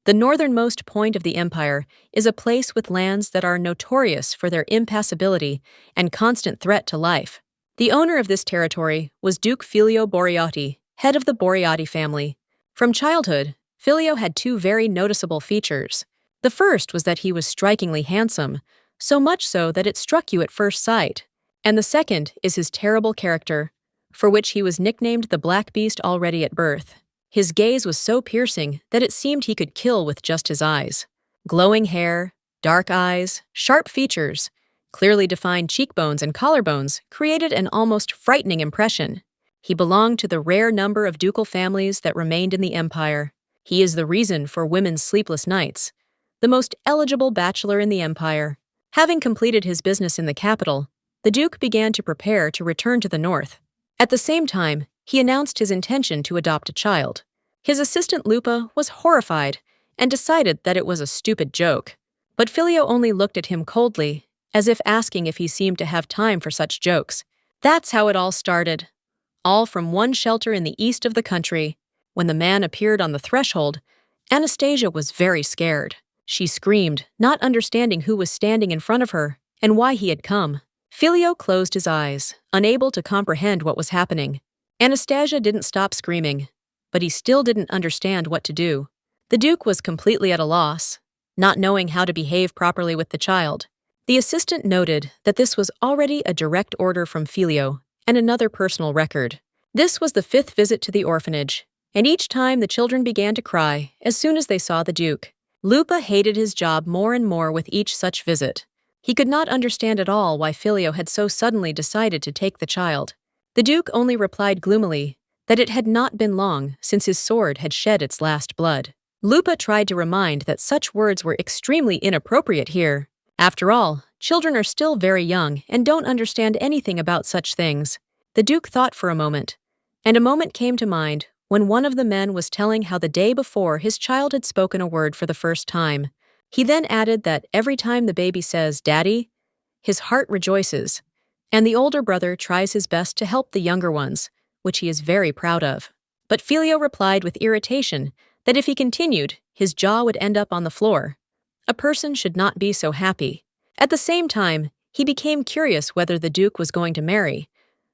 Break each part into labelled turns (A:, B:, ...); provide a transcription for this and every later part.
A: The northernmost point of the empire is a place with lands that are notorious for their impassability and constant threat to life. The owner of this territory was Duke Filio Boreotti, head of the Boreotti family. From childhood, Filio had two very noticeable features. The first was that he was strikingly handsome, so much so that it struck you at first sight. And the second is his terrible character, for which he was nicknamed the Black Beast already at birth. His gaze was so piercing that it seemed he could kill with just his eyes. Glowing hair, dark eyes, sharp features, clearly defined cheekbones and collarbones created an almost frightening impression. He belonged to the rare number of ducal families that remained in the empire. He is the reason for women's sleepless nights, the most eligible bachelor in the empire. Having completed his business in the capital, the Duke began to prepare to return to the north. At the same time, he announced his intention to adopt a child. His assistant Lupa was horrified and decided that it was a stupid joke. But Filio only looked at him coldly, as if asking if he seemed to have time for such jokes. That's how it all started. All from one shelter in the east of the country. When the man appeared on the threshold, Anastasia was very scared. She screamed, not understanding who was standing in front of her and why he had come. Filio closed his eyes, unable to comprehend what was happening. Anastasia didn't stop screaming, but he still didn't understand what to do. The Duke was completely at a loss, not knowing how to behave properly with the child. The assistant noted that this was already a direct order from Filio and another personal record. This was the 5th visit to the orphanage, and each time the children began to cry as soon as they saw the Duke. Lupa hated his job more and more with each such visit. He could not understand at all why Filio had so suddenly decided to take the child. The Duke only replied gloomily that it had not been long since his sword had shed its last blood. Lupa tried to remind that such words were extremely inappropriate here. After all, children are still very young and don't understand anything about such things. The Duke thought for a moment, and a moment came to mind when one of the men was telling how the day before his child had spoken a word for the first time. He then added that every time the baby says, "Daddy," his heart rejoices, and the older brother tries his best to help the younger ones, which he is very proud of. But Filio replied with irritation that if he continued, his jaw would end up on the floor. A person should not be so happy. At the same time, he became curious whether the Duke was going to marry,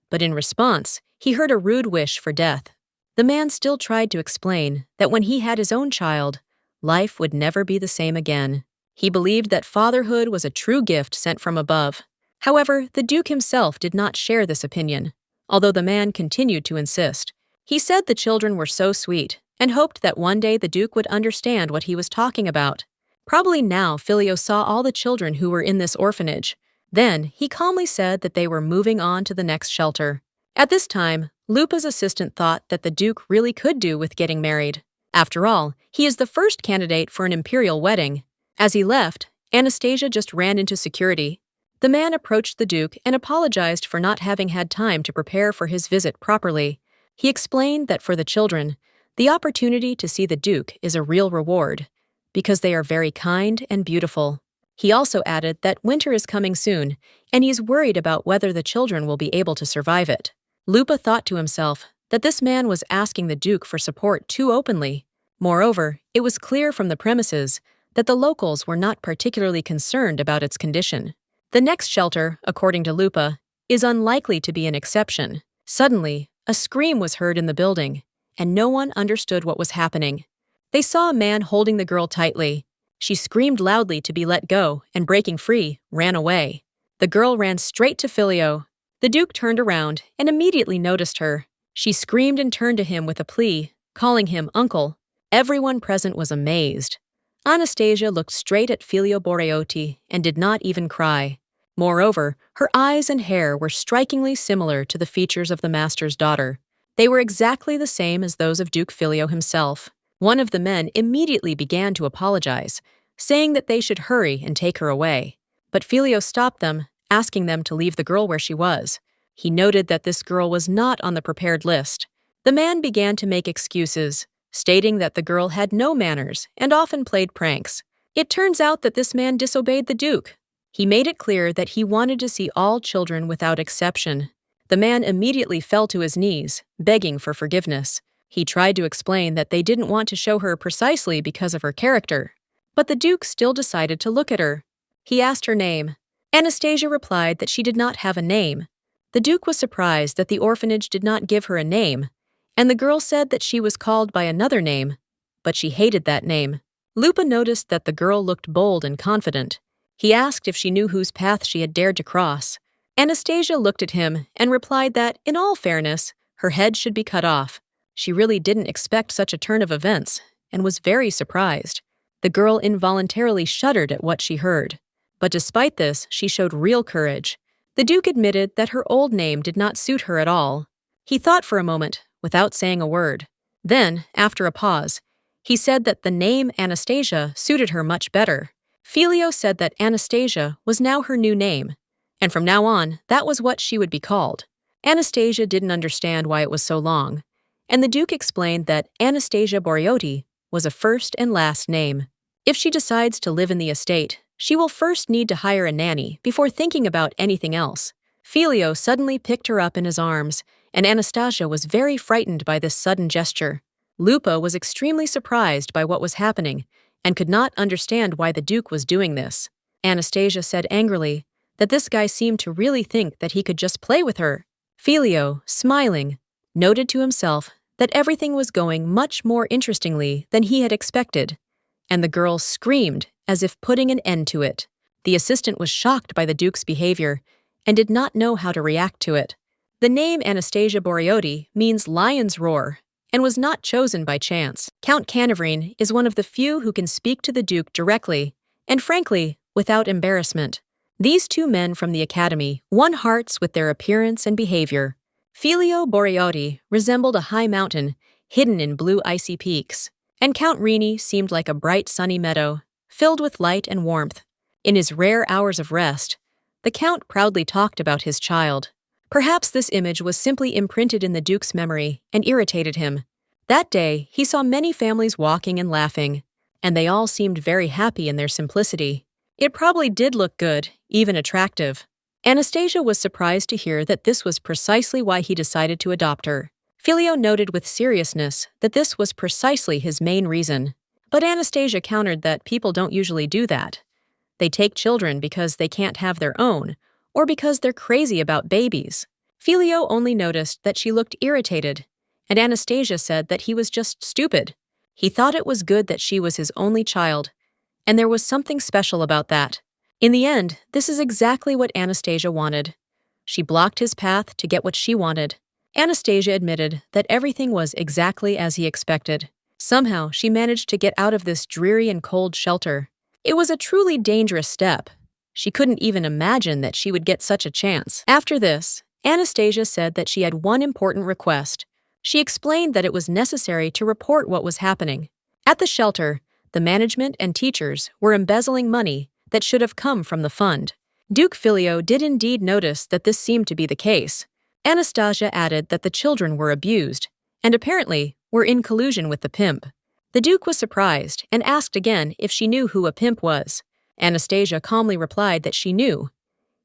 A: but in response, he heard a rude wish for death. The man still tried to explain that when he had his own child, life would never be the same again. He believed that fatherhood was a true gift sent from above. However, the Duke himself did not share this opinion, although the man continued to insist. He said the children were so sweet and hoped that one day the Duke would understand what he was talking about. Probably now Filio saw all the children who were in this orphanage. Then he calmly said that they were moving on to the next shelter. At this time, Lupa's assistant thought that the Duke really could do with getting married. After all, he is the first candidate for an imperial wedding. As he left, Anastasia just ran into security. The man approached the Duke and apologized for not having had time to prepare for his visit properly. He explained that for the children, the opportunity to see the Duke is a real reward, because they are very kind and beautiful. He also added that winter is coming soon, and he's worried about whether the children will be able to survive it. Lupa thought to himself that this man was asking the Duke for support too openly. Moreover, it was clear from the premises that the locals were not particularly concerned about its condition. The next shelter, according to Lupa, is unlikely to be an exception. Suddenly, a scream was heard in the building, and no one understood what was happening. They saw a man holding the girl tightly. She screamed loudly to be let go and, breaking free, ran away. The girl ran straight to Filio. The Duke turned around and immediately noticed her. She screamed and turned to him with a plea, calling him uncle. Everyone present was amazed. Anastasia looked straight at Filio Boreotti and did not even cry. Moreover, her eyes and hair were strikingly similar to the features of the master's daughter. They were exactly the same as those of Duke Filio himself. One of the men immediately began to apologize, saying that they should hurry and take her away. But Filio stopped them, asking them to leave the girl where she was. He noted that this girl was not on the prepared list. The man began to make excuses, stating that the girl had no manners and often played pranks. It turns out that this man disobeyed the Duke. He made it clear that he wanted to see all children without exception. The man immediately fell to his knees, begging for forgiveness. He tried to explain that they didn't want to show her precisely because of her character, but the Duke still decided to look at her. He asked her name. Anastasia replied that she did not have a name. The Duke was surprised that the orphanage did not give her a name, and the girl said that she was called by another name, but she hated that name. Lupa noticed that the girl looked bold and confident. He asked if she knew whose path she had dared to cross. Anastasia looked at him and replied that, in all fairness, her head should be cut off. She really didn't expect such a turn of events and was very surprised. The girl involuntarily shuddered at what she heard. But despite this, she showed real courage. The Duke admitted that her old name did not suit her at all. He thought for a moment, without saying a word. Then, after a pause, he said that the name Anastasia suited her much better. Filio said that Anastasia was now her new name, and from now on, that was what she would be called. Anastasia didn't understand why it was so long, and the Duke explained that Anastasia Boreotti was a first and last name. If she decides to live in the estate, she will first need to hire a nanny before thinking about anything else. Filio suddenly picked her up in his arms, and Anastasia was very frightened by this sudden gesture. Lupa was extremely surprised by what was happening and could not understand why the Duke was doing this. Anastasia said angrily that this guy seemed to really think that he could just play with her. Filio, smiling, noted to himself that everything was going much more interestingly than he had expected, and the girl screamed as if putting an end to it. The assistant was shocked by the Duke's behavior and did not know how to react to it. The name Anastasia Boreotti means lion's roar and was not chosen by chance. Count Canaverine is one of the few who can speak to the Duke directly and, frankly, without embarrassment. These two men from the academy won hearts with their appearance and behavior. Filio Boreotti resembled a high mountain hidden in blue icy peaks, and Count Rini seemed like a bright sunny meadow, filled with light and warmth. In his rare hours of rest, the Count proudly talked about his child. Perhaps this image was simply imprinted in the Duke's memory and irritated him. That day, he saw many families walking and laughing, and they all seemed very happy in their simplicity. It probably did look good, even attractive. Anastasia was surprised to hear that this was precisely why he decided to adopt her. Filio noted with seriousness that this was precisely his main reason. But Anastasia countered that people don't usually do that. They take children because they can't have their own, or because they're crazy about babies. Filio only noticed that she looked irritated, and Anastasia said that he was just stupid. He thought it was good that she was his only child, and there was something special about that. In the end, this is exactly what Anastasia wanted. She blocked his path to get what she wanted. Anastasia admitted that everything was exactly as he expected. Somehow, she managed to get out of this dreary and cold shelter. It was a truly dangerous step. She couldn't even imagine that she would get such a chance. After this, Anastasia said that she had one important request. She explained that it was necessary to report what was happening. At the shelter, the management and teachers were embezzling money that should have come from the fund. Duke Filio did indeed notice that this seemed to be the case. Anastasia added that the children were abused, and apparently were in collusion with the pimp. The Duke was surprised and asked again if she knew who a pimp was. Anastasia calmly replied that she knew.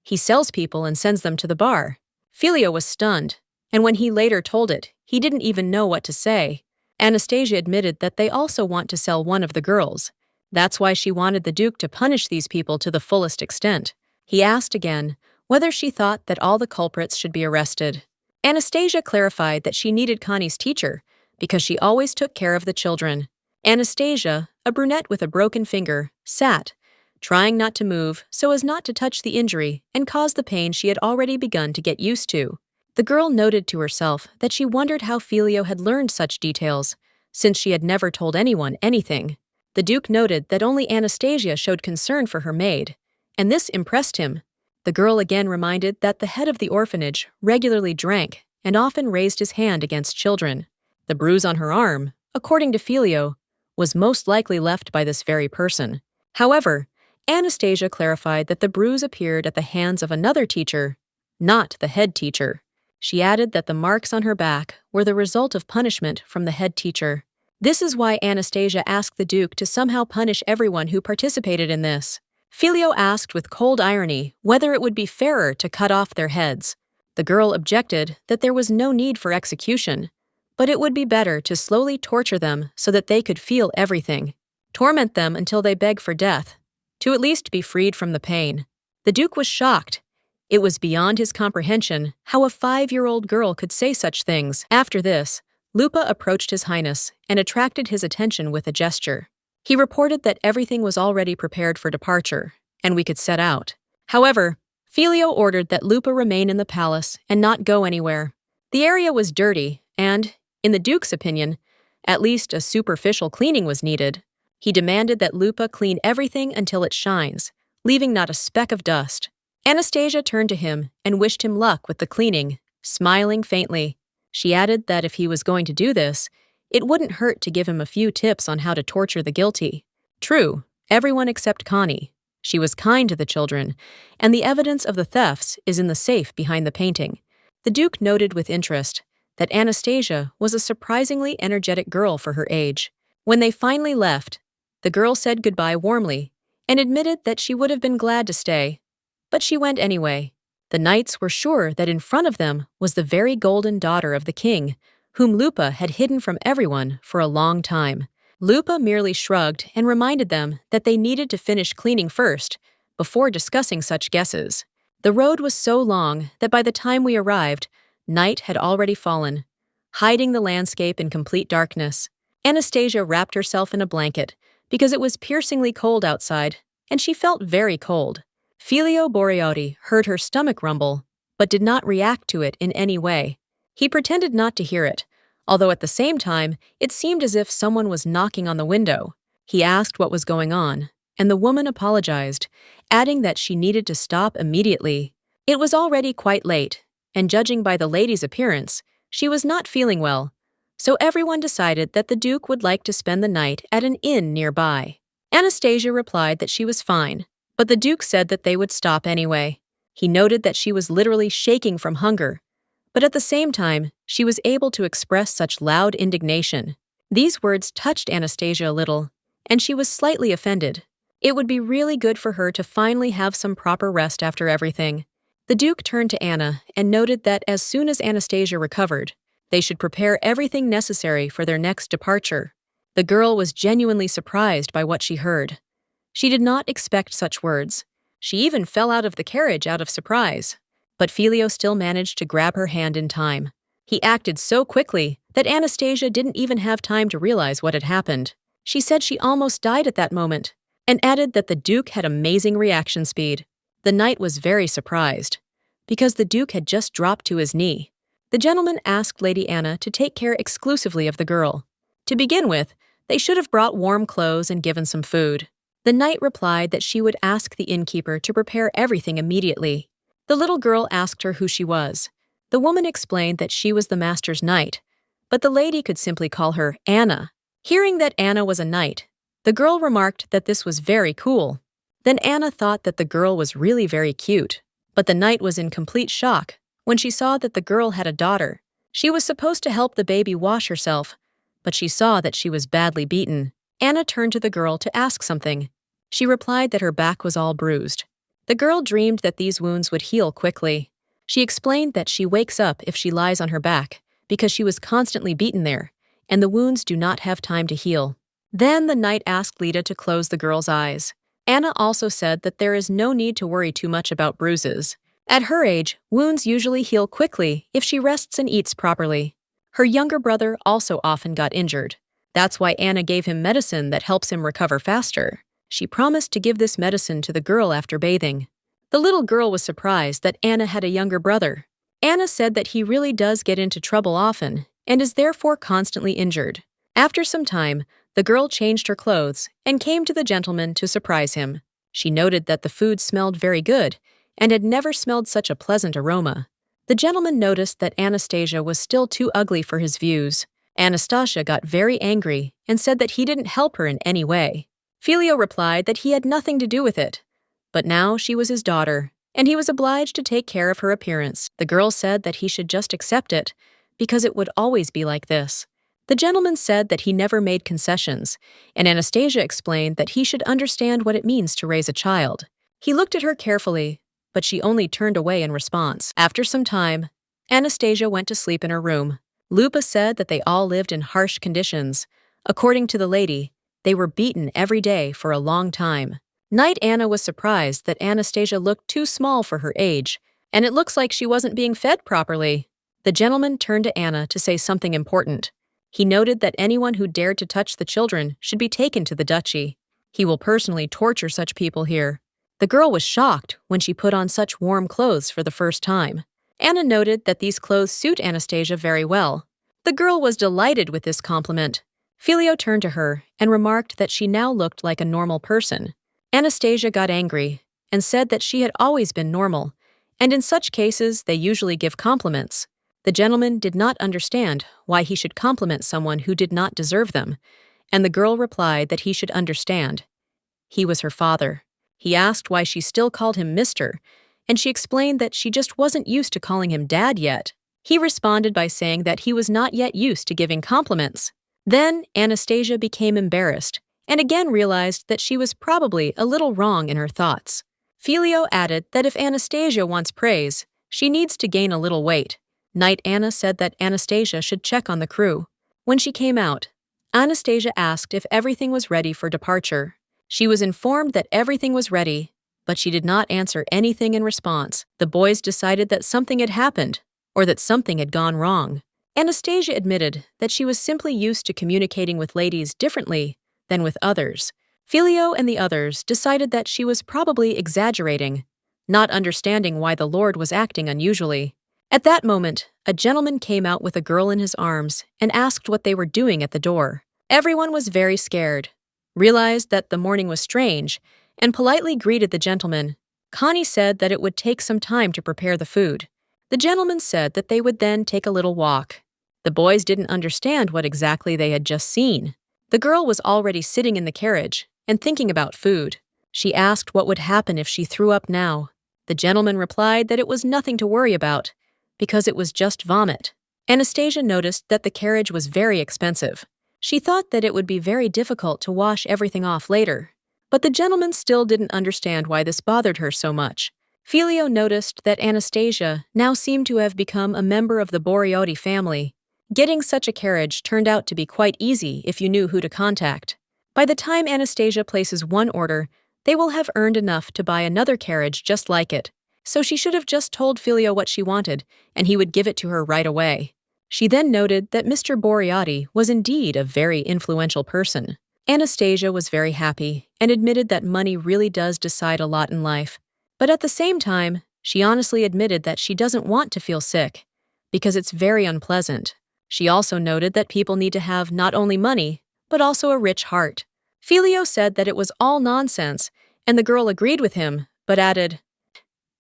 A: He sells people and sends them to the bar. Filio was stunned, and when he later told it, he didn't even know what to say. Anastasia admitted that they also want to sell one of the girls. That's why she wanted the Duke to punish these people to the fullest extent. He asked again whether she thought that all the culprits should be arrested. Anastasia clarified that she needed Connie's teacher because she always took care of the children. Anastasia, a brunette with a broken finger, sat, trying not to move so as not to touch the injury and cause the pain she had already begun to get used to. The girl noted to herself that she wondered how Filio had learned such details, since she had never told anyone anything. The Duke noted that only Anastasia showed concern for her maid, and this impressed him. The girl again reminded that the head of the orphanage regularly drank and often raised his hand against children. The bruise on her arm, according to Filio, was most likely left by this very person. However, Anastasia clarified that the bruise appeared at the hands of another teacher, not the head teacher. She added that the marks on her back were the result of punishment from the head teacher. This is why Anastasia asked the Duke to somehow punish everyone who participated in this. Filio asked with cold irony whether it would be fairer to cut off their heads. The girl objected that there was no need for execution, but it would be better to slowly torture them so that they could feel everything. Torment them until they beg for death, to at least be freed from the pain. The Duke was shocked. It was beyond his comprehension how a 5-year-old girl could say such things. After this, Lupa approached His Highness and attracted his attention with a gesture. He reported that everything was already prepared for departure, and we could set out. However, Filio ordered that Lupa remain in the palace and not go anywhere. The area was dirty, and, in the Duke's opinion, at least a superficial cleaning was needed. He demanded that Lupa clean everything until it shines, leaving not a speck of dust. Anastasia turned to him and wished him luck with the cleaning, smiling faintly. She added that if he was going to do this, it wouldn't hurt to give him a few tips on how to torture the guilty. True, everyone except Connie. She was kind to the children, and the evidence of the thefts is in the safe behind the painting. The Duke noted with interest that Anastasia was a surprisingly energetic girl for her age. When they finally left, the girl said goodbye warmly and admitted that she would have been glad to stay, but she went anyway. The knights were sure that in front of them was the very golden daughter of the king, whom Lupa had hidden from everyone for a long time. Lupa merely shrugged and reminded them that they needed to finish cleaning first, before discussing such guesses. The road was so long that by the time we arrived, night had already fallen, hiding the landscape in complete darkness. Anastasia wrapped herself in a blanket because it was piercingly cold outside, and she felt very cold. Filio Boreotti heard her stomach rumble, but did not react to it in any way. He pretended not to hear it, although at the same time it seemed as if someone was knocking on the window. He asked what was going on, and the woman apologized, adding that she needed to stop immediately. It was already quite late, and judging by the lady's appearance, she was not feeling well, so everyone decided that the Duke would like to spend the night at an inn nearby. Anastasia replied that she was fine, but the Duke said that they would stop anyway. He noted that she was literally shaking from hunger, but at the same time, she was able to express such loud indignation. These words touched Anastasia a little, and she was slightly offended. It would be really good for her to finally have some proper rest after everything. The Duke turned to Anna and noted that as soon as Anastasia recovered, they should prepare everything necessary for their next departure. The girl was genuinely surprised by what she heard. She did not expect such words. She even fell out of the carriage out of surprise. But Filio still managed to grab her hand in time. He acted so quickly that Anastasia didn't even have time to realize what had happened. She said she almost died at that moment, and added that the Duke had amazing reaction speed. The knight was very surprised, because the Duke had just dropped to his knee. The gentleman asked Lady Anna to take care exclusively of the girl. To begin with, they should have brought warm clothes and given some food. The knight replied that she would ask the innkeeper to prepare everything immediately. The little girl asked her who she was. The woman explained that she was the master's knight, but the lady could simply call her Anna. Hearing that Anna was a knight, the girl remarked that this was very cool. Then Anna thought that the girl was really very cute, but the knight was in complete shock when she saw that the girl had a daughter. She was supposed to help the baby wash herself, but she saw that she was badly beaten. Anna turned to the girl to ask something. She replied that her back was all bruised. The girl dreamed that these wounds would heal quickly. She explained that she wakes up if she lies on her back because she was constantly beaten there, and the wounds do not have time to heal. Then the knight asked Lita to close the girl's eyes. Anna also said that there is no need to worry too much about bruises. At her age, wounds usually heal quickly if she rests and eats properly. Her younger brother also often got injured. That's why Anna gave him medicine that helps him recover faster. She promised to give this medicine to the girl after bathing. The little girl was surprised that Anna had a younger brother. Anna said that he really does get into trouble often and is therefore constantly injured. After some time, the girl changed her clothes and came to the gentleman to surprise him. She noted that the food smelled very good and had never smelled such a pleasant aroma. The gentleman noticed that Anastasia was still too ugly for his views. Anastasia got very angry and said that he didn't help her in any way. Filio replied that he had nothing to do with it, but now she was his daughter, and he was obliged to take care of her appearance. The girl said that he should just accept it, because it would always be like this. The gentleman said that he never made concessions, and Anastasia explained that he should understand what it means to raise a child. He looked at her carefully, but she only turned away in response. After some time, Anastasia went to sleep in her room. Lupa said that they all lived in harsh conditions. According to the lady, they were beaten every day for a long time. Knight Anna was surprised that Anastasia looked too small for her age, and it looks like she wasn't being fed properly. The gentleman turned to Anna to say something important. He noted that anyone who dared to touch the children should be taken to the duchy. He will personally torture such people here. The girl was shocked when she put on such warm clothes for the first time. Anna noted that these clothes suit Anastasia very well. The girl was delighted with this compliment. Filio turned to her and remarked that she now looked like a normal person. Anastasia got angry and said that she had always been normal, and in such cases they usually give compliments. The gentleman did not understand why he should compliment someone who did not deserve them, and the girl replied that he should understand. He was her father. He asked why she still called him Mister, and she explained that she just wasn't used to calling him Dad yet. He responded by saying that he was not yet used to giving compliments. Then Anastasia became embarrassed and again realized that she was probably a little wrong in her thoughts. Filio added that if Anastasia wants praise, she needs to gain a little weight. Knight Anna said that Anastasia should check on the crew. When she came out, Anastasia asked if everything was ready for departure. She was informed that everything was ready, but she did not answer anything in response. The boys decided that something had happened, or that something had gone wrong. Anastasia admitted that she was simply used to communicating with ladies differently than with others. Filio and the others decided that she was probably exaggerating, not understanding why the Lord was acting unusually. At that moment, a gentleman came out with a girl in his arms and asked what they were doing at the door. Everyone was very scared, realized that the morning was strange, and politely greeted the gentleman. Connie said that it would take some time to prepare the food. The gentleman said that they would then take a little walk. The boys didn't understand what exactly they had just seen. The girl was already sitting in the carriage and thinking about food. She asked what would happen if she threw up now. The gentleman replied that it was nothing to worry about, because it was just vomit. Anastasia noticed that the carriage was very expensive. She thought that it would be very difficult to wash everything off later. But the gentleman still didn't understand why this bothered her so much. Filio noticed that Anastasia now seemed to have become a member of the Boreotti family. Getting such a carriage turned out to be quite easy if you knew who to contact. By the time Anastasia places one order, they will have earned enough to buy another carriage just like it. So she should have just told Filio what she wanted, and he would give it to her right away. She then noted that Mr. Boreotti was indeed a very influential person. Anastasia was very happy and admitted that money really does decide a lot in life. But at the same time, she honestly admitted that she doesn't want to feel sick, because it's very unpleasant. She also noted that people need to have not only money, but also a rich heart. Filio said that it was all nonsense, and the girl agreed with him, but added,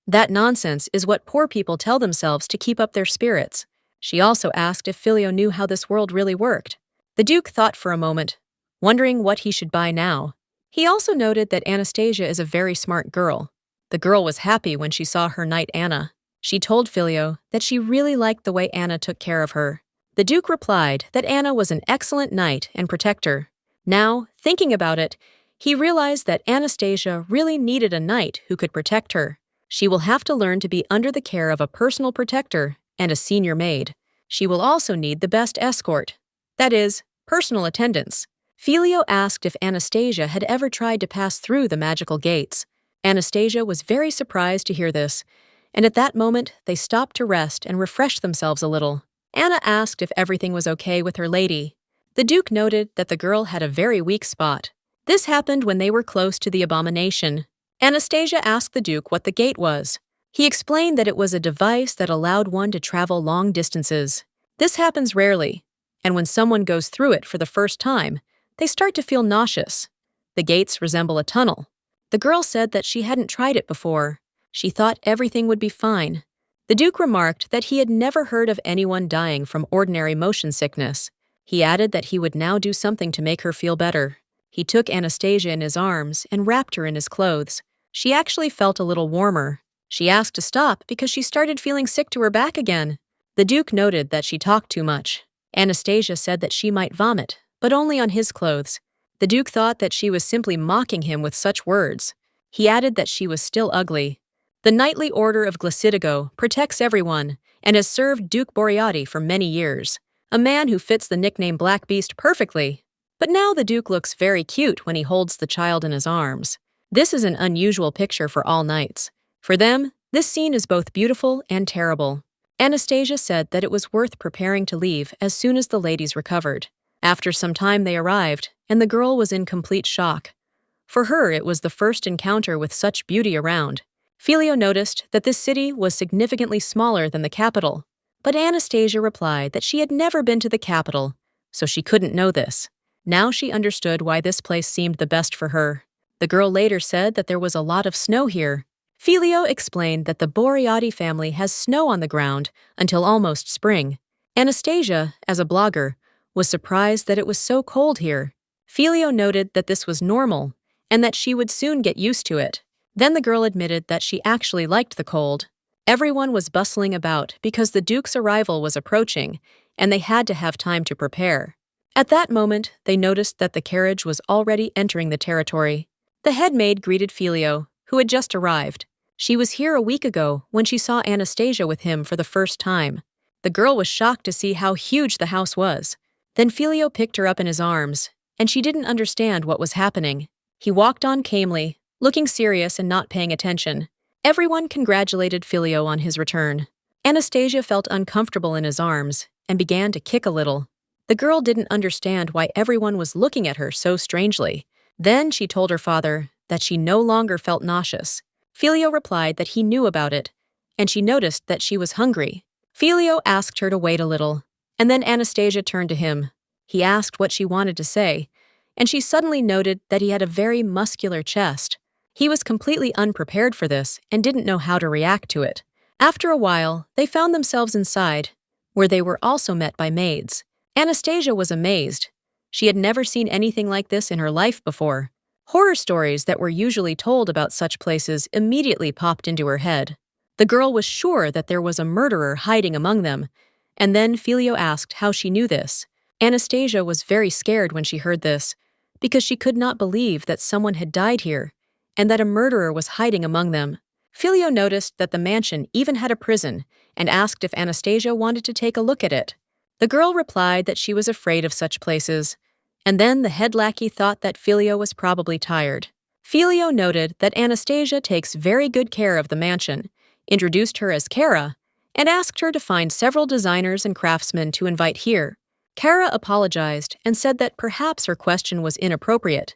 A: "That nonsense is what poor people tell themselves to keep up their spirits." She also asked if Filio knew how this world really worked. The Duke thought for a moment, wondering what he should buy now. He also noted that Anastasia is a very smart girl. The girl was happy when she saw her knight Anna. She told Filio that she really liked the way Anna took care of her. The Duke replied that Anna was an excellent knight and protector. Now, thinking about it, he realized that Anastasia really needed a knight who could protect her. She will have to learn to be under the care of a personal protector and a senior maid. She will also need the best escort, that is, personal attendants. Filio asked if Anastasia had ever tried to pass through the magical gates. Anastasia was very surprised to hear this, and at that moment they stopped to rest and refresh themselves a little. Anna asked if everything was okay with her lady. The Duke noted that the girl had a very weak spot. This happened when they were close to the abomination. Anastasia asked the Duke what the gate was. He explained that it was a device that allowed one to travel long distances. This happens rarely, and when someone goes through it for the first time, they start to feel nauseous. The gates resemble a tunnel. The girl said that she hadn't tried it before. She thought everything would be fine. The Duke remarked that he had never heard of anyone dying from ordinary motion sickness. He added that he would now do something to make her feel better. He took Anastasia in his arms and wrapped her in his clothes. She actually felt a little warmer. She asked to stop because she started feeling sick to her back again. The Duke noted that she talked too much. Anastasia said that she might vomit, but only on his clothes. The Duke thought that she was simply mocking him with such words. He added that she was still ugly. The Knightly Order of Glacidigo protects everyone and has served Duke Boreotti for many years. a man who fits the nickname Black Beast perfectly. But now the Duke looks very cute when he holds the child in his arms. This is an unusual picture for all knights. For them, this scene is both beautiful and terrible. Anastasia said that it was worth preparing to leave as soon as the ladies recovered. After some time they arrived, and the girl was in complete shock. For her, it was the first encounter with such beauty around. Filio noticed that this city was significantly smaller than the capital, but Anastasia replied that she had never been to the capital, so she couldn't know this. Now she understood why this place seemed the best for her. The girl later said that there was a lot of snow here. Filio explained that the Boreotti family has snow on the ground until almost spring. Anastasia, as a blogger, was surprised that it was so cold here. Filio noted that this was normal and that she would soon get used to it. Then the girl admitted that she actually liked the cold. Everyone was bustling about because the Duke's arrival was approaching, and they had to have time to prepare. At that moment, they noticed that the carriage was already entering the territory. The head maid greeted Filio, who had just arrived. She was here a week ago when she saw Anastasia with him for the first time. The girl was shocked to see how huge the house was. Then Filio picked her up in his arms, and she didn't understand what was happening. He walked on calmly, looking serious and not paying attention. Everyone congratulated Filio on his return. Anastasia felt uncomfortable in his arms and began to kick a little. The girl didn't understand why everyone was looking at her so strangely. Then she told her father that she no longer felt nauseous. Filio replied that he knew about it, and she noticed that she was hungry. Filio asked her to wait a little, and then Anastasia turned to him. He asked what she wanted to say, and she suddenly noted that he had a very muscular chest. He was completely unprepared for this and didn't know how to react to it. After a while, they found themselves inside, where they were also met by maids. Anastasia was amazed. She had never seen anything like this in her life before. Horror stories that were usually told about such places immediately popped into her head. The girl was sure that there was a murderer hiding among them, and then Filio asked how she knew this. Anastasia was very scared when she heard this, because she could not believe that someone had died here, and that a murderer was hiding among them. Filio noticed that the mansion even had a prison, and asked if Anastasia wanted to take a look at it. The girl replied that she was afraid of such places, and then the head lackey thought that Filio was probably tired. Filio noted that Anastasia takes very good care of the mansion, introduced her as Kara, and asked her to find several designers and craftsmen to invite here. Kara apologized and said that perhaps her question was inappropriate,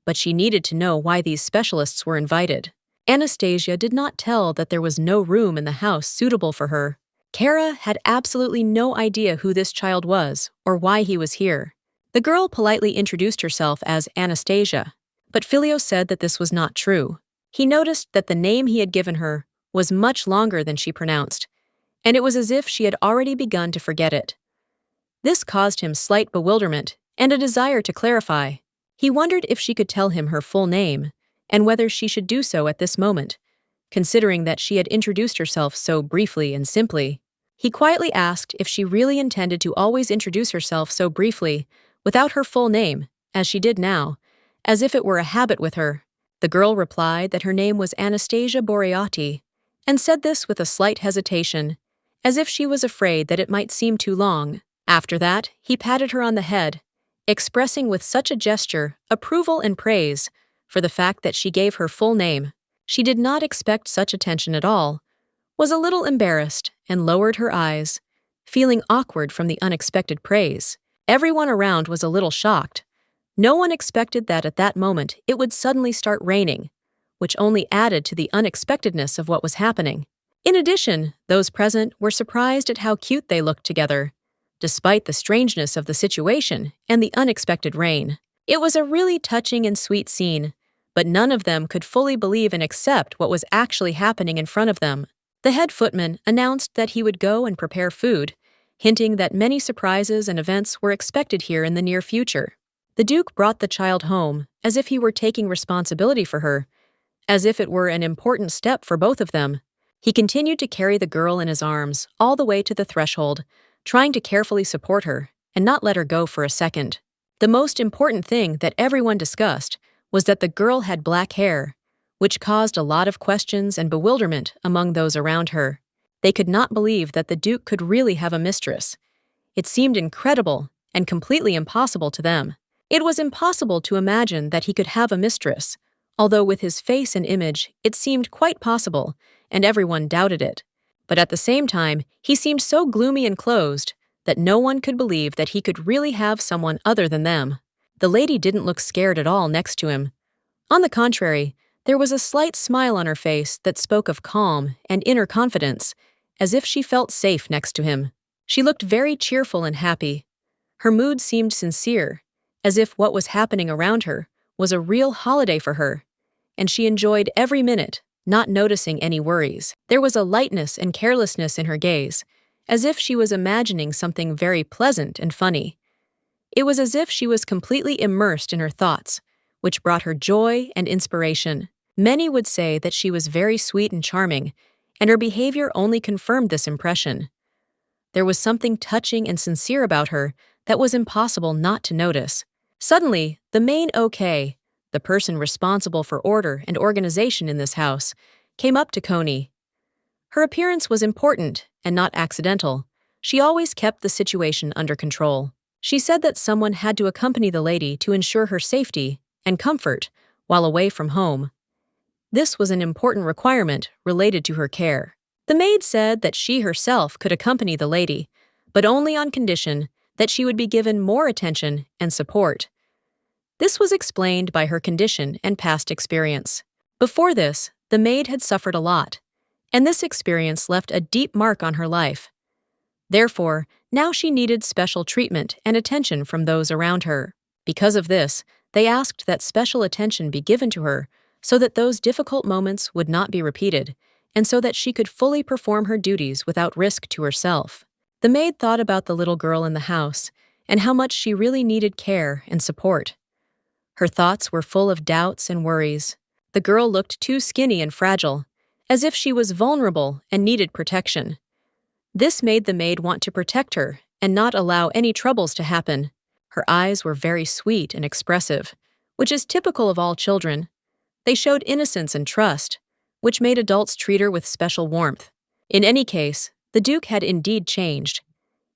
A: but she needed to know why these specialists were invited. Anastasia did not tell that there was no room in the house suitable for her. Kara had absolutely no idea who this child was or why he was here. The girl politely introduced herself as Anastasia, but Filio said that this was not true. He noticed that the name he had given her was much longer than she pronounced, and it was as if she had already begun to forget it. This caused him slight bewilderment and a desire to clarify. He wondered if she could tell him her full name, and whether she should do so at this moment, considering that she had introduced herself so briefly and simply. He quietly asked if she really intended to always introduce herself so briefly, without her full name, as she did now, as if it were a habit with her. The girl replied that her name was Anastasia Boreotti, and said this with a slight hesitation, as if she was afraid that it might seem too long. After that, he patted her on the head, expressing with such a gesture approval and praise for the fact that she gave her full name. She did not expect such attention at all, was a little embarrassed, and lowered her eyes, feeling awkward from the unexpected praise. Everyone around was a little shocked. No one expected that at that moment it would suddenly start raining, which only added to the unexpectedness of what was happening. In addition, those present were surprised at how cute they looked together, despite the strangeness of the situation and the unexpected rain. It was a really touching and sweet scene, but none of them could fully believe and accept what was actually happening in front of them. The head footman announced that he would go and prepare food, hinting that many surprises and events were expected here in the near future. The Duke brought the child home, as if he were taking responsibility for her, as if it were an important step for both of them. He continued to carry the girl in his arms all the way to the threshold, trying to carefully support her and not let her go for a second. The most important thing that everyone discussed was that the girl had black hair, which caused a lot of questions and bewilderment among those around her. They could not believe that the Duke could really have a mistress, It seemed incredible and completely impossible to them. It was impossible to imagine that he could have a mistress, although with his face and image, it seemed quite possible, and everyone doubted it. But at the same time, he seemed so gloomy and closed that no one could believe that he could really have someone other than them. The lady didn't look scared at all next to him. On the contrary, there was a slight smile on her face that spoke of calm and inner confidence, as if she felt safe next to him. She looked very cheerful and happy. Her mood seemed sincere, as if what was happening around her was a real holiday for her, and she enjoyed every minute, not noticing any worries. There was a lightness and carelessness in her gaze, as if she was imagining something very pleasant and funny. It was as if she was completely immersed in her thoughts, which brought her joy and inspiration. Many would say that she was very sweet and charming, and her behavior only confirmed this impression. There was something touching and sincere about her that was impossible not to notice. Suddenly, the main OK, the person responsible for order and organization in this house, came up to Coney. Her appearance was important and not accidental. She always kept the situation under control. She said that someone had to accompany the lady to ensure her safety and comfort while away from home. This was an important requirement related to her care. The maid said that she herself could accompany the lady, but only on condition that she would be given more attention and support. This was explained by her condition and past experience. Before this, the maid had suffered a lot, and this experience left a deep mark on her life. Therefore, now she needed special treatment and attention from those around her. Because of this, they asked that special attention be given to her so that those difficult moments would not be repeated, and so that she could fully perform her duties without risk to herself. The maid thought about the little girl in the house and how much she really needed care and support. Her thoughts were full of doubts and worries. The girl looked too skinny and fragile, as if she was vulnerable and needed protection. This made the maid want to protect her and not allow any troubles to happen. Her eyes were very sweet and expressive, which is typical of all children. They showed innocence and trust, which made adults treat her with special warmth. In any case, the Duke had indeed changed.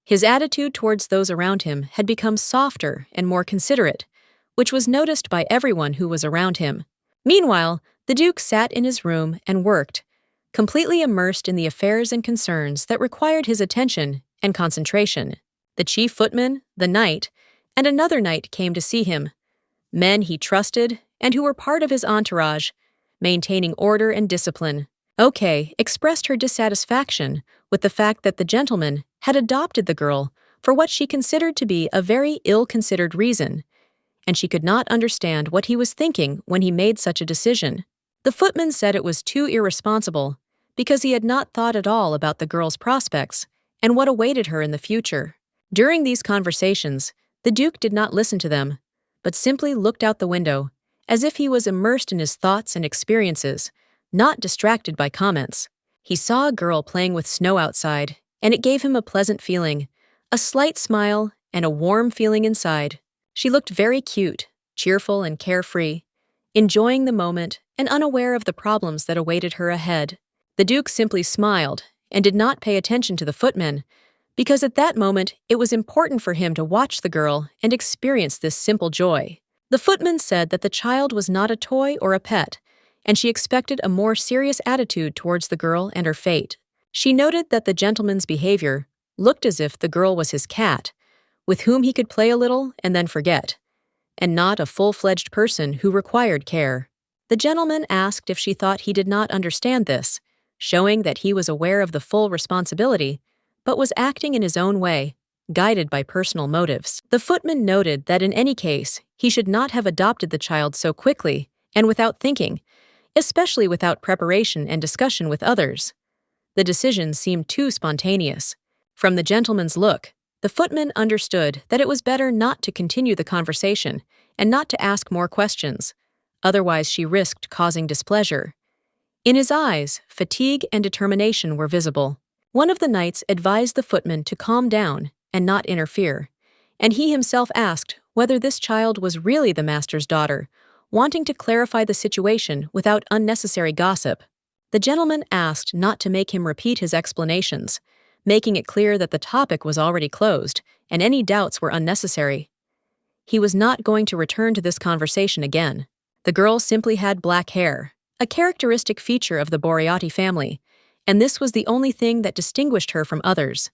A: His attitude towards those around him had become softer and more considerate, which was noticed by everyone who was around him. Meanwhile, the Duke sat in his room and worked, completely immersed in the affairs and concerns that required his attention and concentration. The chief footman, the knight, and another knight came to see him, men he trusted and who were part of his entourage, maintaining order and discipline. OK expressed her dissatisfaction with the fact that the gentleman had adopted the girl for what she considered to be a very ill-considered reason, and she could not understand what he was thinking when he made such a decision. The footman said it was too irresponsible because he had not thought at all about the girl's prospects and what awaited her in the future. During these conversations, the Duke did not listen to them, but simply looked out the window, as if he was immersed in his thoughts and experiences, not distracted by comments. He saw a girl playing with snow outside, and it gave him a pleasant feeling, a slight smile, and a warm feeling inside. She looked very cute, cheerful and carefree, enjoying the moment and unaware of the problems that awaited her ahead. The Duke simply smiled and did not pay attention to the footman, because at that moment it was important for him to watch the girl and experience this simple joy. The footman said that the child was not a toy or a pet, and she expected a more serious attitude towards the girl and her fate. She noted that the gentleman's behavior looked as if the girl was his cat, with whom he could play a little and then forget, and not a full-fledged person who required care. The gentleman asked if she thought he did not understand this, showing that he was aware of the full responsibility, but was acting in his own way, guided by personal motives. The footman noted that in any case, he should not have adopted the child so quickly and without thinking, especially without preparation and discussion with others. The decision seemed too spontaneous. From the gentleman's look, the footman understood that it was better not to continue the conversation and not to ask more questions, otherwise she risked causing displeasure. In his eyes, fatigue and determination were visible. One of the knights advised the footman to calm down and not interfere, and he himself asked whether this child was really the master's daughter, wanting to clarify the situation without unnecessary gossip. The gentleman asked not to make him repeat his explanations, making it clear that the topic was already closed and any doubts were unnecessary. He was not going to return to this conversation again. The girl simply had black hair, a characteristic feature of the Boreotti family, and this was the only thing that distinguished her from others,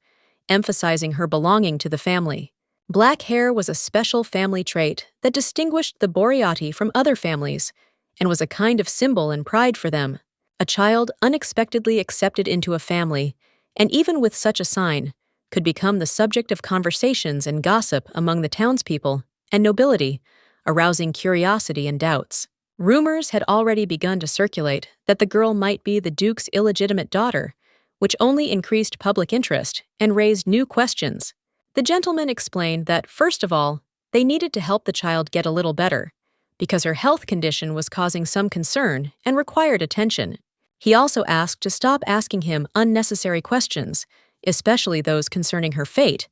A: emphasizing her belonging to the family. Black hair was a special family trait that distinguished the Boreotti from other families and was a kind of symbol and pride for them. A child unexpectedly accepted into a family, and even with such a sign, could become the subject of conversations and gossip among the townspeople and nobility, arousing curiosity and doubts. Rumors had already begun to circulate that the girl might be the Duke's illegitimate daughter, which only increased public interest and raised new questions. The gentleman explained that, first of all, they needed to help the child get a little better, because her health condition was causing some concern and required attention. He also asked to stop asking him unnecessary questions, especially those concerning her fate,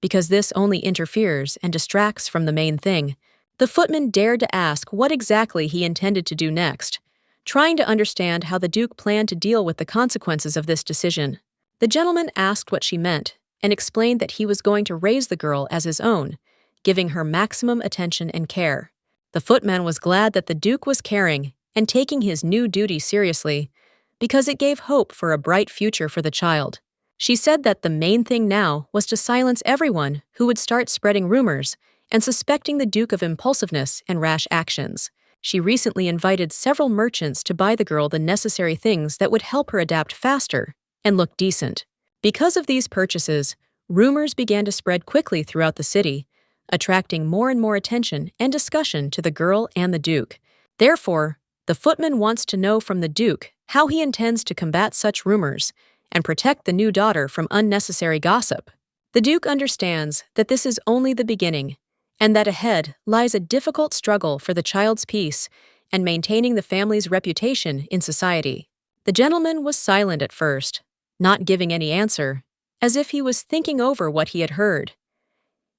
A: because this only interferes and distracts from the main thing. The footman dared to ask what exactly he intended to do next, trying to understand how the Duke planned to deal with the consequences of this decision. The gentleman asked what she meant, and explained that he was going to raise the girl as his own, giving her maximum attention and care. The footman was glad that the Duke was caring and taking his new duty seriously, because it gave hope for a bright future for the child. She said that the main thing now was to silence everyone who would start spreading rumors and suspecting the Duke of impulsiveness and rash actions. She recently invited several merchants to buy the girl the necessary things that would help her adapt faster and look decent. Because of these purchases, rumors began to spread quickly throughout the city, attracting more and more attention and discussion to the girl and the Duke. Therefore, the footman wants to know from the Duke how he intends to combat such rumors and protect the new daughter from unnecessary gossip. The Duke understands that this is only the beginning, and that ahead lies a difficult struggle for the child's peace and maintaining the family's reputation in society. The gentleman was silent at first, not giving any answer, as if he was thinking over what he had heard.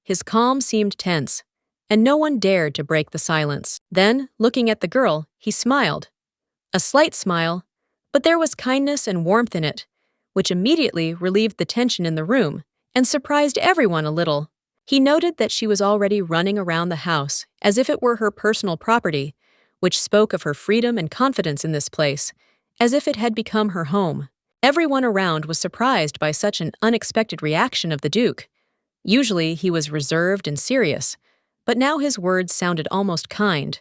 A: His calm seemed tense, and no one dared to break the silence. Then, looking at the girl, he smiled. A slight smile, but there was kindness and warmth in it, which immediately relieved the tension in the room and surprised everyone a little. He noted that she was already running around the house as if it were her personal property, which spoke of her freedom and confidence in this place, as if it had become her home. Everyone around was surprised by such an unexpected reaction of the Duke. Usually he was reserved and serious, but now his words sounded almost kind,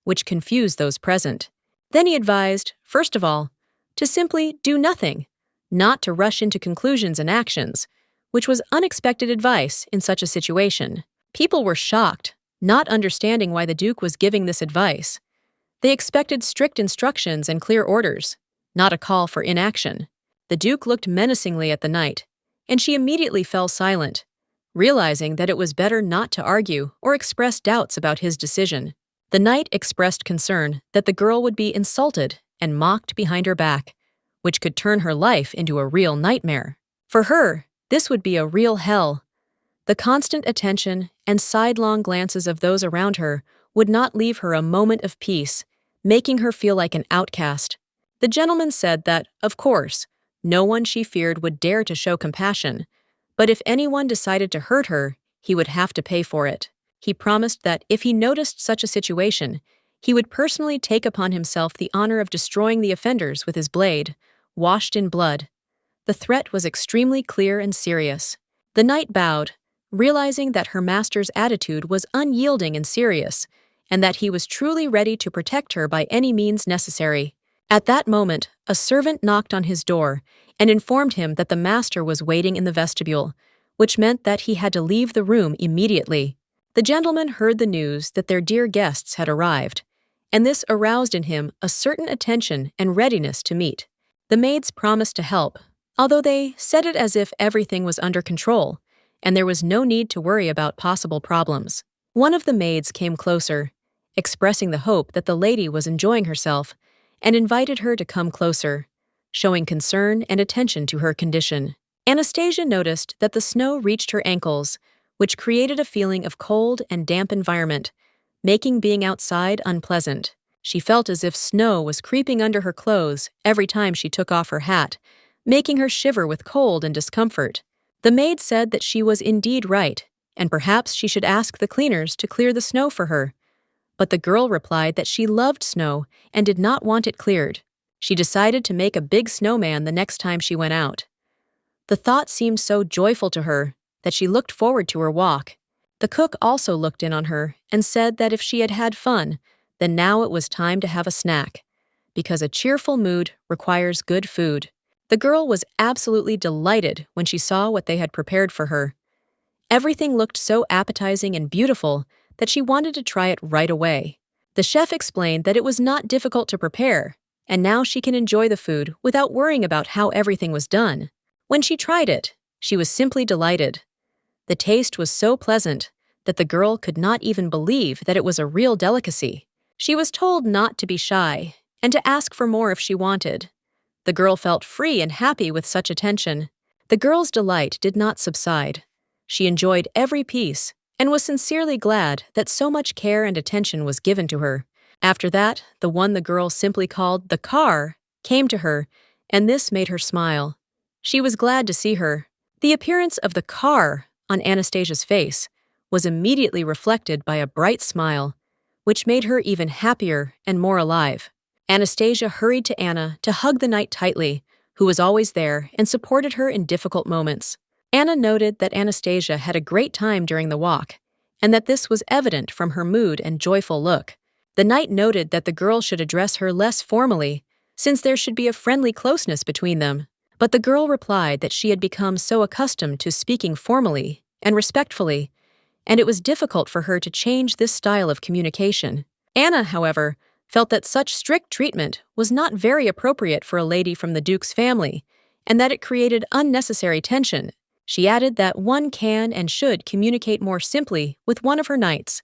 A: which confused those present. Then he advised, first of all, to simply do nothing, not to rush into conclusions and actions, which was unexpected advice in such a situation. People were shocked, not understanding why the Duke was giving this advice. They expected strict instructions and clear orders, not a call for inaction. The Duke looked menacingly at the knight, and she immediately fell silent, realizing that it was better not to argue or express doubts about his decision. The knight expressed concern that the girl would be insulted and mocked behind her back, which could turn her life into a real nightmare. For her, this would be a real hell. The constant attention and sidelong glances of those around her would not leave her a moment of peace, making her feel like an outcast. The gentleman said that, of course, no one she feared would dare to show compassion, but if anyone decided to hurt her, he would have to pay for it. He promised that if he noticed such a situation, he would personally take upon himself the honor of destroying the offenders with his blade, washed in blood. The threat was extremely clear and serious. The knight bowed, realizing that her master's attitude was unyielding and serious, and that he was truly ready to protect her by any means necessary. At that moment, a servant knocked on his door and informed him that the master was waiting in the vestibule, which meant that he had to leave the room immediately. The gentleman heard the news that their dear guests had arrived, and this aroused in him a certain attention and readiness to meet. The maids promised to help, although they said it as if everything was under control, and there was no need to worry about possible problems. One of the maids came closer, expressing the hope that the lady was enjoying herself, and invited her to come closer, showing concern and attention to her condition. Anastasia noticed that the snow reached her ankles, which created a feeling of cold and damp environment, making being outside unpleasant. She felt as if snow was creeping under her clothes every time she took off her hat, making her shiver with cold and discomfort. The maid said that she was indeed right, and perhaps she should ask the cleaners to clear the snow for her. But the girl replied that she loved snow and did not want it cleared. She decided to make a big snowman the next time she went out. The thought seemed so joyful to her that she looked forward to her walk. The cook also looked in on her and said that if she had had fun, then now it was time to have a snack, because a cheerful mood requires good food. The girl was absolutely delighted when she saw what they had prepared for her. Everything looked so appetizing and beautiful that she wanted to try it right away. The chef explained that it was not difficult to prepare, and now she can enjoy the food without worrying about how everything was done. When she tried it, she was simply delighted. The taste was so pleasant that the girl could not even believe that it was a real delicacy. She was told not to be shy and to ask for more if she wanted. The girl felt free and happy with such attention. The girl's delight did not subside. She enjoyed every piece and was sincerely glad that so much care and attention was given to her. After that, the one the girl simply called the car came to her, and this made her smile. She was glad to see her. The appearance of the car on Anastasia's face was immediately reflected by a bright smile, which made her even happier and more alive. Anastasia hurried to Anna to hug the knight tightly, who was always there and supported her in difficult moments. Anna noted that Anastasia had a great time during the walk, and that this was evident from her mood and joyful look. The knight noted that the girl should address her less formally, since there should be a friendly closeness between them. But the girl replied that she had become so accustomed to speaking formally and respectfully, and it was difficult for her to change this style of communication. Anna, however, felt that such strict treatment was not very appropriate for a lady from the Duke's family, and that it created unnecessary tension. She added that one can and should communicate more simply with one of her knights,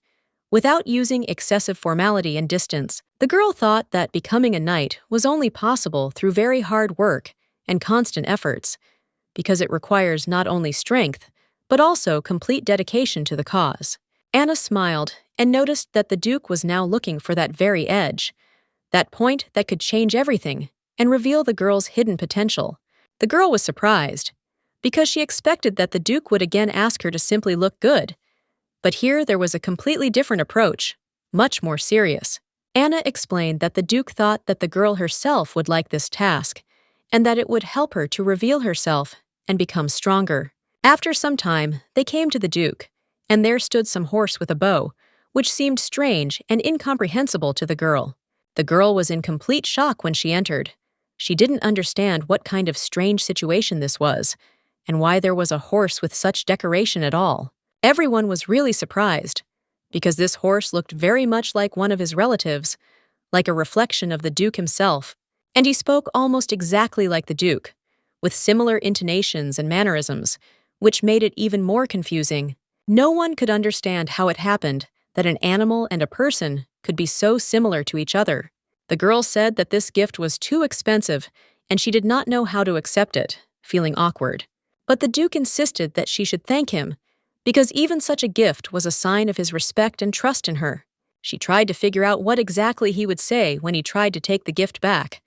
A: without using excessive formality and distance. The girl thought that becoming a knight was only possible through very hard work and constant efforts, because it requires not only strength, but also complete dedication to the cause. Anna smiled and noticed that the Duke was now looking for that very edge, that point that could change everything and reveal the girl's hidden potential. The girl was surprised, because she expected that the Duke would again ask her to simply look good. But here there was a completely different approach, much more serious. Anna explained that the Duke thought that the girl herself would like this task, and that it would help her to reveal herself and become stronger. After some time, they came to the Duke, and there stood some horse with a bow, which seemed strange and incomprehensible to the girl. The girl was in complete shock when she entered. She didn't understand what kind of strange situation this was, and why there was a horse with such decoration at all. Everyone was really surprised, because this horse looked very much like one of his relatives, like a reflection of the Duke himself, and he spoke almost exactly like the Duke, with similar intonations and mannerisms, which made it even more confusing. No one could understand how it happened that an animal and a person could be so similar to each other. The girl said that this gift was too expensive, and she did not know how to accept it, feeling awkward. But the Duke insisted that she should thank him, because even such a gift was a sign of his respect and trust in her. She tried to figure out what exactly he would say when he tried to take the gift back,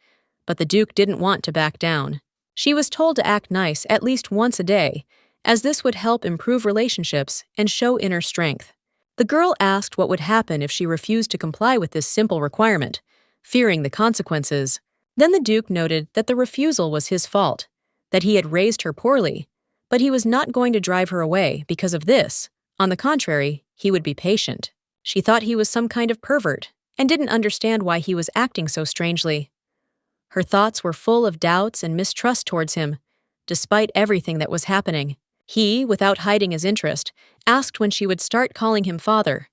A: but the Duke didn't want to back down. She was told to act nice at least once a day, as this would help improve relationships and show inner strength. The girl asked what would happen if she refused to comply with this simple requirement, fearing the consequences. Then the Duke noted that the refusal was his fault, that he had raised her poorly, but he was not going to drive her away because of this. On the contrary, he would be patient. She thought he was some kind of pervert and didn't understand why he was acting so strangely. Her thoughts were full of doubts and mistrust towards him, despite everything that was happening. He, without hiding his interest, asked when she would start calling him father.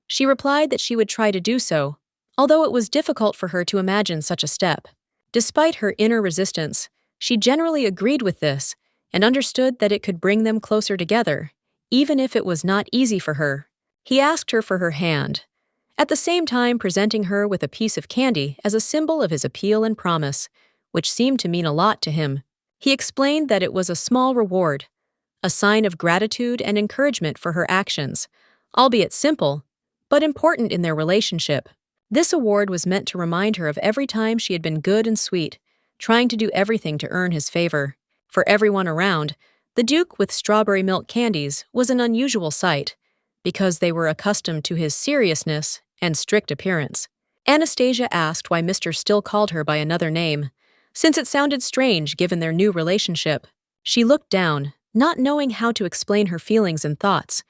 A: She replied that she would try to do so, although it was difficult for her to imagine such a step. Despite her inner resistance, she generally agreed with this and understood that it could bring them closer together, even if it was not easy for her. He asked her for her hand, at the same time presenting her with a piece of candy as a symbol of his appeal and promise, which seemed to mean a lot to him. He explained that it was a small reward, a sign of gratitude and encouragement for her actions, albeit simple, but important in their relationship. This award was meant to remind her of every time she had been good and sweet, trying to do everything to earn his favor. For everyone around, the Duke with strawberry milk candies was an unusual sight, because they were accustomed to his seriousness and strict appearance. Anastasia asked why Mr. still called her by another name, since it sounded strange given their new relationship. She looked down, not knowing how to explain her feelings and thoughts,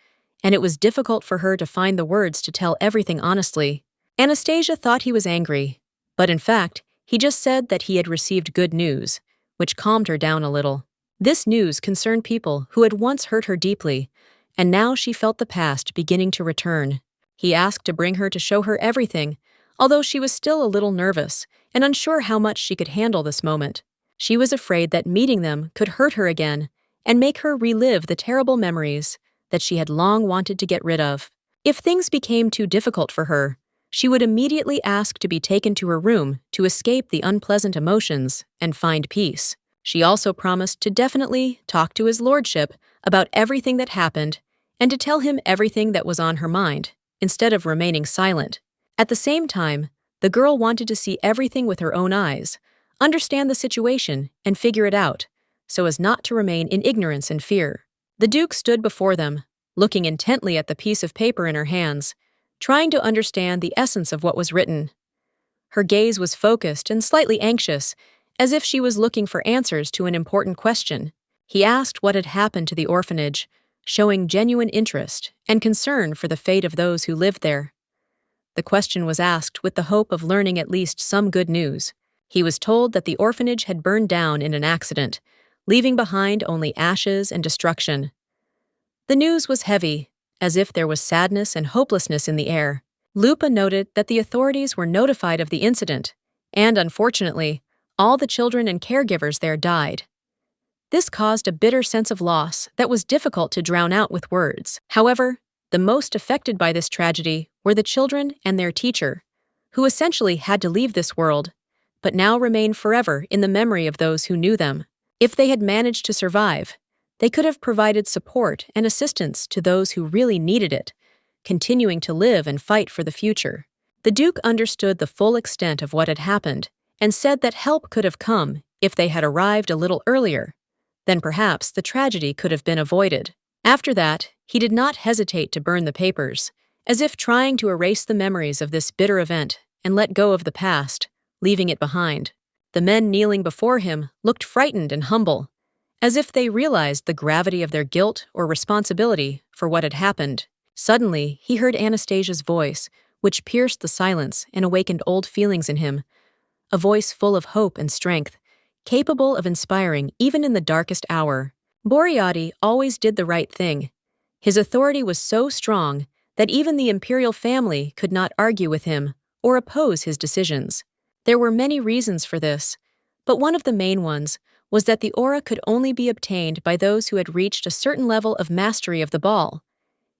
A: and it was difficult for her to find the words to tell everything honestly. Anastasia thought he was angry, but in fact, he just said that he had received good news, which calmed her down a little. This news concerned people who had once hurt her deeply, and now she felt the past beginning to return. He asked to bring her to show her everything, although she was still a little nervous and unsure how much she could handle this moment. She was afraid that meeting them could hurt her again and make her relive the terrible memories that she had long wanted to get rid of. If things became too difficult for her, she would immediately ask to be taken to her room to escape the unpleasant emotions and find peace. She also promised to definitely talk to his lordship about everything that happened and to tell him everything that was on her mind, instead of remaining silent. At the same time, the girl wanted to see everything with her own eyes, understand the situation, and figure it out, so as not to remain in ignorance and fear. The Duke stood before them, looking intently at the piece of paper in her hands, trying to understand the essence of what was written. Her gaze was focused and slightly anxious, as if she was looking for answers to an important question. He asked what had happened to the orphanage, showing genuine interest and concern for the fate of those who lived there. The question was asked with the hope of learning at least some good news. He was told that the orphanage had burned down in an accident, leaving behind only ashes and destruction. The news was heavy, as if there was sadness and hopelessness in the air. Lupa noted that the authorities were notified of the incident, and unfortunately, all the children and caregivers there died. This caused a bitter sense of loss that was difficult to drown out with words. However, the most affected by this tragedy were the children and their teacher, who essentially had to leave this world, but now remain forever in the memory of those who knew them. If they had managed to survive, they could have provided support and assistance to those who really needed it, continuing to live and fight for the future. The Duke understood the full extent of what had happened and said that help could have come if they had arrived a little earlier. Then perhaps the tragedy could have been avoided. After that, he did not hesitate to burn the papers, as if trying to erase the memories of this bitter event and let go of the past, leaving it behind. The men kneeling before him looked frightened and humble, as if they realized the gravity of their guilt or responsibility for what had happened. Suddenly, he heard Anastasia's voice, which pierced the silence and awakened old feelings in him, a voice full of hope and strength, capable of inspiring even in the darkest hour. Boreotti always did the right thing. His authority was so strong that even the imperial family could not argue with him or oppose his decisions. There were many reasons for this, but one of the main ones was that the aura could only be obtained by those who had reached a certain level of mastery of the ball.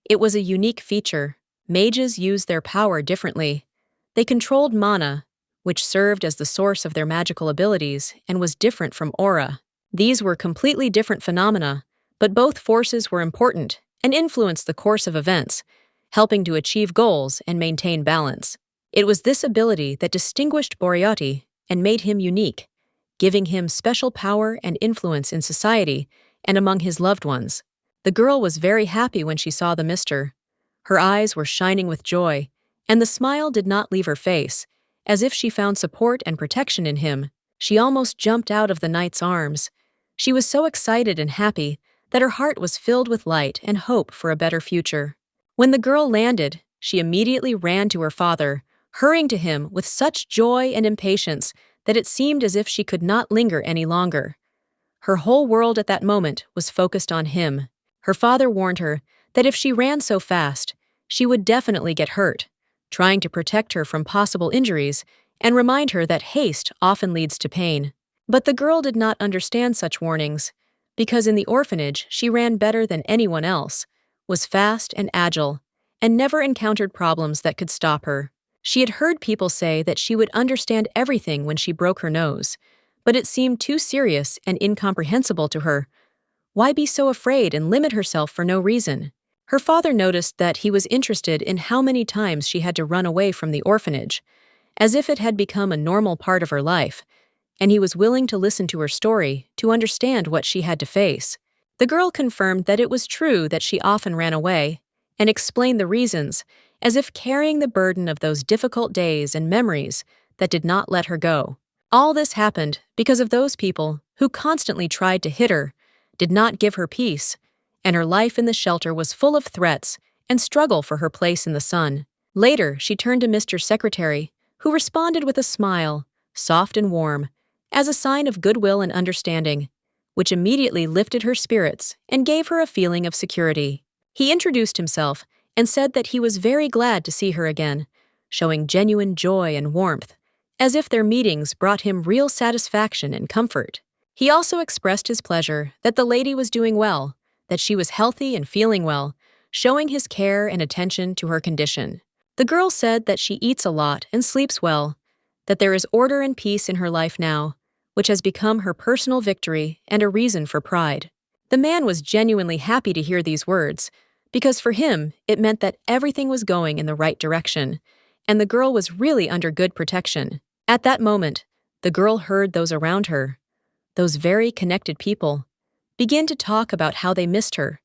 A: It was a unique feature. Mages used their power differently. They controlled mana, which served as the source of their magical abilities and was different from aura. These were completely different phenomena, but both forces were important and influenced the course of events, helping to achieve goals and maintain balance. It was this ability that distinguished Boreotti and made him unique, giving him special power and influence in society and among his loved ones. The girl was very happy when she saw the mister. Her eyes were shining with joy, and the smile did not leave her face, as if she found support and protection in him. She almost jumped out of the knight's arms. She was so excited and happy that her heart was filled with light and hope for a better future. When the girl landed, she immediately ran to her father, hurrying to him with such joy and impatience that it seemed as if she could not linger any longer. Her whole world at that moment was focused on him. Her father warned her that if she ran so fast, she would definitely get hurt, trying to protect her from possible injuries and remind her that haste often leads to pain. But the girl did not understand such warnings, because in the orphanage she ran better than anyone else, was fast and agile, and never encountered problems that could stop her. She had heard people say that she would understand everything when she broke her nose, but it seemed too serious and incomprehensible to her. Why be so afraid and limit herself for no reason? Her father noticed that he was interested in how many times she had to run away from the orphanage, as if it had become a normal part of her life, and he was willing to listen to her story to understand what she had to face. The girl confirmed that it was true that she often ran away, and explained the reasons, as if carrying the burden of those difficult days and memories that did not let her go. All this happened because of those people who constantly tried to hit her, did not give her peace, and her life in the shelter was full of threats and struggle for her place in the sun. Later, she turned to Mr. Secretary, who responded with a smile, soft and warm, as a sign of goodwill and understanding, which immediately lifted her spirits and gave her a feeling of security. He introduced himself and said that he was very glad to see her again, showing genuine joy and warmth, as if their meetings brought him real satisfaction and comfort. He also expressed his pleasure that the lady was doing well, that she was healthy and feeling well, showing his care and attention to her condition. The girl said that she eats a lot and sleeps well, that there is order and peace in her life now, which has become her personal victory and a reason for pride. The man was genuinely happy to hear these words, because for him, it meant that everything was going in the right direction, and the girl was really under good protection. At that moment, the girl heard those around her, those very connected people, begin to talk about how they missed her.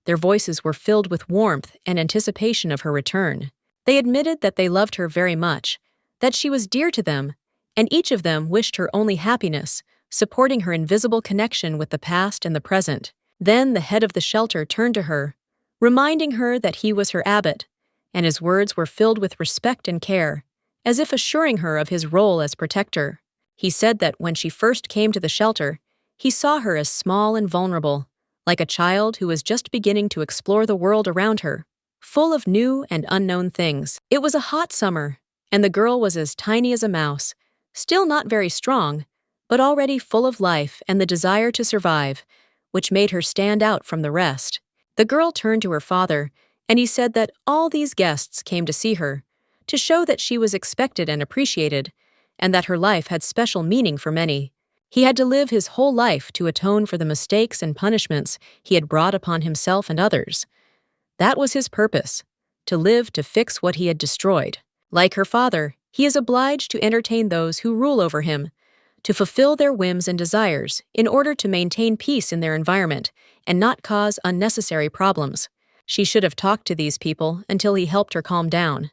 A: Their voices were filled with warmth and anticipation of her return. They admitted that they loved her very much, that she was dear to them, and each of them wished her only happiness, supporting her invisible connection with the past and the present. Then the head of the shelter turned to her, reminding her that he was her abbot, and his words were filled with respect and care, as if assuring her of his role as protector. He said that when she first came to the shelter, he saw her as small and vulnerable, like a child who was just beginning to explore the world around her, full of new and unknown things. It was a hot summer, and the girl was as tiny as a mouse, still not very strong, but already full of life and the desire to survive, which made her stand out from the rest. The girl turned to her father, and he said that all these guests came to see her, to show that she was expected and appreciated, and that her life had special meaning for many. He had to live his whole life to atone for the mistakes and punishments he had brought upon himself and others. That was his purpose, to live to fix what he had destroyed. Like her father, he is obliged to entertain those who rule over him, to fulfill their whims and desires in order to maintain peace in their environment and not cause unnecessary problems. She should have talked to these people until he helped her calm down.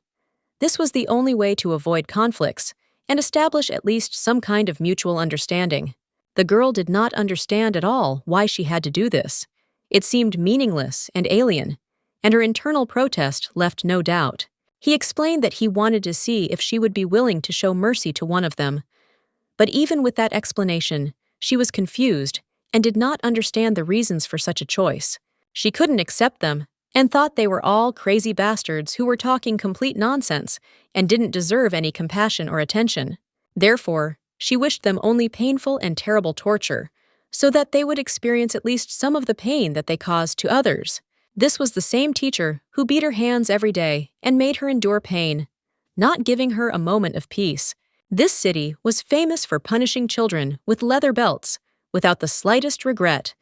A: This was the only way to avoid conflicts and establish at least some kind of mutual understanding. The girl did not understand at all why she had to do this. It seemed meaningless and alien, and her internal protest left no doubt. He explained that he wanted to see if she would be willing to show mercy to one of them. But even with that explanation, she was confused and did not understand the reasons for such a choice. She couldn't accept them and thought they were all crazy bastards who were talking complete nonsense and didn't deserve any compassion or attention. Therefore, she wished them only painful and terrible torture, so that they would experience at least some of the pain that they caused to others. This was the same teacher who beat her hands every day and made her endure pain, not giving her a moment of peace. This city was famous for punishing children with leather belts, without the slightest regret,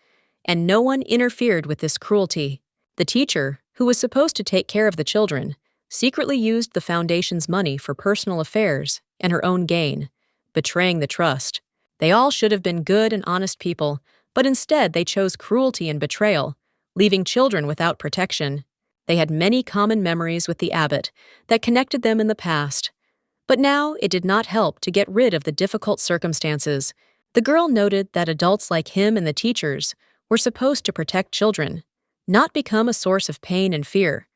A: and no one interfered with this cruelty. The teacher, who was supposed to take care of the children, secretly used the foundation's money for personal affairs and her own gain, betraying the trust. They all should have been good and honest people, but instead they chose cruelty and betrayal, leaving children without protection. They had many common memories with the abbot that connected them in the past, but now it did not help to get rid of the difficult circumstances. The girl noted that adults like him and the teachers were supposed to protect children, not become a source of pain and fear,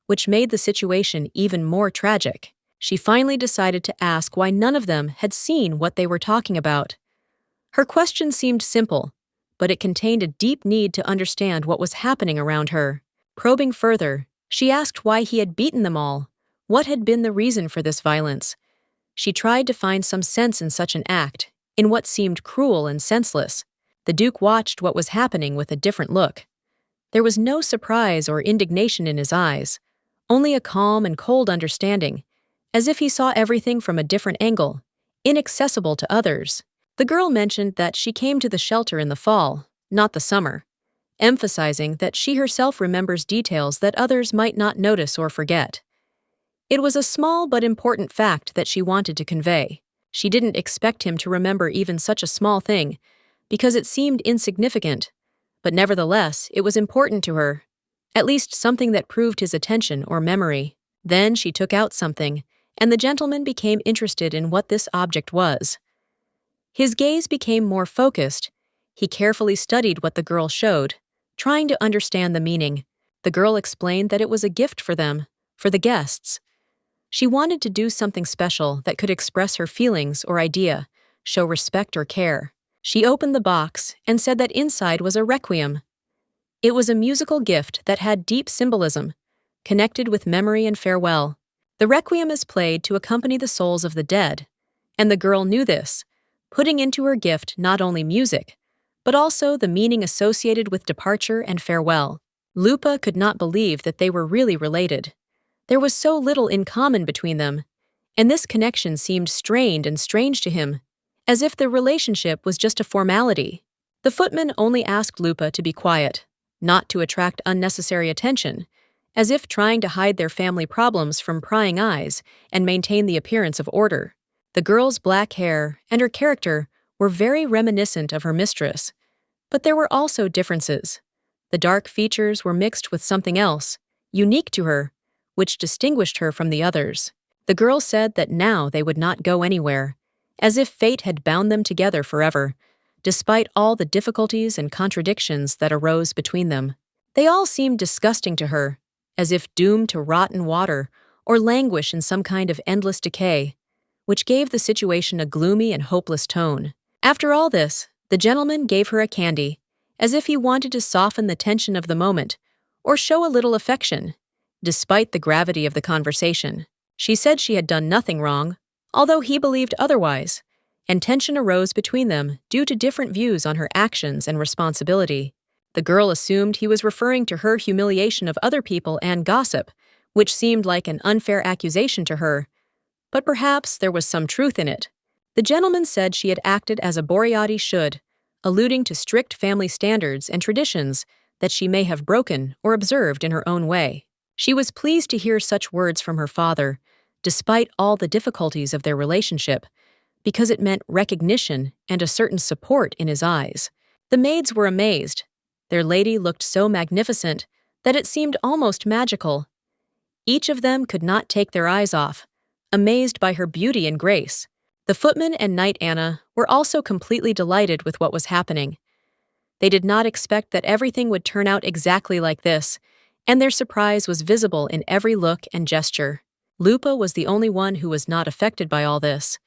A: which made the situation even more tragic. She finally decided to ask why none of them had seen what they were talking about. Her question seemed simple, but it contained a deep need to understand what was happening around her. Probing further, she asked why he had beaten them all. What had been the reason for this violence? She tried to find some sense in such an act, in what seemed cruel and senseless. The Duke watched what was happening with a different look. There was no surprise or indignation in his eyes, only a calm and cold understanding, as if he saw everything from a different angle, inaccessible to others. The girl mentioned that she came to the shelter in the fall, not the summer, emphasizing that she herself remembers details that others might not notice or forget. It was a small but important fact that she wanted to convey. She didn't expect him to remember even such a small thing, because it seemed insignificant, but nevertheless, it was important to her, at least something that proved his attention or memory. Then she took out something, and the gentleman became interested in what this object was. His gaze became more focused. He carefully studied what the girl showed, trying to understand the meaning. The girl explained that it was a gift for them, for the guests. She wanted to do something special that could express her feelings or idea, show respect or care. She opened the box and said that inside was a requiem. It was a musical gift that had deep symbolism, connected with memory and farewell. The requiem is played to accompany the souls of the dead, and the girl knew this, putting into her gift not only music, but also the meaning associated with departure and farewell. Lupa could not believe that they were really related. There was so little in common between them, and this connection seemed strained and strange to him, as if the relationship was just a formality. The footman only asked Lupa to be quiet, not to attract unnecessary attention, as if trying to hide their family problems from prying eyes and maintain the appearance of order. The girl's black hair and her character were very reminiscent of her mistress, but there were also differences. The dark features were mixed with something else, unique to her, which distinguished her from the others. The girl said that now they would not go anywhere, as if fate had bound them together forever, despite all the difficulties and contradictions that arose between them. They all seemed disgusting to her, as if doomed to rot in water or languish in some kind of endless decay, which gave the situation a gloomy and hopeless tone. After all this, the gentleman gave her a candy, as if he wanted to soften the tension of the moment or show a little affection. Despite the gravity of the conversation, she said she had done nothing wrong, although he believed otherwise, and tension arose between them due to different views on her actions and responsibility. The girl assumed he was referring to her humiliation of other people and gossip, which seemed like an unfair accusation to her, but perhaps there was some truth in it. The gentleman said she had acted as a Boreotti should, alluding to strict family standards and traditions that she may have broken or observed in her own way. She was pleased to hear such words from her father, despite all the difficulties of their relationship, because it meant recognition and a certain support in his eyes. The maids were amazed. Their lady looked so magnificent that it seemed almost magical. Each of them could not take their eyes off, amazed by her beauty and grace. The footman and Knight Anna were also completely delighted with what was happening. They did not expect that everything would turn out exactly like this, and their surprise was visible in every look and gesture. Lupa was the only one who was not affected by all this.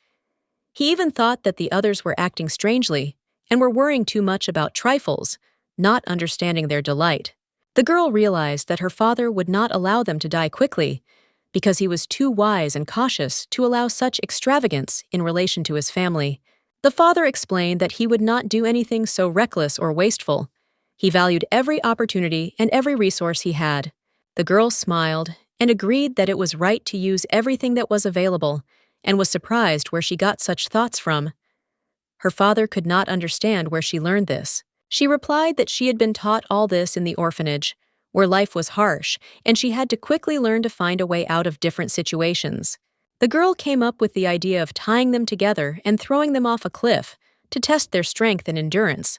A: He even thought that the others were acting strangely and were worrying too much about trifles, not understanding their delight. The girl realized that her father would not allow them to die quickly, because he was too wise and cautious to allow such extravagance in relation to his family. The father explained that he would not do anything so reckless or wasteful. He valued every opportunity and every resource he had. The girl smiled and agreed that it was right to use everything that was available, and was surprised where she got such thoughts from. Her father could not understand where she learned this. She replied that she had been taught all this in the orphanage, where life was harsh, and she had to quickly learn to find a way out of different situations. The girl came up with the idea of tying them together and throwing them off a cliff to test their strength and endurance,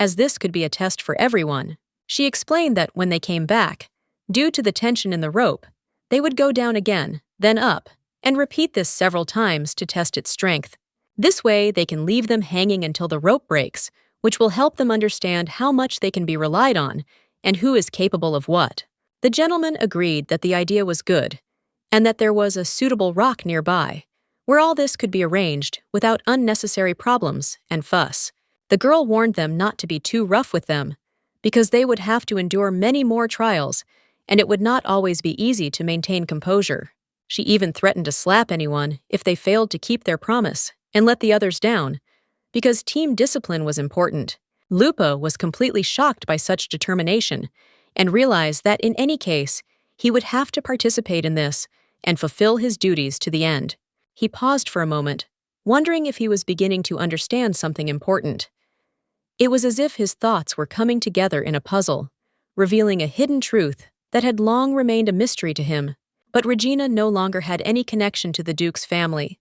A: as this could be a test for everyone. She explained that when they came back, due to the tension in the rope, they would go down again, then up, and repeat this several times to test its strength. This way, they can leave them hanging until the rope breaks, which will help them understand how much they can be relied on and who is capable of what. The gentleman agreed that the idea was good, and that there was a suitable rock nearby, where all this could be arranged without unnecessary problems and fuss. The girl warned them not to be too rough with them, because they would have to endure many more trials, and it would not always be easy to maintain composure. She even threatened to slap anyone if they failed to keep their promise and let the others down, because team discipline was important. Lupa was completely shocked by such determination and realized that in any case, he would have to participate in this and fulfill his duties to the end. He paused for a moment, wondering if he was beginning to understand something important. It was as if his thoughts were coming together in a puzzle, revealing a hidden truth that had long remained a mystery to him. But Regina no longer had any connection to the Duke's family.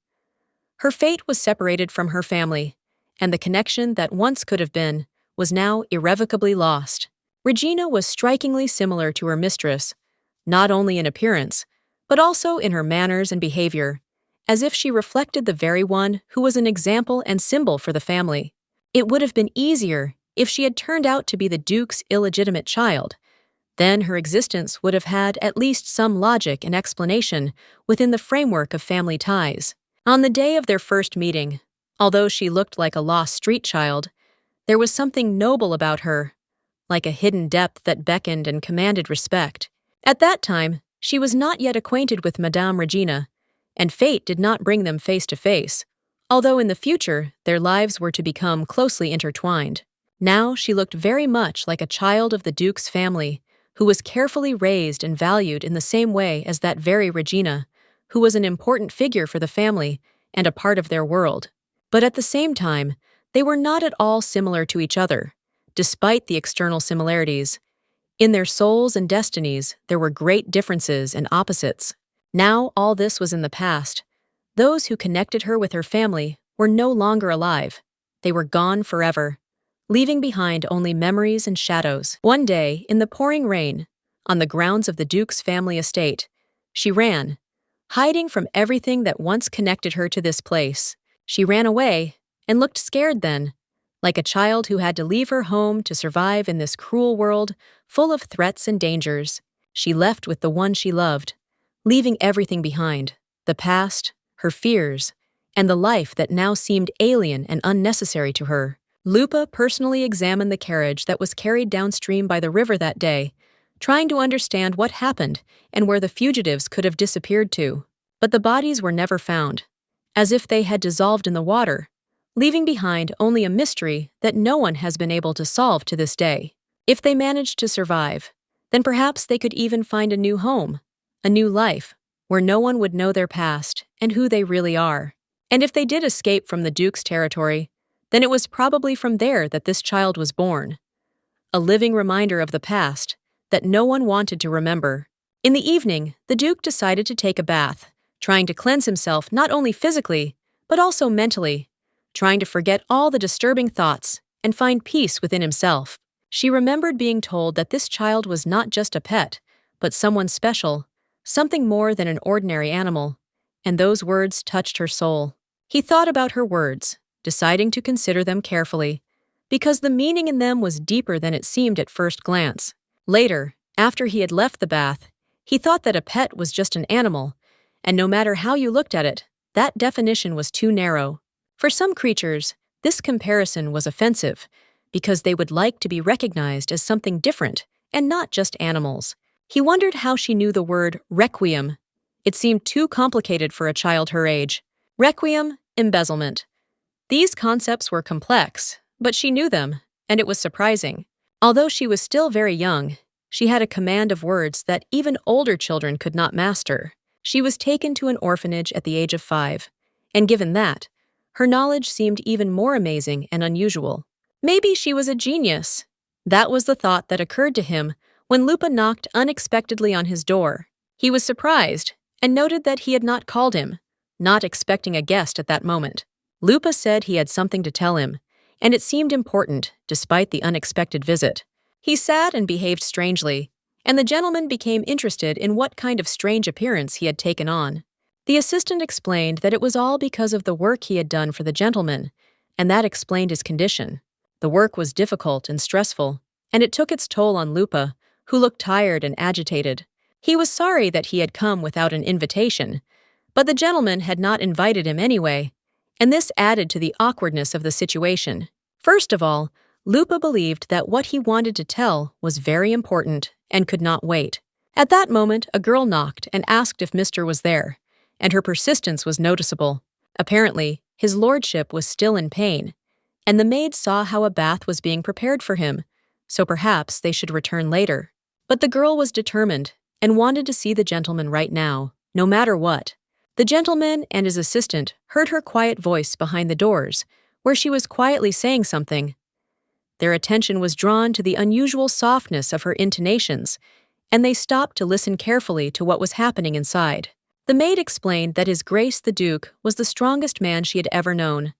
A: Her fate was separated from her family, and the connection that once could have been was now irrevocably lost. Regina was strikingly similar to her mistress, not only in appearance, but also in her manners and behavior, as if she reflected the very one who was an example and symbol for the family. It would have been easier if she had turned out to be the Duke's illegitimate child. Then her existence would have had at least some logic and explanation within the framework of family ties. On the day of their first meeting, although she looked like a lost street child, there was something noble about her, like a hidden depth that beckoned and commanded respect. At that time, she was not yet acquainted with Madame Regina, and fate did not bring them face to face, although in the future their lives were to become closely intertwined. Now she looked very much like a child of the Duke's family, who was carefully raised and valued in the same way as that very Regina, who was an important figure for the family and a part of their world. But at the same time, they were not at all similar to each other, despite the external similarities. In their souls and destinies, there were great differences and opposites. Now all this was in the past. Those who connected her with her family were no longer alive. They were gone forever, leaving behind only memories and shadows. One day, in the pouring rain, on the grounds of the Duke's family estate, she ran, hiding from everything that once connected her to this place. She ran away and looked scared then, like a child who had to leave her home to survive in this cruel world full of threats and dangers. She left with the one she loved, leaving everything behind, the past, her fears, and the life that now seemed alien and unnecessary to her. Lupa personally examined the carriage that was carried downstream by the river that day, trying to understand what happened and where the fugitives could have disappeared to. But the bodies were never found, as if they had dissolved in the water, leaving behind only a mystery that no one has been able to solve to this day. If they managed to survive, then perhaps they could even find a new home, a new life, where no one would know their past and who they really are. And if they did escape from the Duke's territory, then it was probably from there that this child was born, a living reminder of the past that no one wanted to remember. In the evening, the Duke decided to take a bath, trying to cleanse himself not only physically, but also mentally, trying to forget all the disturbing thoughts and find peace within himself. She remembered being told that this child was not just a pet, but someone special, something more than an ordinary animal, and those words touched her soul. He thought about her words, deciding to consider them carefully, because the meaning in them was deeper than it seemed at first glance. Later, after he had left the bath, he thought that a pet was just an animal, and no matter how you looked at it, that definition was too narrow. For some creatures, this comparison was offensive, because they would like to be recognized as something different and not just animals. He wondered how she knew the word requiem. It seemed too complicated for a child her age. Requiem, embezzlement. These concepts were complex, but she knew them, and it was surprising. Although she was still very young, she had a command of words that even older children could not master. She was taken to an orphanage at the age of 5, and given that, her knowledge seemed even more amazing and unusual. Maybe she was a genius. That was the thought that occurred to him when Lupa knocked unexpectedly on his door. He was surprised and noted that he had not called him, not expecting a guest at that moment. Lupa said he had something to tell him, and it seemed important despite the unexpected visit. He sat and behaved strangely, and the gentleman became interested in what kind of strange appearance he had taken on. The assistant explained that it was all because of the work he had done for the gentleman, and that explained his condition. The work was difficult and stressful, and it took its toll on Lupa, who looked tired and agitated. He was sorry that he had come without an invitation, but the gentleman had not invited him anyway, and this added to the awkwardness of the situation. First of all, Lupa believed that what he wanted to tell was very important and could not wait. At that moment, a girl knocked and asked if Mr. was there, and her persistence was noticeable. Apparently, his lordship was still in pain, and the maid saw how a bath was being prepared for him, so perhaps they should return later. But the girl was determined and wanted to see the gentleman right now, no matter what. The gentleman and his assistant heard her quiet voice behind the doors, where she was quietly saying something. Their attention was drawn to the unusual softness of her intonations, and they stopped to listen carefully to what was happening inside. The maid explained that His Grace the Duke was the strongest man she had ever known.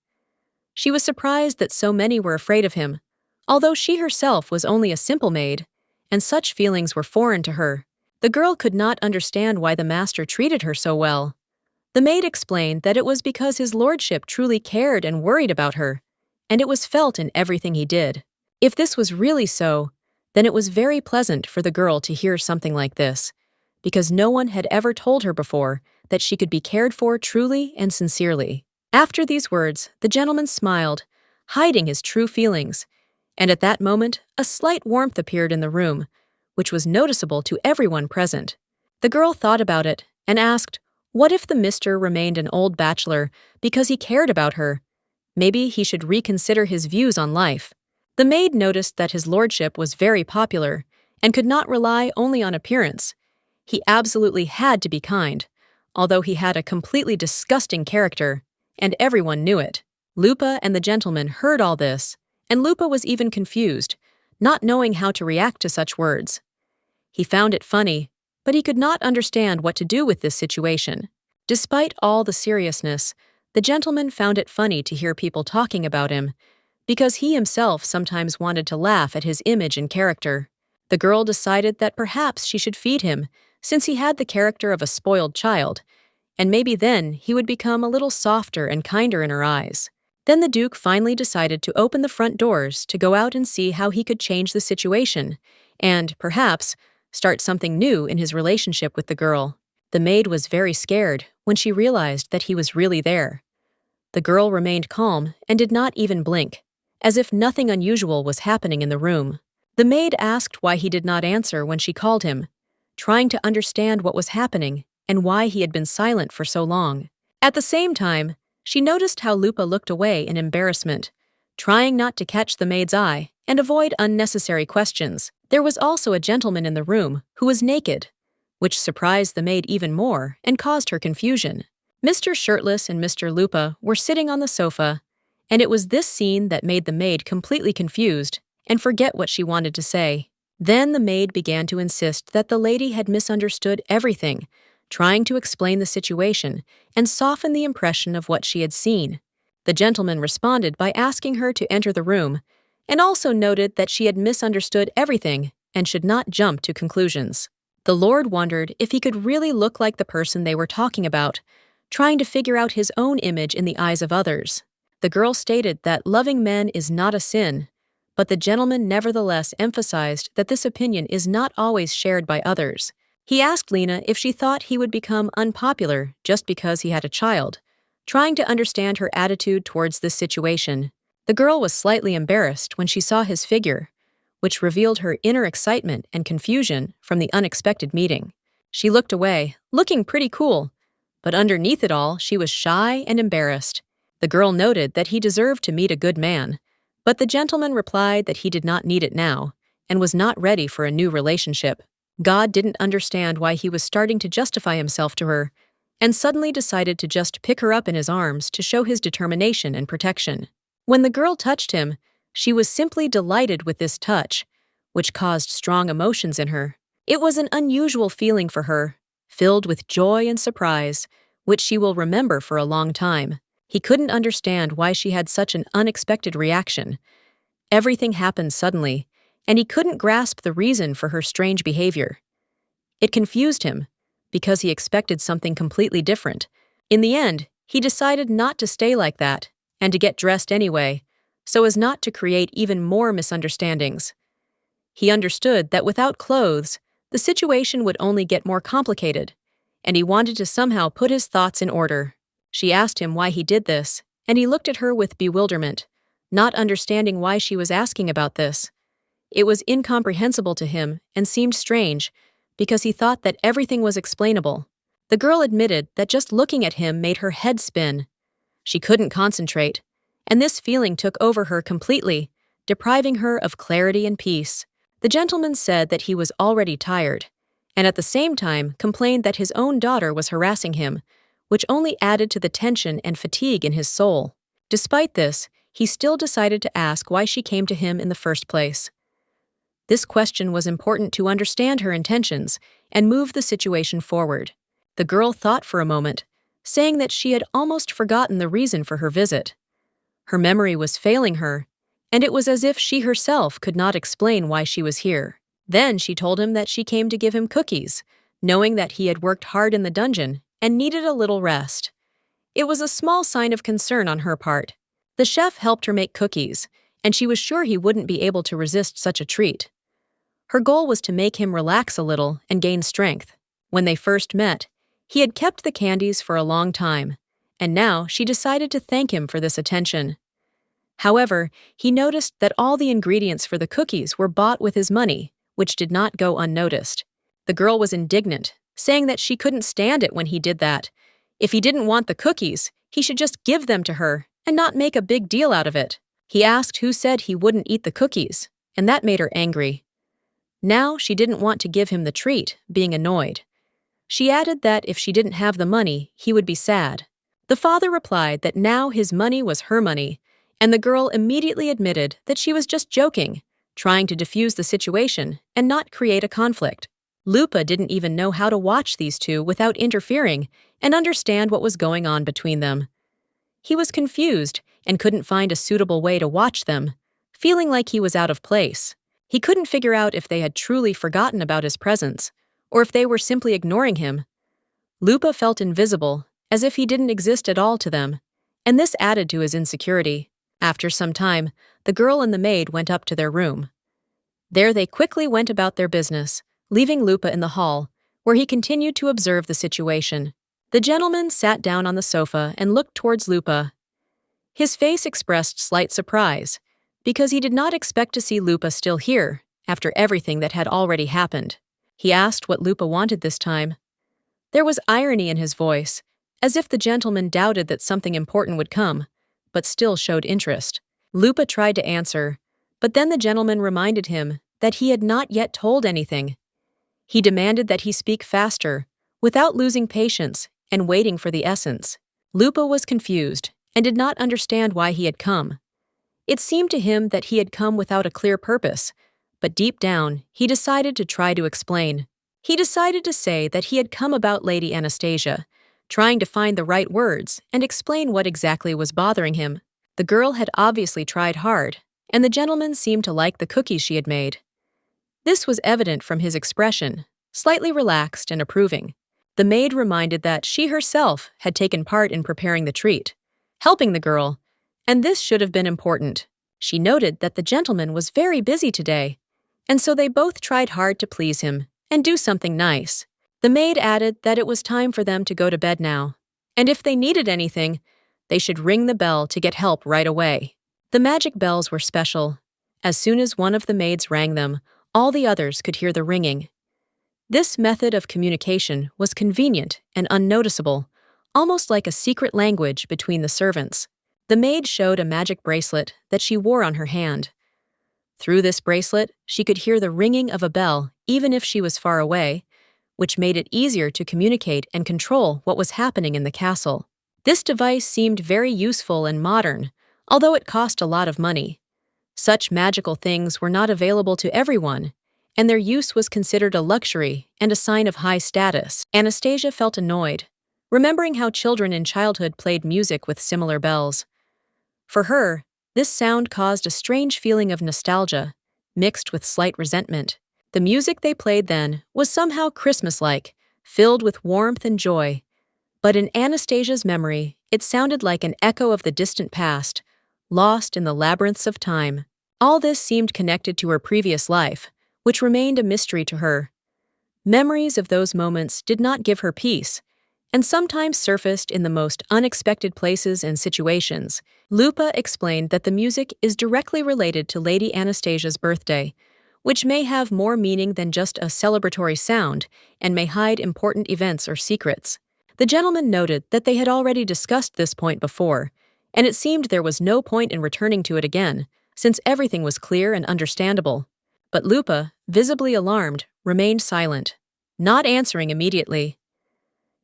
A: She was surprised that so many were afraid of him, although she herself was only a simple maid, and such feelings were foreign to her. The girl could not understand why the master treated her so well. The maid explained that it was because his lordship truly cared and worried about her, and it was felt in everything he did. If this was really so, then it was very pleasant for the girl to hear something like this, because no one had ever told her before that she could be cared for truly and sincerely. After these words, the gentleman smiled, hiding his true feelings, and at that moment a slight warmth appeared in the room, which was noticeable to everyone present. The girl thought about it and asked, what if the mister remained an old bachelor because he cared about her? Maybe he should reconsider his views on life. The maid noticed that his lordship was very popular and could not rely only on appearance. He absolutely had to be kind, although he had a completely disgusting character, and everyone knew it. Lupa and the gentleman heard all this, and Lupa was even confused, not knowing how to react to such words. He found it funny, but he could not understand what to do with this situation. Despite all the seriousness, the gentleman found it funny to hear people talking about him, because he himself sometimes wanted to laugh at his image and character. The girl decided that perhaps she should feed him, since he had the character of a spoiled child, and maybe then he would become a little softer and kinder in her eyes. Then the Duke finally decided to open the front doors to go out and see how he could change the situation, and, perhaps, start something new in his relationship with the girl. The maid was very scared when she realized that he was really there. The girl remained calm and did not even blink, as if nothing unusual was happening in the room. The maid asked why he did not answer when she called him, trying to understand what was happening and why he had been silent for so long. At the same time, she noticed how Lupa looked away in embarrassment, trying not to catch the maid's eye and avoid unnecessary questions. There was also a gentleman in the room who was naked, which surprised the maid even more and caused her confusion. Mr. Shirtless and Mr. Lupa were sitting on the sofa, and it was this scene that made the maid completely confused and forget what she wanted to say. Then the maid began to insist that the lady had misunderstood everything, trying to explain the situation and soften the impression of what she had seen. The gentleman responded by asking her to enter the room, and also noted that she had misunderstood everything and should not jump to conclusions. The Lord wondered if he could really look like the person they were talking about, trying to figure out his own image in the eyes of others. The girl stated that loving men is not a sin, but the gentleman nevertheless emphasized that this opinion is not always shared by others. He asked Lena if she thought he would become unpopular just because he had a child, trying to understand her attitude towards this situation. The girl was slightly embarrassed when she saw his figure, which revealed her inner excitement and confusion from the unexpected meeting. She looked away, looking pretty cool, but underneath it all, she was shy and embarrassed. The girl noted that he deserved to meet a good man, but the gentleman replied that he did not need it now and was not ready for a new relationship. God didn't understand why he was starting to justify himself to her, and suddenly decided to just pick her up in his arms to show his determination and protection. When the girl touched him, she was simply delighted with this touch, which caused strong emotions in her. It was an unusual feeling for her, filled with joy and surprise, which she will remember for a long time. He couldn't understand why she had such an unexpected reaction. Everything happened suddenly, and he couldn't grasp the reason for her strange behavior. It confused him, because he expected something completely different. In the end, he decided not to stay like that, and to get dressed anyway, so as not to create even more misunderstandings. He understood that without clothes, the situation would only get more complicated, and he wanted to somehow put his thoughts in order. She asked him why he did this, and he looked at her with bewilderment, not understanding why she was asking about this. It was incomprehensible to him and seemed strange, because he thought that everything was explainable. The girl admitted that just looking at him made her head spin. She couldn't concentrate, and this feeling took over her completely, depriving her of clarity and peace. The gentleman said that he was already tired, and at the same time complained that his own daughter was harassing him, which only added to the tension and fatigue in his soul. Despite this, he still decided to ask why she came to him in the first place. This question was important to understand her intentions and move the situation forward. The girl thought for a moment, saying that she had almost forgotten the reason for her visit. Her memory was failing her, and it was as if she herself could not explain why she was here. Then she told him that she came to give him cookies, knowing that he had worked hard in the dungeon and needed a little rest. It was a small sign of concern on her part. The chef helped her make cookies, and she was sure he wouldn't be able to resist such a treat. Her goal was to make him relax a little and gain strength. When they first met, he had kept the candies for a long time, and now she decided to thank him for this attention. However, he noticed that all the ingredients for the cookies were bought with his money, which did not go unnoticed. The girl was indignant, saying that she couldn't stand it when he did that. If he didn't want the cookies, he should just give them to her and not make a big deal out of it. He asked who said he wouldn't eat the cookies, and that made her angry. Now she didn't want to give him the treat, being annoyed. She added that if she didn't have the money, he would be sad. The father replied that now his money was her money, and the girl immediately admitted that she was just joking, trying to defuse the situation and not create a conflict. Lupa didn't even know how to watch these two without interfering and understand what was going on between them. He was confused and couldn't find a suitable way to watch them, feeling like he was out of place. He couldn't figure out if they had truly forgotten about his presence, or if they were simply ignoring him. Lupa felt invisible, as if he didn't exist at all to them, and this added to his insecurity. After some time, the girl and the maid went up to their room. There they quickly went about their business, leaving Lupa in the hall, where he continued to observe the situation. The gentleman sat down on the sofa and looked towards Lupa. His face expressed slight surprise, because he did not expect to see Lupa still here, after everything that had already happened. He asked what Lupa wanted this time. There was irony in his voice, as if the gentleman doubted that something important would come, but still showed interest. Lupa tried to answer, but then the gentleman reminded him that he had not yet told anything. He demanded that he speak faster, without losing patience and waiting for the essence. Lupa was confused and did not understand why he had come. It seemed to him that he had come without a clear purpose, but deep down, he decided to try to explain. He decided to say that he had come about Lady Anastasia, trying to find the right words and explain what exactly was bothering him. The girl had obviously tried hard, and the gentleman seemed to like the cookies she had made. This was evident from his expression, slightly relaxed and approving. The maid reminded that she herself had taken part in preparing the treat, helping the girl, and this should have been important. She noted that the gentleman was very busy today, and so they both tried hard to please him and do something nice. The maid added that it was time for them to go to bed now, and if they needed anything, they should ring the bell to get help right away. The magic bells were special. As soon as one of the maids rang them, all the others could hear the ringing. This method of communication was convenient and unnoticeable, almost like a secret language between the servants. The maid showed a magic bracelet that she wore on her hand. Through this bracelet, she could hear the ringing of a bell even if she was far away, which made it easier to communicate and control what was happening in the castle. This device seemed very useful and modern, although it cost a lot of money. Such magical things were not available to everyone, and their use was considered a luxury and a sign of high status. Anastasia felt annoyed, remembering how children in childhood played music with similar bells. For her, this sound caused a strange feeling of nostalgia, mixed with slight resentment. The music they played then was somehow Christmas-like, filled with warmth and joy. But in Anastasia's memory, it sounded like an echo of the distant past, lost in the labyrinths of time. All this seemed connected to her previous life, which remained a mystery to her. Memories of those moments did not give her peace, and sometimes surfaced in the most unexpected places and situations. Lupa explained that the music is directly related to Lady Anastasia's birthday, which may have more meaning than just a celebratory sound and may hide important events or secrets. The gentleman noted that they had already discussed this point before, and it seemed there was no point in returning to it again, since everything was clear and understandable. But Lupa, visibly alarmed, remained silent, not answering immediately.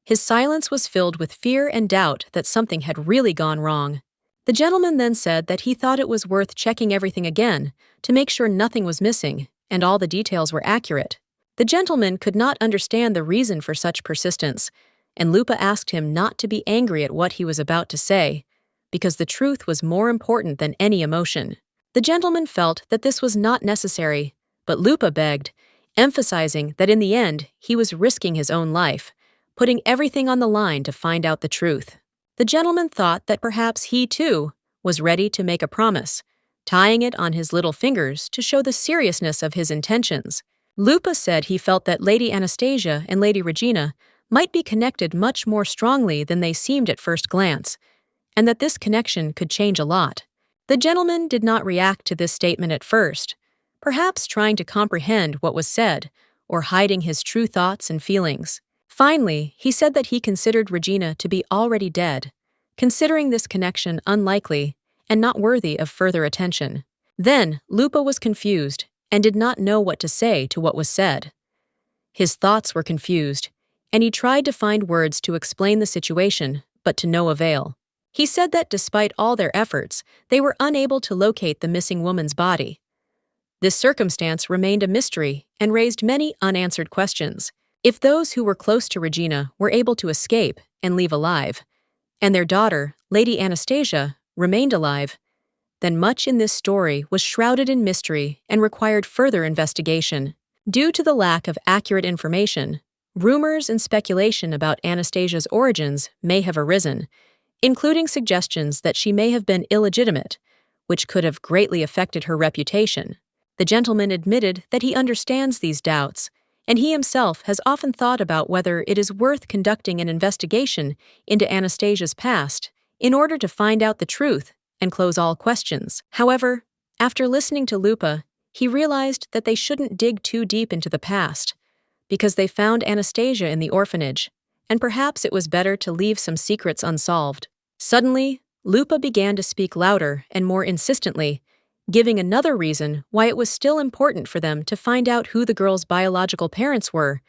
A: His silence was filled with fear and doubt that something had really gone wrong. The gentleman then said that he thought it was worth checking everything again to make sure nothing was missing and all the details were accurate. The gentleman could not understand the reason for such persistence, and Lupa asked him not to be angry at what he was about to say, because the truth was more important than any emotion. The gentleman felt that this was not necessary, but Lupa begged, emphasizing that in the end he was risking his own life, putting everything on the line to find out the truth. The gentleman thought that perhaps he, too, was ready to make a promise, tying it on his little fingers to show the seriousness of his intentions. Lupa said he felt that Lady Anastasia and Lady Regina might be connected much more strongly than they seemed at first glance, and that this connection could change a lot. The gentleman did not react to this statement at first, perhaps trying to comprehend what was said, or hiding his true thoughts and feelings. Finally, he said that he considered Regina to be already dead, considering this connection unlikely and not worthy of further attention. Then, Lupa was confused and did not know what to say to what was said. His thoughts were confused, and he tried to find words to explain the situation, but to no avail. He said that despite all their efforts, they were unable to locate the missing woman's body. This circumstance remained a mystery and raised many unanswered questions. If those who were close to Regina were able to escape and leave alive, and their daughter, Lady Anastasia, remained alive, then much in this story was shrouded in mystery and required further investigation. Due to the lack of accurate information, rumors and speculation about Anastasia's origins may have arisen, including suggestions that she may have been illegitimate, which could have greatly affected her reputation. The gentleman admitted that he understands these doubts, and he himself has often thought about whether it is worth conducting an investigation into Anastasia's past in order to find out the truth and close all questions. However, after listening to Lupa, he realized that they shouldn't dig too deep into the past, because they found Anastasia in the orphanage, and perhaps it was better to leave some secrets unsolved. Suddenly, Lupa began to speak louder and more insistently, giving another reason why it was still important for them to find out who the girl's biological parents were,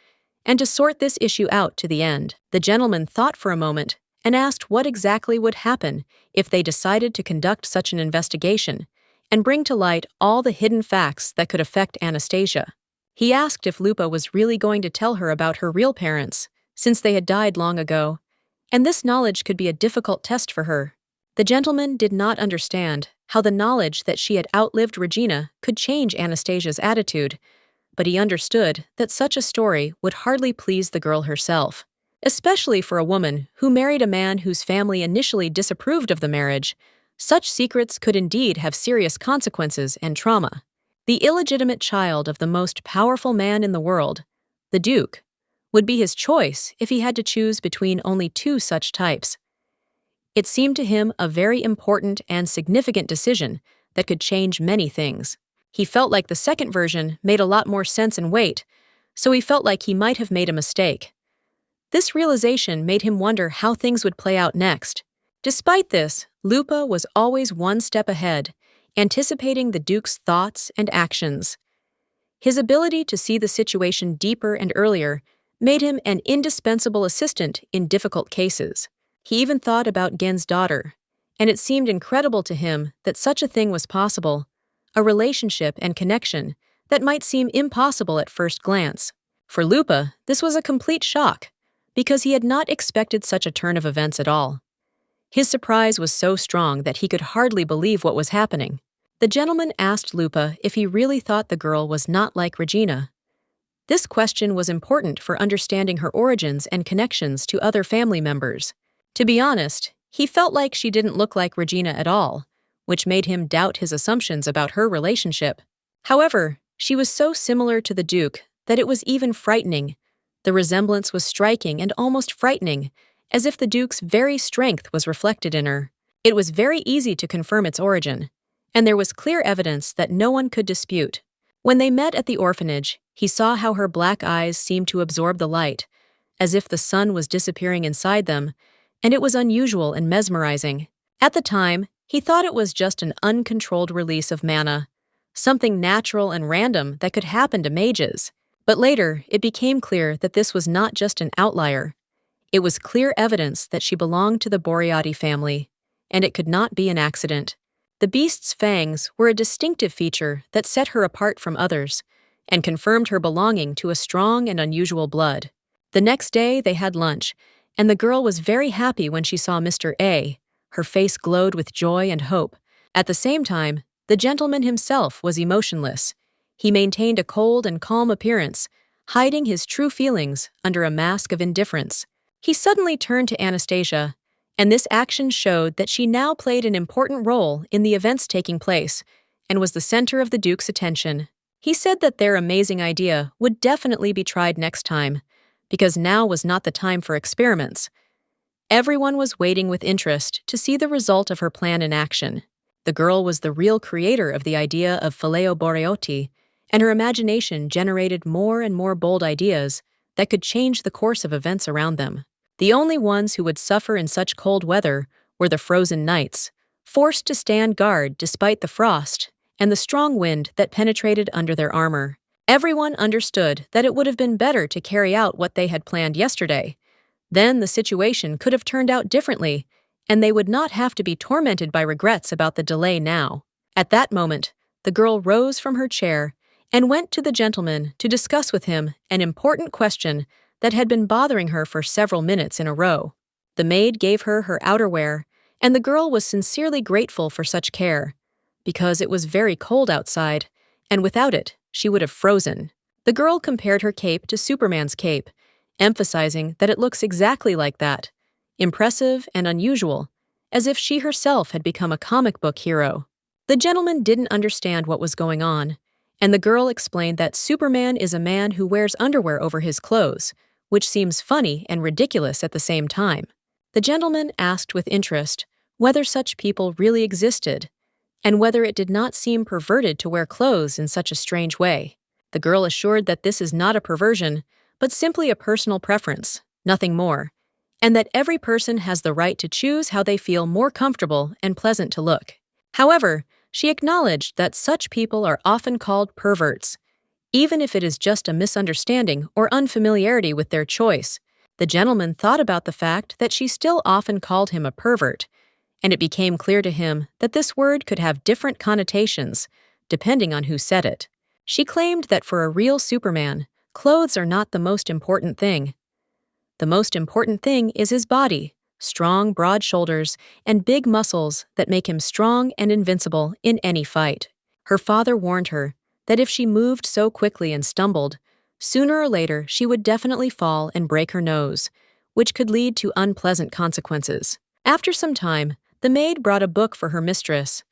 A: and to sort this issue out to the end. The gentleman thought for a moment and asked what exactly would happen if they decided to conduct such an investigation and bring to light all the hidden facts that could affect Anastasia. He asked if Lupa was really going to tell her about her real parents, since they had died long ago, and this knowledge could be a difficult test for her. The gentleman did not understand how the knowledge that she had outlived Regina could change Anastasia's attitude, but he understood that such a story would hardly please the girl herself, especially for a woman who married a man whose family initially disapproved of the marriage. Such secrets could indeed have serious consequences and trauma. The illegitimate child of the most powerful man in the world, the Duke, would be his choice if he had to choose between only two such types. It seemed to him a very important and significant decision that could change many things. He felt like the second version made a lot more sense and weight, so he felt like he might have made a mistake. This realization made him wonder how things would play out next. Despite this, Lupa was always one step ahead, anticipating the Duke's thoughts and actions. His ability to see the situation deeper and earlier made him an indispensable assistant in difficult cases. He even thought about Gen's daughter, and it seemed incredible to him that such a thing was possible, a relationship and connection that might seem impossible at first glance. For Lupa, this was a complete shock, because he had not expected such a turn of events at all. His surprise was so strong that he could hardly believe what was happening. The gentleman asked Lupa if he really thought the girl was not like Regina. This question was important for understanding her origins and connections to other family members. To be honest, he felt like she didn't look like Regina at all, which made him doubt his assumptions about her relationship. However, she was so similar to the Duke that it was even frightening. The resemblance was striking and almost frightening, as if the Duke's very strength was reflected in her. It was very easy to confirm its origin, and there was clear evidence that no one could dispute. When they met at the orphanage, he saw how her black eyes seemed to absorb the light, as if the sun was disappearing inside them, and it was unusual and mesmerizing. At the time, he thought it was just an uncontrolled release of mana, something natural and random that could happen to mages. But later, it became clear that this was not just an outlier. It was clear evidence that she belonged to the Boreotti family, and it could not be an accident. The beast's fangs were a distinctive feature that set her apart from others, and confirmed her belonging to a strong and unusual blood. The next day, they had lunch, and the girl was very happy when she saw Mr. A. Her face glowed with joy and hope. At the same time, the gentleman himself was emotionless. He maintained a cold and calm appearance, hiding his true feelings under a mask of indifference. He suddenly turned to Anastasia, and this action showed that she now played an important role in the events taking place and was the center of the Duke's attention. He said that their amazing idea would definitely be tried next time, because now was not the time for experiments. Everyone was waiting with interest to see the result of her plan in action. The girl was the real creator of the idea of Filio Boreotti, and her imagination generated more and more bold ideas that could change the course of events around them. The only ones who would suffer in such cold weather were the frozen knights, forced to stand guard despite the frost and the strong wind that penetrated under their armor. Everyone understood that it would have been better to carry out what they had planned yesterday. Then the situation could have turned out differently, and they would not have to be tormented by regrets about the delay now. At that moment, the girl rose from her chair and went to the gentleman to discuss with him an important question that had been bothering her for several minutes in a row. The maid gave her her outerwear, and the girl was sincerely grateful for such care, because it was very cold outside, and without it, she would have frozen. The girl compared her cape to Superman's cape, emphasizing that it looks exactly like that, impressive and unusual, as if she herself had become a comic book hero. The gentleman didn't understand what was going on, and the girl explained that Superman is a man who wears underwear over his clothes, which seems funny and ridiculous at the same time. The gentleman asked with interest whether such people really existed, and whether it did not seem perverted to wear clothes in such a strange way. The girl assured that this is not a perversion, but simply a personal preference, nothing more, and that every person has the right to choose how they feel more comfortable and pleasant to look. However, she acknowledged that such people are often called perverts, even if it is just a misunderstanding or unfamiliarity with their choice. The gentleman thought about the fact that she still often called him a pervert, and it became clear to him that this word could have different connotations, depending on who said it. She claimed that for a real Superman, clothes are not the most important thing. The most important thing is his body, strong, broad shoulders, and big muscles that make him strong and invincible in any fight. Her father warned her that if she moved so quickly and stumbled, sooner or later she would definitely fall and break her nose, which could lead to unpleasant consequences. After some time, the maid brought a book for her mistress.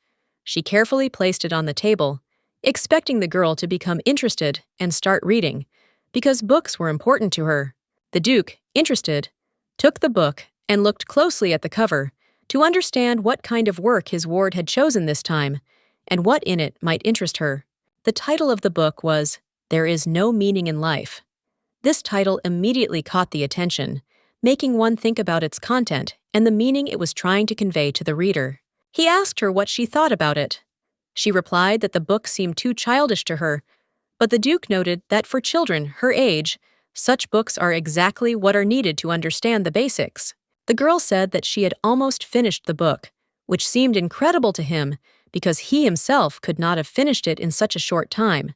A: She carefully placed it on the table, expecting the girl to become interested and start reading, because books were important to her. The Duke, interested, took the book and looked closely at the cover to understand what kind of work his ward had chosen this time and what in it might interest her. The title of the book was "There is No Meaning in Life." This title immediately caught the attention, making one think about its content and the meaning it was trying to convey to the reader. He asked her what she thought about it. She replied that the book seemed too childish to her, but the Duke noted that for children her age, such books are exactly what are needed to understand the basics. The girl said that she had almost finished the book, which seemed incredible to him because he himself could not have finished it in such a short time.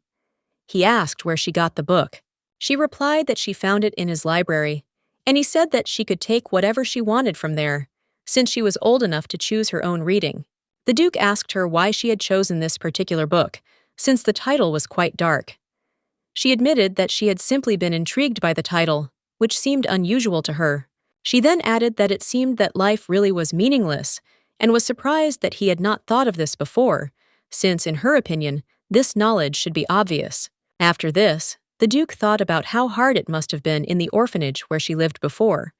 A: He asked where she got the book. She replied that she found it in his library, and he said that she could take whatever she wanted from there, since she was old enough to choose her own reading. The Duke asked her why she had chosen this particular book, since the title was quite dark. She admitted that she had simply been intrigued by the title, which seemed unusual to her. She then added that it seemed that life really was meaningless, and was surprised that he had not thought of this before, since, in her opinion, this knowledge should be obvious. After this, the Duke thought about how hard it must have been in the orphanage where she lived before,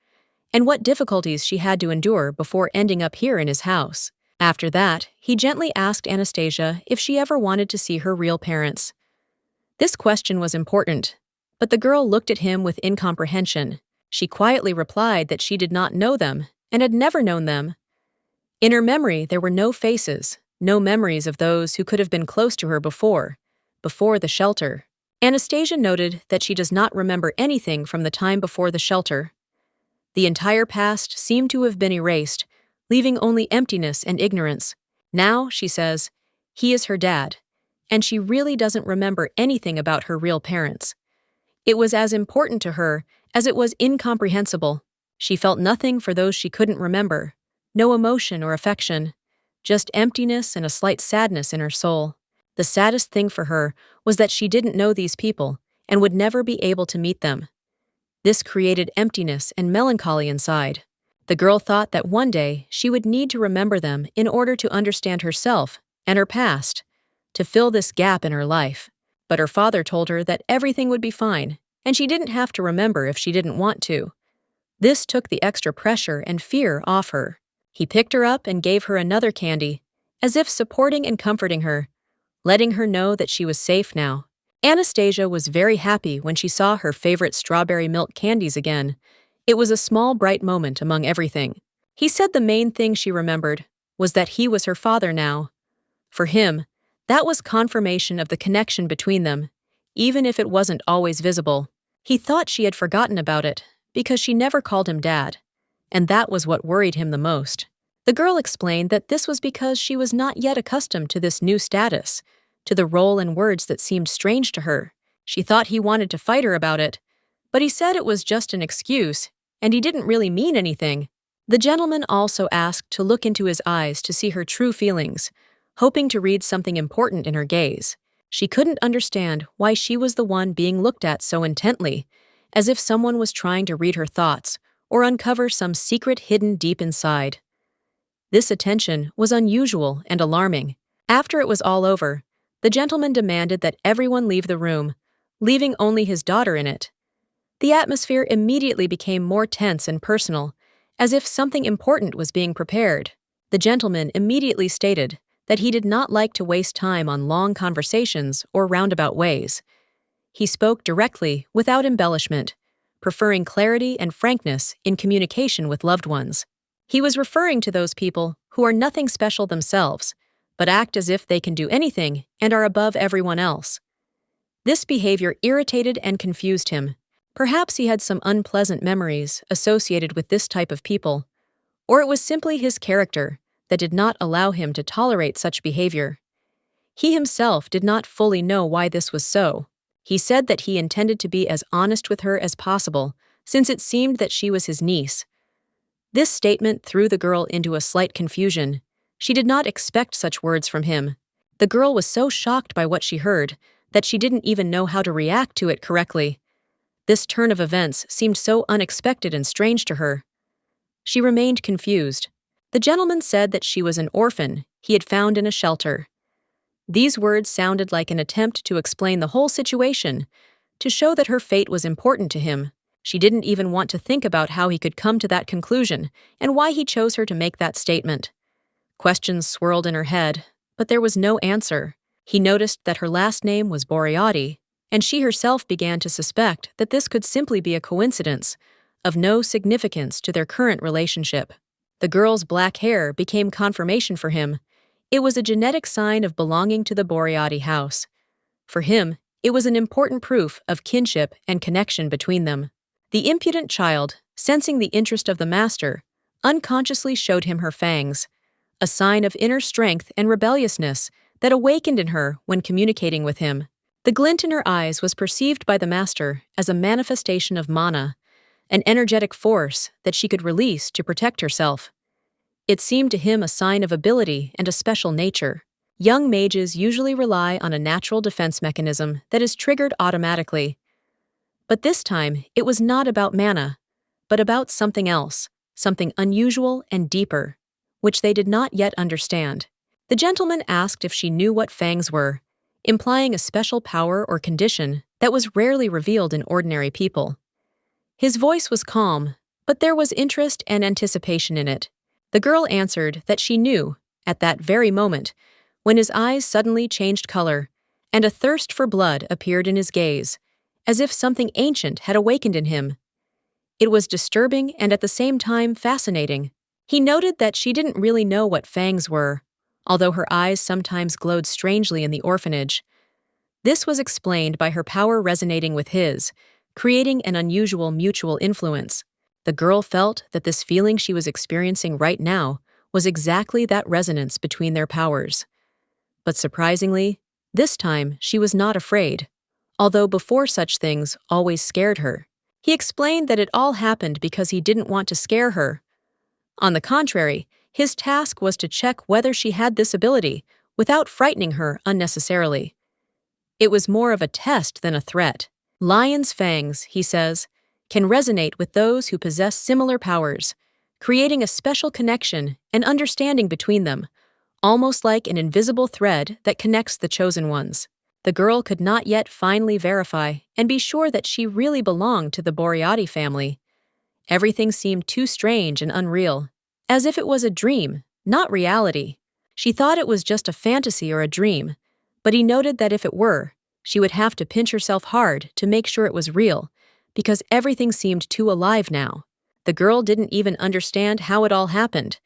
A: and what difficulties she had to endure before ending up here in his house. After that, he gently asked Anastasia if she ever wanted to see her real parents. This question was important, but the girl looked at him with incomprehension. She quietly replied that she did not know them and had never known them. In her memory, there were no faces, no memories of those who could have been close to her before the shelter. Anastasia noted that she does not remember anything from the time before the shelter. The entire past seemed to have been erased, leaving only emptiness and ignorance. Now, she says, he is her dad, and she really doesn't remember anything about her real parents. It was as important to her as it was incomprehensible. She felt nothing for those she couldn't remember, no emotion or affection, just emptiness and a slight sadness in her soul. The saddest thing for her was that she didn't know these people and would never be able to meet them. This created emptiness and melancholy inside. The girl thought that one day she would need to remember them in order to understand herself and her past, to fill this gap in her life. But her father told her that everything would be fine, and she didn't have to remember if she didn't want to. This took the extra pressure and fear off her. He picked her up and gave her another candy, as if supporting and comforting her, letting her know that she was safe now. Anastasia was very happy when she saw her favorite strawberry milk candies again. It was a small, bright moment among everything. He said the main thing she remembered was that he was her father now. For him, that was confirmation of the connection between them, even if it wasn't always visible. He thought she had forgotten about it, because she never called him Dad, and that was what worried him the most. The girl explained that this was because she was not yet accustomed to this new status, to the role and words that seemed strange to her. She thought he wanted to fight her about it, but he said it was just an excuse, and he didn't really mean anything. The gentleman also asked to look into his eyes to see her true feelings, hoping to read something important in her gaze. She couldn't understand why she was the one being looked at so intently, as if someone was trying to read her thoughts or uncover some secret hidden deep inside. This attention was unusual and alarming. After it was all over, the gentleman demanded that everyone leave the room, leaving only his daughter in it. The atmosphere immediately became more tense and personal, as if something important was being prepared. The gentleman immediately stated that he did not like to waste time on long conversations or roundabout ways. He spoke directly, without embellishment, preferring clarity and frankness in communication with loved ones. He was referring to those people who are nothing special themselves, but act as if they can do anything and are above everyone else. This behavior irritated and confused him. Perhaps he had some unpleasant memories associated with this type of people, or it was simply his character that did not allow him to tolerate such behavior. He himself did not fully know why this was so. He said that he intended to be as honest with her as possible, since it seemed that she was his niece. This statement threw the girl into a slight confusion. She did not expect such words from him. The girl was so shocked by what she heard that she didn't even know how to react to it correctly. This turn of events seemed so unexpected and strange to her. She remained confused. The gentleman said that she was an orphan he had found in a shelter. These words sounded like an attempt to explain the whole situation, to show that her fate was important to him. She didn't even want to think about how he could come to that conclusion and why he chose her to make that statement. Questions swirled in her head, but there was no answer. He noticed that her last name was Boreotti, and she herself began to suspect that this could simply be a coincidence, of no significance to their current relationship. The girl's black hair became confirmation for him. It was a genetic sign of belonging to the Boreotti house. For him, it was an important proof of kinship and connection between them. The impudent child, sensing the interest of the master, unconsciously showed him her fangs, a sign of inner strength and rebelliousness that awakened in her when communicating with him. The glint in her eyes was perceived by the master as a manifestation of mana, an energetic force that she could release to protect herself. It seemed to him a sign of ability and a special nature. Young mages usually rely on a natural defense mechanism that is triggered automatically. But this time, it was not about mana, but about something else, something unusual and deeper, which they did not yet understand. The gentleman asked if she knew what fangs were, implying a special power or condition that was rarely revealed in ordinary people. His voice was calm, but there was interest and anticipation in it. The girl answered that she knew, at that very moment, when his eyes suddenly changed color, and a thirst for blood appeared in his gaze, as if something ancient had awakened in him. It was disturbing and at the same time fascinating. He noted that she didn't really know what fangs were, although her eyes sometimes glowed strangely in the orphanage. This was explained by her power resonating with his, creating an unusual mutual influence. The girl felt that this feeling she was experiencing right now was exactly that resonance between their powers. But surprisingly, this time she was not afraid, although before such things always scared her. He explained that it all happened because he didn't want to scare her. On the contrary, his task was to check whether she had this ability without frightening her unnecessarily. It was more of a test than a threat. Lions' fangs, he says, can resonate with those who possess similar powers, creating a special connection and understanding between them, almost like an invisible thread that connects the chosen ones. The girl could not yet finally verify and be sure that she really belonged to the Boreotti family. Everything seemed too strange and unreal, as if it was a dream, not reality. She thought it was just a fantasy or a dream, but he noted that if it were, she would have to pinch herself hard to make sure it was real, because everything seemed too alive now. The girl didn't even understand how it all happened.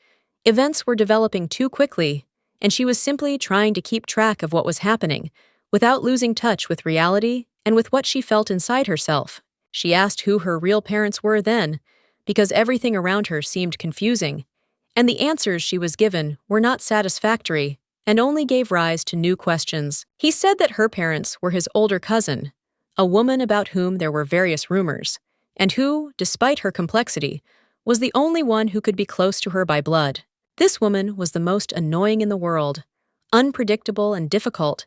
A: Events were developing too quickly, and she was simply trying to keep track of what was happening, without losing touch with reality and with what she felt inside herself. She asked who her real parents were then, because everything around her seemed confusing, and the answers she was given were not satisfactory and only gave rise to new questions. He said that her parents were his older cousin, a woman about whom there were various rumors, and who, despite her complexity, was the only one who could be close to her by blood. This woman was the most annoying in the world, unpredictable and difficult,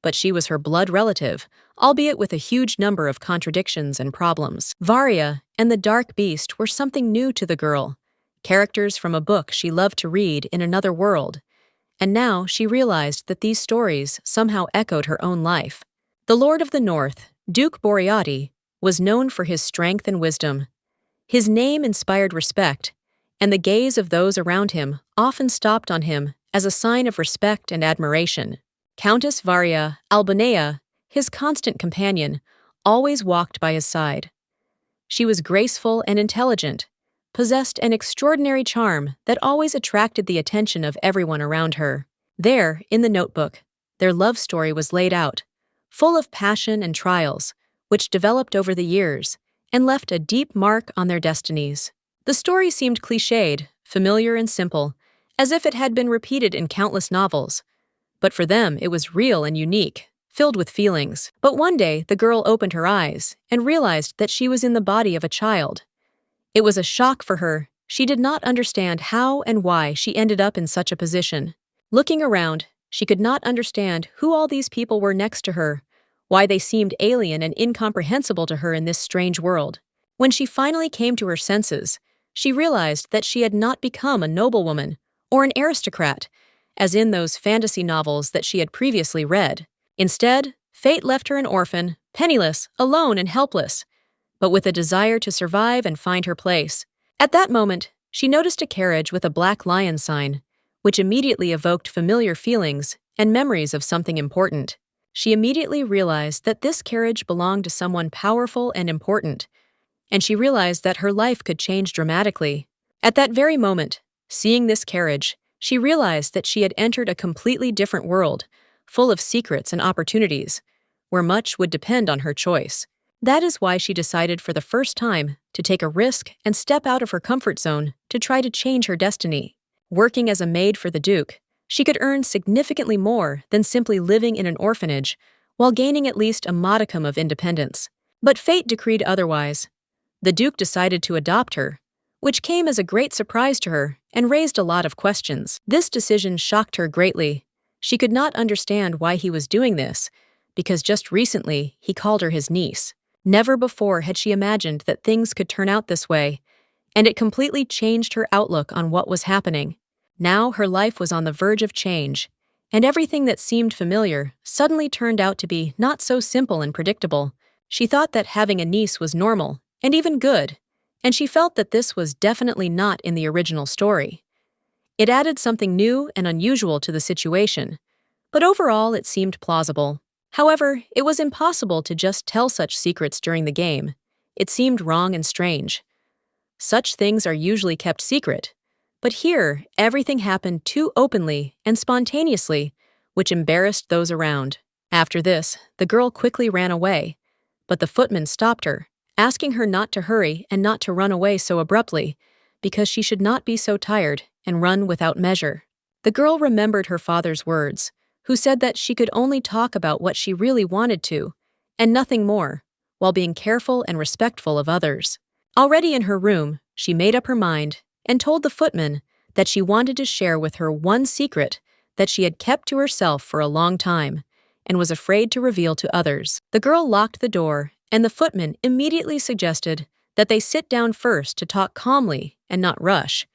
A: but she was her blood relative, albeit with a huge number of contradictions and problems. Varia and the Dark Beast were something new to the girl, characters from a book she loved to read in another world, and now she realized that these stories somehow echoed her own life. The Lord of the North, Duke Boreotti, was known for his strength and wisdom. His name inspired respect, and the gaze of those around him often stopped on him as a sign of respect and admiration. Countess Varia Albanea, his constant companion, always walked by his side. She was graceful and intelligent, possessed an extraordinary charm that always attracted the attention of everyone around her. There, in the notebook, their love story was laid out, full of passion and trials, which developed over the years and left a deep mark on their destinies. The story seemed cliched, familiar and simple, as if it had been repeated in countless novels. But for them, it was real and unique, filled with feelings. But one day, the girl opened her eyes and realized that she was in the body of a child. It was a shock for her. She did not understand how and why she ended up in such a position. Looking around, she could not understand who all these people were next to her, why they seemed alien and incomprehensible to her in this strange world. When she finally came to her senses, she realized that she had not become a noblewoman or an aristocrat, as in those fantasy novels that she had previously read. Instead, fate left her an orphan, penniless, alone and helpless, but with a desire to survive and find her place. At that moment, she noticed a carriage with a black lion sign, which immediately evoked familiar feelings and memories of something important. She immediately realized that this carriage belonged to someone powerful and important, and she realized that her life could change dramatically. At that very moment, seeing this carriage, she realized that she had entered a completely different world, full of secrets and opportunities, where much would depend on her choice. That is why she decided for the first time to take a risk and step out of her comfort zone to try to change her destiny. Working as a maid for the Duke, she could earn significantly more than simply living in an orphanage while gaining at least a modicum of independence. But fate decreed otherwise. The Duke decided to adopt her, which came as a great surprise to her and raised a lot of questions. This decision shocked her greatly. She could not understand why he was doing this, because just recently he called her his niece. Never before had she imagined that things could turn out this way, and it completely changed her outlook on what was happening. Now her life was on the verge of change, and everything that seemed familiar suddenly turned out to be not so simple and predictable. She thought that having a niece was normal and even good, and she felt that this was definitely not in the original story. It added something new and unusual to the situation, but overall it seemed plausible. However, it was impossible to just tell such secrets during the game. It seemed wrong and strange. Such things are usually kept secret, but here everything happened too openly and spontaneously, which embarrassed those around. After this, the girl quickly ran away, but the footman stopped her, asking her not to hurry and not to run away so abruptly, because she should not be so tired and run without measure. The girl remembered her father's words, who said that she could only talk about what she really wanted to, and nothing more, while being careful and respectful of others. Already in her room, she made up her mind and told the footman that she wanted to share with her one secret that she had kept to herself for a long time and was afraid to reveal to others. The girl locked the door, and the footman immediately suggested that they sit down first to talk calmly and not rush,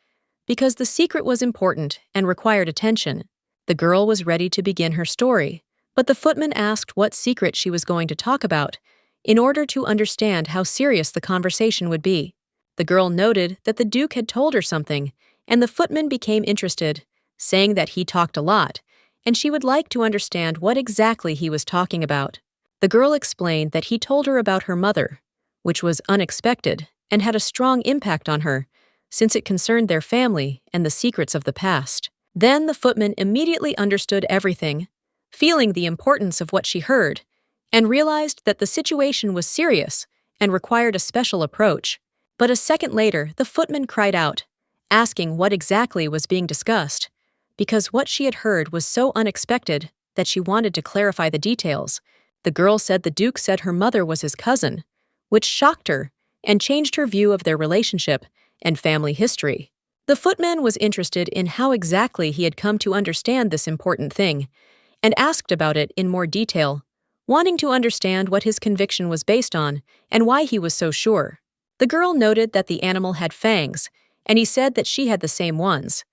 A: because the secret was important and required attention. The girl was ready to begin her story, but the footman asked what secret she was going to talk about in order to understand how serious the conversation would be. The girl noted that the Duke had told her something, and the footman became interested, saying that he talked a lot, and she would like to understand what exactly he was talking about. The girl explained that he told her about her mother, which was unexpected and had a strong impact on her, since it concerned their family and the secrets of the past. Then the footman immediately understood everything, feeling the importance of what she heard, and realized that the situation was serious and required a special approach. But a second later, the footman cried out, asking what exactly was being discussed, because what she had heard was so unexpected that she wanted to clarify the details. The girl said the Duke said her mother was his cousin, which shocked her and changed her view of their relationship and family history. The footman was interested in how exactly he had come to understand this important thing, and asked about it in more detail, wanting to understand what his conviction was based on and why he was so sure. The girl noted that the animal had fangs, and he said that she had the same ones.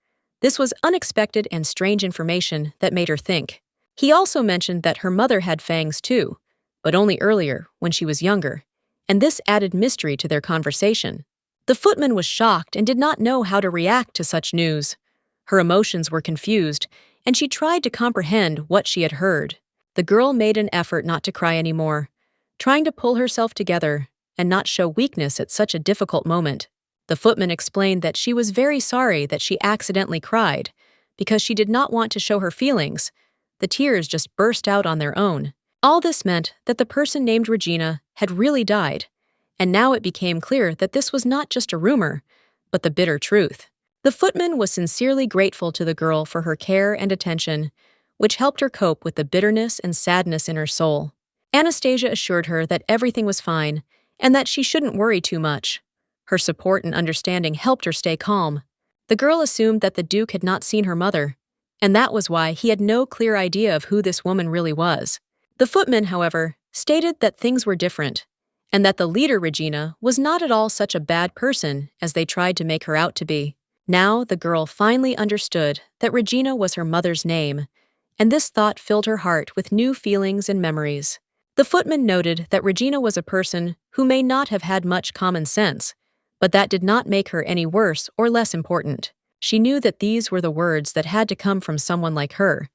A: This was unexpected and strange information that made her think. He also mentioned that her mother had fangs too, but only earlier, when she was younger, and this added mystery to their conversation. The footman was shocked and did not know how to react to such news. Her emotions were confused, and she tried to comprehend what she had heard. The girl made an effort not to cry anymore, trying to pull herself together and not show weakness at such a difficult moment. The footman explained that she was very sorry that she accidentally cried, because she did not want to show her feelings. The tears just burst out on their own. All this meant that the person named Regina had really died, and now it became clear that this was not just a rumor, but the bitter truth. The footman was sincerely grateful to the girl for her care and attention, which helped her cope with the bitterness and sadness in her soul. Anastasia assured her that everything was fine and that she shouldn't worry too much. Her support and understanding helped her stay calm. The girl assumed that the Duke had not seen her mother, and that was why he had no clear idea of who this woman really was. The footman, however, stated that things were different, and that the leader, Regina, was not at all such a bad person as they tried to make her out to be. Now the girl finally understood that Regina was her mother's name, and this thought filled her heart with new feelings and memories. The footman noted that Regina was a person who may not have had much common sense, but that did not make her any worse or less important. She knew that these were the words that had to come from someone like her,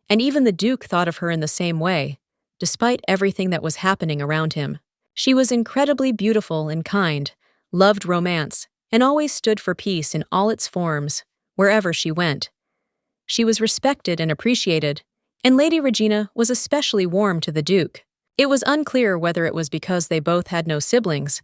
A: and even the Duke thought of her in the same way, despite everything that was happening around him. She was incredibly beautiful and kind, loved romance, and always stood for peace in all its forms, wherever she went. She was respected and appreciated, and Lady Regina was especially warm to the Duke. It was unclear whether it was because they both had no siblings,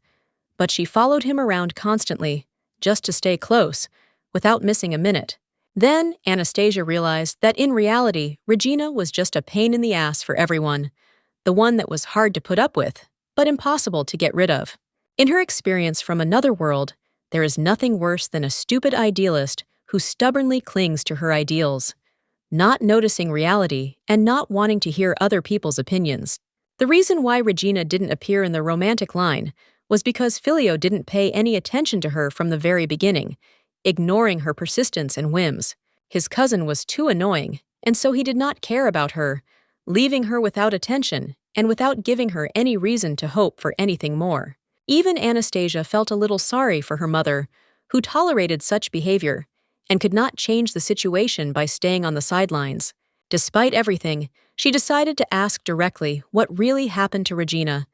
A: but she followed him around constantly, just to stay close, without missing a minute. Then Anastasia realized that in reality, Regina was just a pain in the ass for everyone, the one that was hard to put up with, but impossible to get rid of. In her experience from another world, there is nothing worse than a stupid idealist who stubbornly clings to her ideals, not noticing reality and not wanting to hear other people's opinions. The reason why Regina didn't appear in the romantic line was because Filio didn't pay any attention to her from the very beginning, ignoring her persistence and whims. His cousin was too annoying, and so he did not care about her, leaving her without attention and without giving her any reason to hope for anything more. Even Anastasia felt a little sorry for her mother, who tolerated such behavior and could not change the situation by staying on the sidelines. Despite everything, she decided to ask directly what really happened to Regina,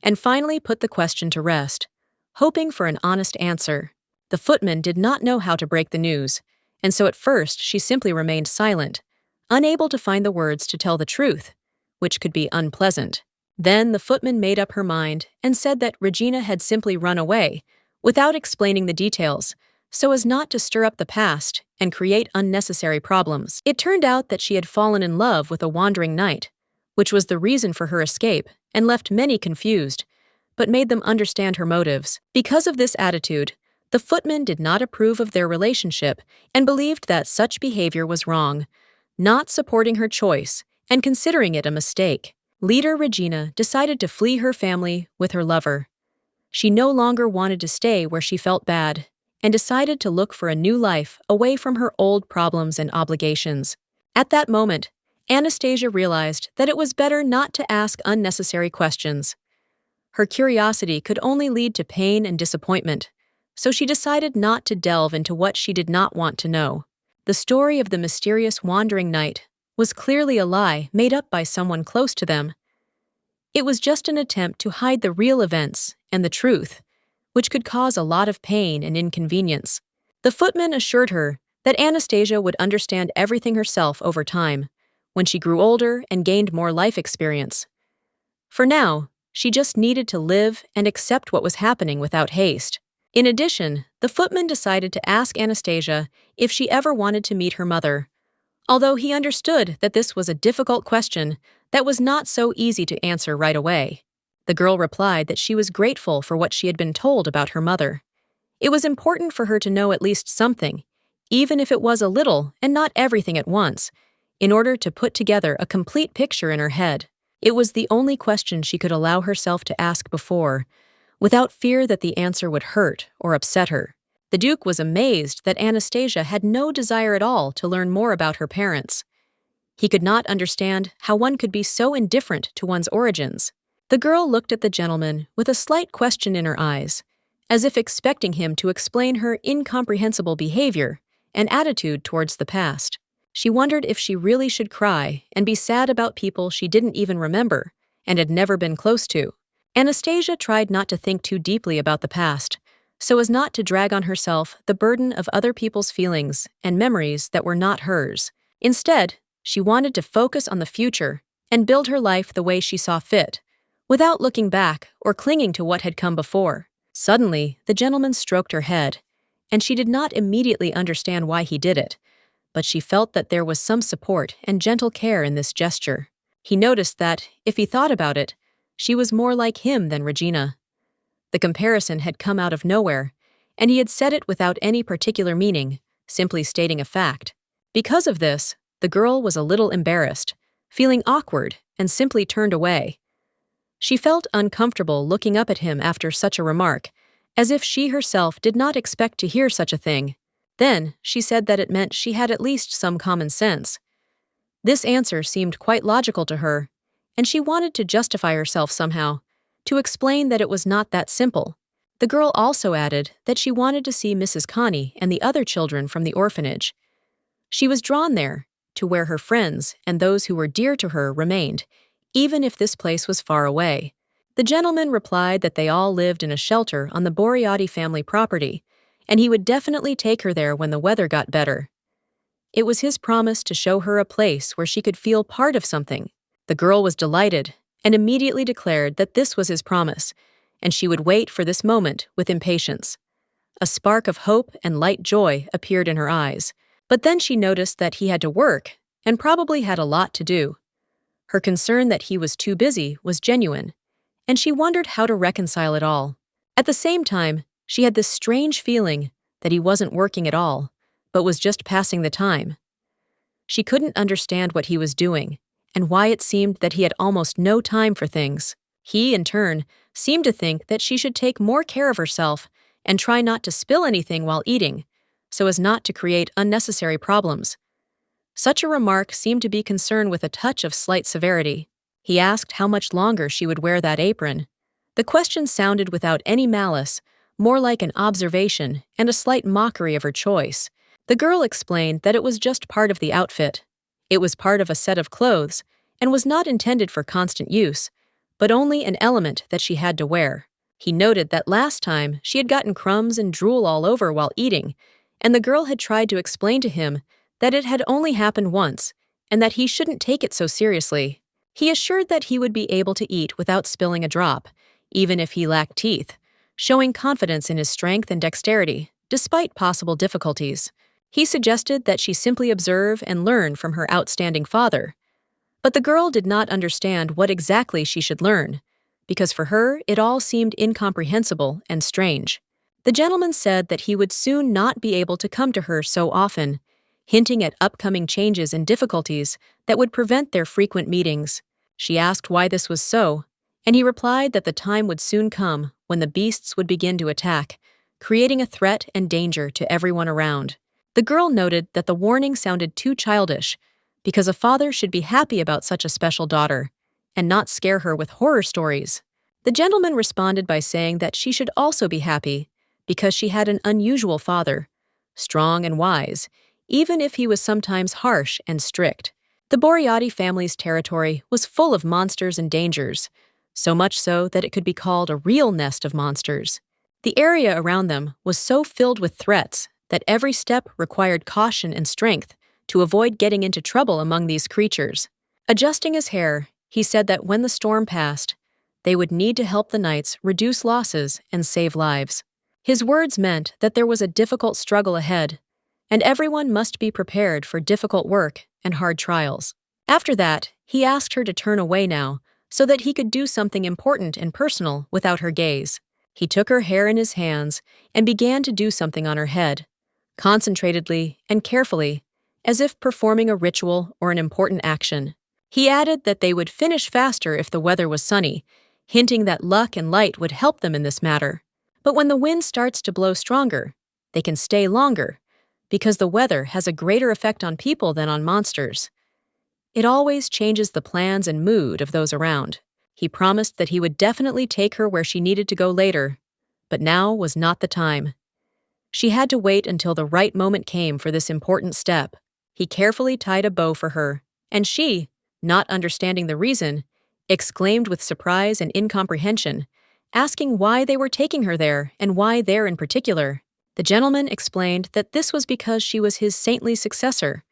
A: and finally put the question to rest, hoping for an honest answer. The footman did not know how to break the news, and so at first she simply remained silent, unable to find the words to tell the truth, which could be unpleasant. Then the footman made up her mind and said that Regina had simply run away, without explaining the details, so as not to stir up the past and create unnecessary problems. It turned out that she had fallen in love with a wandering knight, which was the reason for her escape and left many confused, but made them understand her motives. Because of this attitude, the footman did not approve of their relationship and believed that such behavior was wrong, not supporting her choice and considering it a mistake. Leader Regina decided to flee her family with her lover. She no longer wanted to stay where she felt bad and decided to look for a new life away from her old problems and obligations. At that moment, Anastasia realized that it was better not to ask unnecessary questions. Her curiosity could only lead to pain and disappointment, so she decided not to delve into what she did not want to know. The story of the mysterious wandering knight was clearly a lie made up by someone close to them. It was just an attempt to hide the real events and the truth, which could cause a lot of pain and inconvenience. The footman assured her that Anastasia would understand everything herself over time, when she grew older and gained more life experience. For now, she just needed to live and accept what was happening without haste. In addition, the footman decided to ask Anastasia if she ever wanted to meet her mother, although he understood that this was a difficult question that was not so easy to answer right away. The girl replied that she was grateful for what she had been told about her mother. It was important for her to know at least something, even if it was a little and not everything at once, in order to put together a complete picture in her head. It was the only question she could allow herself to ask before, without fear that the answer would hurt or upset her. The Duke was amazed that Anastasia had no desire at all to learn more about her parents. He could not understand how one could be so indifferent to one's origins. The girl looked at the gentleman with a slight question in her eyes, as if expecting him to explain her incomprehensible behavior and attitude towards the past. She wondered if she really should cry and be sad about people she didn't even remember and had never been close to. Anastasia tried not to think too deeply about the past, so as not to drag on herself the burden of other people's feelings and memories that were not hers. Instead, she wanted to focus on the future and build her life the way she saw fit, without looking back or clinging to what had come before. Suddenly, the gentleman stroked her head, and she did not immediately understand why he did it, but she felt that there was some support and gentle care in this gesture. He noticed that, if he thought about it, she was more like him than Regina. The comparison had come out of nowhere, and he had said it without any particular meaning, simply stating a fact. Because of this, the girl was a little embarrassed, feeling awkward, and simply turned away. She felt uncomfortable looking up at him after such a remark, as if she herself did not expect to hear such a thing. Then, she said that it meant she had at least some common sense. This answer seemed quite logical to her, and she wanted to justify herself somehow, to explain that it was not that simple. The girl also added that she wanted to see Mrs. Connie and the other children from the orphanage. She was drawn there, to where her friends and those who were dear to her remained, even if this place was far away. The gentleman replied that they all lived in a shelter on the Boreotti family property, and he would definitely take her there when the weather got better. It was his promise to show her a place where she could feel part of something. The girl was delighted and immediately declared that this was his promise, and she would wait for this moment with impatience. A spark of hope and light joy appeared in her eyes, but then she noticed that he had to work and probably had a lot to do. Her concern that he was too busy was genuine, and she wondered how to reconcile it all. At the same time, she had this strange feeling that he wasn't working at all, but was just passing the time. She couldn't understand what he was doing, and why it seemed that he had almost no time for things. He, in turn, seemed to think that she should take more care of herself and try not to spill anything while eating, so as not to create unnecessary problems. Such a remark seemed to be concerned with a touch of slight severity. He asked how much longer she would wear that apron. The question sounded without any malice, more like an observation and a slight mockery of her choice. The girl explained that it was just part of the outfit. It was part of a set of clothes and was not intended for constant use, but only an element that she had to wear. He noted that last time she had gotten crumbs and drool all over while eating, and the girl had tried to explain to him that it had only happened once and that he shouldn't take it so seriously. He assured that he would be able to eat without spilling a drop, even if he lacked teeth, showing confidence in his strength and dexterity, despite possible difficulties. He suggested that she simply observe and learn from her outstanding father. But the girl did not understand what exactly she should learn, because for her it all seemed incomprehensible and strange. The gentleman said that he would soon not be able to come to her so often, hinting at upcoming changes and difficulties that would prevent their frequent meetings. She asked why this was so, and he replied that the time would soon come when the beasts would begin to attack, creating a threat and danger to everyone around. The girl noted that the warning sounded too childish, because a father should be happy about such a special daughter, and not scare her with horror stories. The gentleman responded by saying that she should also be happy, because she had an unusual father, strong and wise, even if he was sometimes harsh and strict. The Boreotti family's territory was full of monsters and dangers, so much so that it could be called a real nest of monsters. The area around them was so filled with threats that every step required caution and strength to avoid getting into trouble among these creatures. Adjusting his hair, he said that when the storm passed, they would need to help the knights reduce losses and save lives. His words meant that there was a difficult struggle ahead, and everyone must be prepared for difficult work and hard trials. After that, he asked her to turn away now, so that he could do something important and personal without her gaze. He took her hair in his hands and began to do something on her head, concentratedly and carefully, as if performing a ritual or an important action. He added that they would finish faster if the weather was sunny, hinting that luck and light would help them in this matter. But when the wind starts to blow stronger, they can stay longer, because the weather has a greater effect on people than on monsters. It always changes the plans and mood of those around. He promised that he would definitely take her where she needed to go later, but now was not the time. She had to wait until the right moment came for this important step. He carefully tied a bow for her, and she, not understanding the reason, exclaimed with surprise and incomprehension, asking why they were taking her there and why there in particular. The gentleman explained that this was because she was his saintly successor.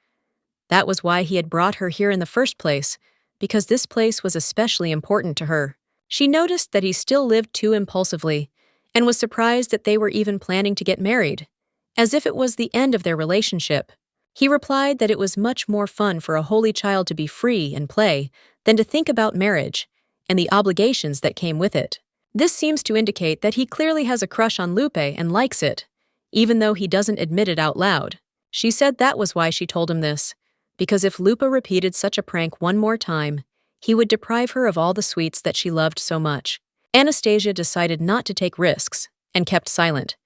A: That was why he had brought her here in the first place, because this place was especially important to her. She noticed that he still lived too impulsively, and was surprised that they were even planning to get married, as if it was the end of their relationship. He replied that it was much more fun for a holy child to be free and play than to think about marriage and the obligations that came with it. This seems to indicate that he clearly has a crush on Lupe and likes it, even though he doesn't admit it out loud. She said that was why she told him this, because if Lupa repeated such a prank one more time, he would deprive her of all the sweets that she loved so much. Anastasia decided not to take risks and kept silent,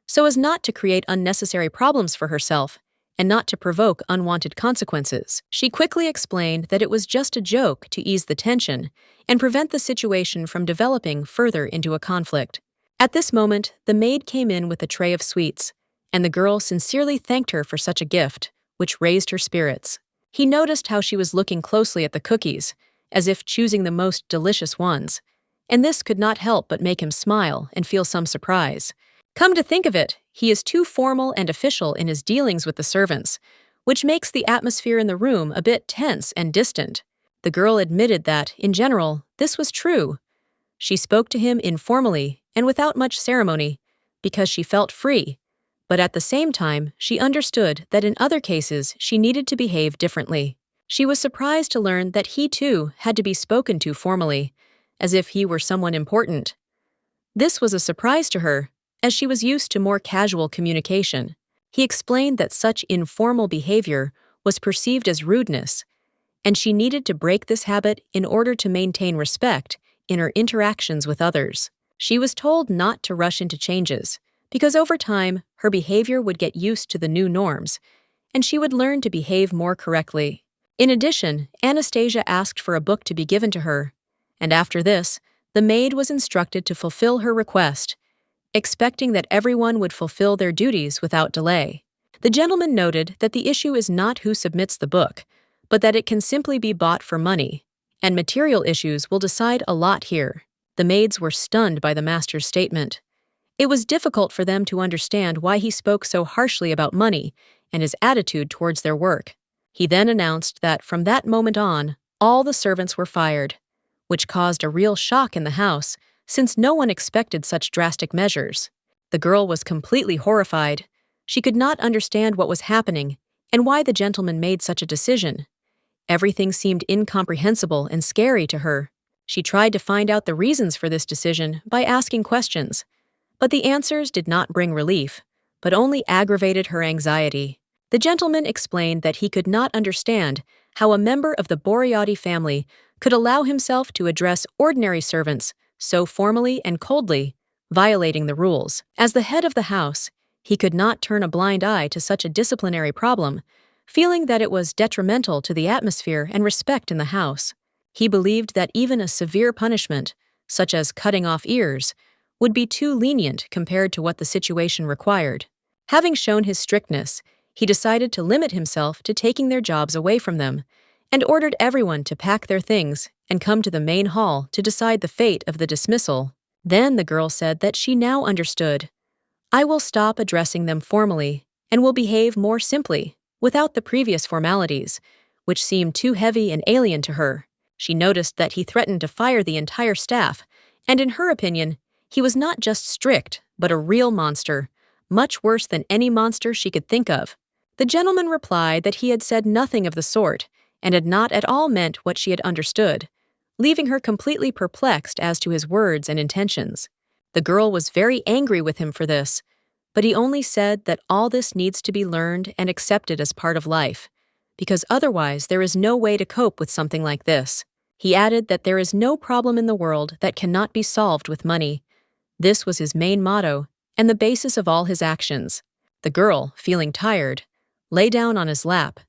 A: so as not to create unnecessary problems for herself and not to provoke unwanted consequences. She quickly explained that it was just a joke to ease the tension and prevent the situation from developing further into a conflict. At this moment, the maid came in with a tray of sweets, and the girl sincerely thanked her for such a gift, which raised her spirits. He noticed how she was looking closely at the cookies, as if choosing the most delicious ones, and this could not help but make him smile and feel some surprise. Come to think of it, he is too formal and official in his dealings with the servants, which makes the atmosphere in the room a bit tense and distant. The girl admitted that, in general, this was true. She spoke to him informally and without much ceremony, because she felt free, but at the same time, she understood that in other cases she needed to behave differently. She was surprised to learn that he too had to be spoken to formally, as if he were someone important. This was a surprise to her, as she was used to more casual communication. He explained that such informal behavior was perceived as rudeness, and she needed to break this habit in order to maintain respect in her interactions with others. She was told not to rush into changes, because over time, her behavior would get used to the new norms, and she would learn to behave more correctly. In addition, Anastasia asked for a book to be given to her, and after this, the maid was instructed to fulfill her request, expecting that everyone would fulfill their duties without delay. The gentleman noted that the issue is not who submits the book, but that it can simply be bought for money, and material issues will decide a lot here. The maids were stunned by the master's statement. It was difficult for them to understand why he spoke so harshly about money and his attitude towards their work. He then announced that from that moment on, all the servants were fired, which caused a real shock in the house, since no one expected such drastic measures. The girl was completely horrified. She could not understand what was happening and why the gentleman made such a decision. Everything seemed incomprehensible and scary to her. She tried to find out the reasons for this decision by asking questions, but the answers did not bring relief, but only aggravated her anxiety. The gentleman explained that he could not understand how a member of the Boreotti family could allow himself to address ordinary servants so formally and coldly, violating the rules. As the head of the house, he could not turn a blind eye to such a disciplinary problem, feeling that it was detrimental to the atmosphere and respect in the house. He believed that even a severe punishment, such as cutting off ears, would be too lenient compared to what the situation required. Having shown his strictness, he decided to limit himself to taking their jobs away from them, and ordered everyone to pack their things and come to the main hall to decide the fate of the dismissal. Then the girl said that she now understood. "I will stop addressing them formally and will behave more simply, without the previous formalities, which seemed too heavy and alien to her." She noticed that he threatened to fire the entire staff, and in her opinion, he was not just strict, but a real monster, much worse than any monster she could think of. The gentleman replied that he had said nothing of the sort, and had not at all meant what she had understood, leaving her completely perplexed as to his words and intentions. The girl was very angry with him for this, but he only said that all this needs to be learned and accepted as part of life, because otherwise there is no way to cope with something like this. He added that there is no problem in the world that cannot be solved with money. This was his main motto and the basis of all his actions. The girl, feeling tired, lay down on his lap,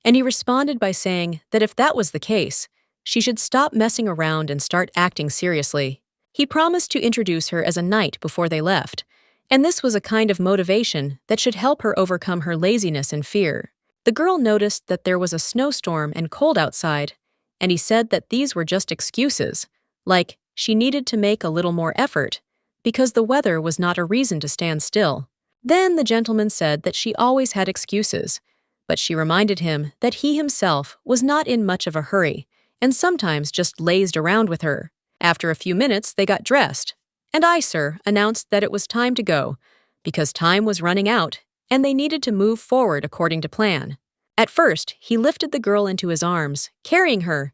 A: and he responded by saying that if that was the case, she should stop messing around and start acting seriously. He promised to introduce her as a knight before they left, and this was a kind of motivation that should help her overcome her laziness and fear. The girl noticed that there was a snowstorm and cold outside, and he said that these were just excuses, like she needed to make a little more effort, because the weather was not a reason to stand still. Then the gentleman said that she always had excuses, but she reminded him that he himself was not in much of a hurry, and sometimes just lazed around with her. After a few minutes, they got dressed, and I, sir, announced that it was time to go, because time was running out, and they needed to move forward according to plan. At first, he lifted the girl into his arms, carrying her,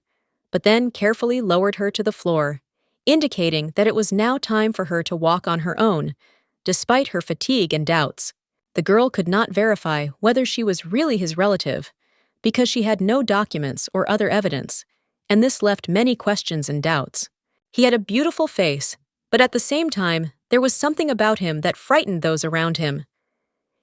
A: but then carefully lowered her to the floor, indicating that it was now time for her to walk on her own, despite her fatigue and doubts. The girl could not verify whether she was really his relative, because she had no documents or other evidence, and this left many questions and doubts. He had a beautiful face, but at the same time, there was something about him that frightened those around him.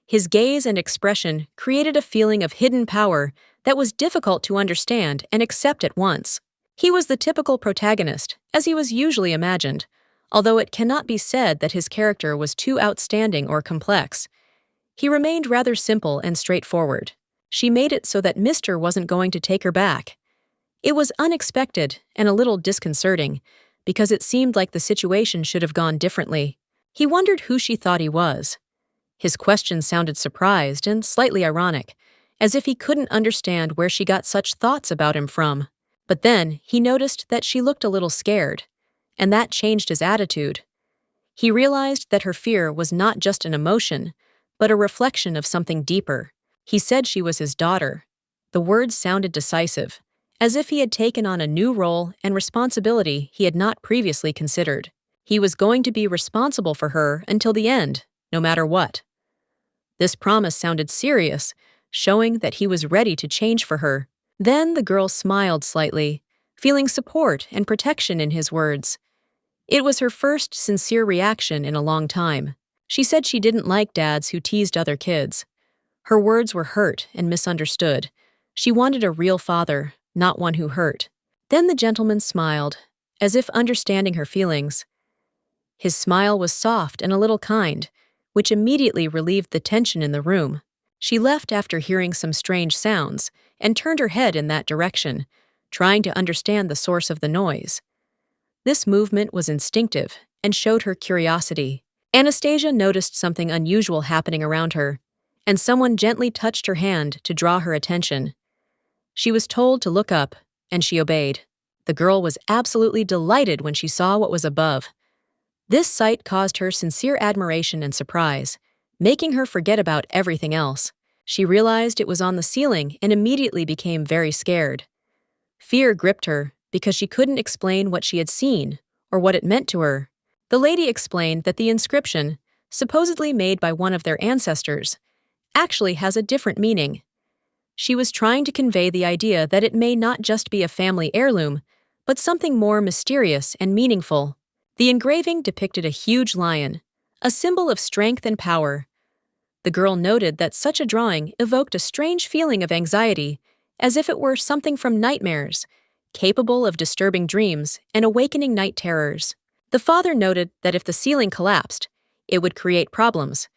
A: His gaze and expression created a feeling of hidden power that was difficult to understand and accept at once. He was the typical protagonist, as he was usually imagined, although it cannot be said that his character was too outstanding or complex. He remained rather simple and straightforward. She made it so that Mr. wasn't going to take her back. It was unexpected and a little disconcerting, because it seemed like the situation should have gone differently. He wondered who she thought he was. His questions sounded surprised and slightly ironic, as if he couldn't understand where she got such thoughts about him from. But then he noticed that she looked a little scared, and that changed his attitude. He realized that her fear was not just an emotion, but a reflection of something deeper. He said she was his daughter. The words sounded decisive, as if he had taken on a new role and responsibility he had not previously considered. He was going to be responsible for her until the end, no matter what. This promise sounded serious, showing that he was ready to change for her. Then the girl smiled slightly, feeling support and protection in his words. It was her first sincere reaction in a long time. She said she didn't like dads who teased other kids. Her words were hurt and misunderstood. She wanted a real father, not one who hurt. Then the gentleman smiled, as if understanding her feelings. His smile was soft and a little kind, which immediately relieved the tension in the room. She left after hearing some strange sounds and turned her head in that direction, trying to understand the source of the noise. This movement was instinctive and showed her curiosity. Anastasia noticed something unusual happening around her, and someone gently touched her hand to draw her attention. She was told to look up, and she obeyed. The girl was absolutely delighted when she saw what was above. This sight caused her sincere admiration and surprise, making her forget about everything else. She realized it was on the ceiling and immediately became very scared. Fear gripped her, because she couldn't explain what she had seen or what it meant to her. The lady explained that the inscription, supposedly made by one of their ancestors, actually has a different meaning. She was trying to convey the idea that it may not just be a family heirloom, but something more mysterious and meaningful. The engraving depicted a huge lion, a symbol of strength and power. The girl noted that such a drawing evoked a strange feeling of anxiety, as if it were something from nightmares, capable of disturbing dreams and awakening night terrors. The father noted that if the ceiling collapsed, it would create problems,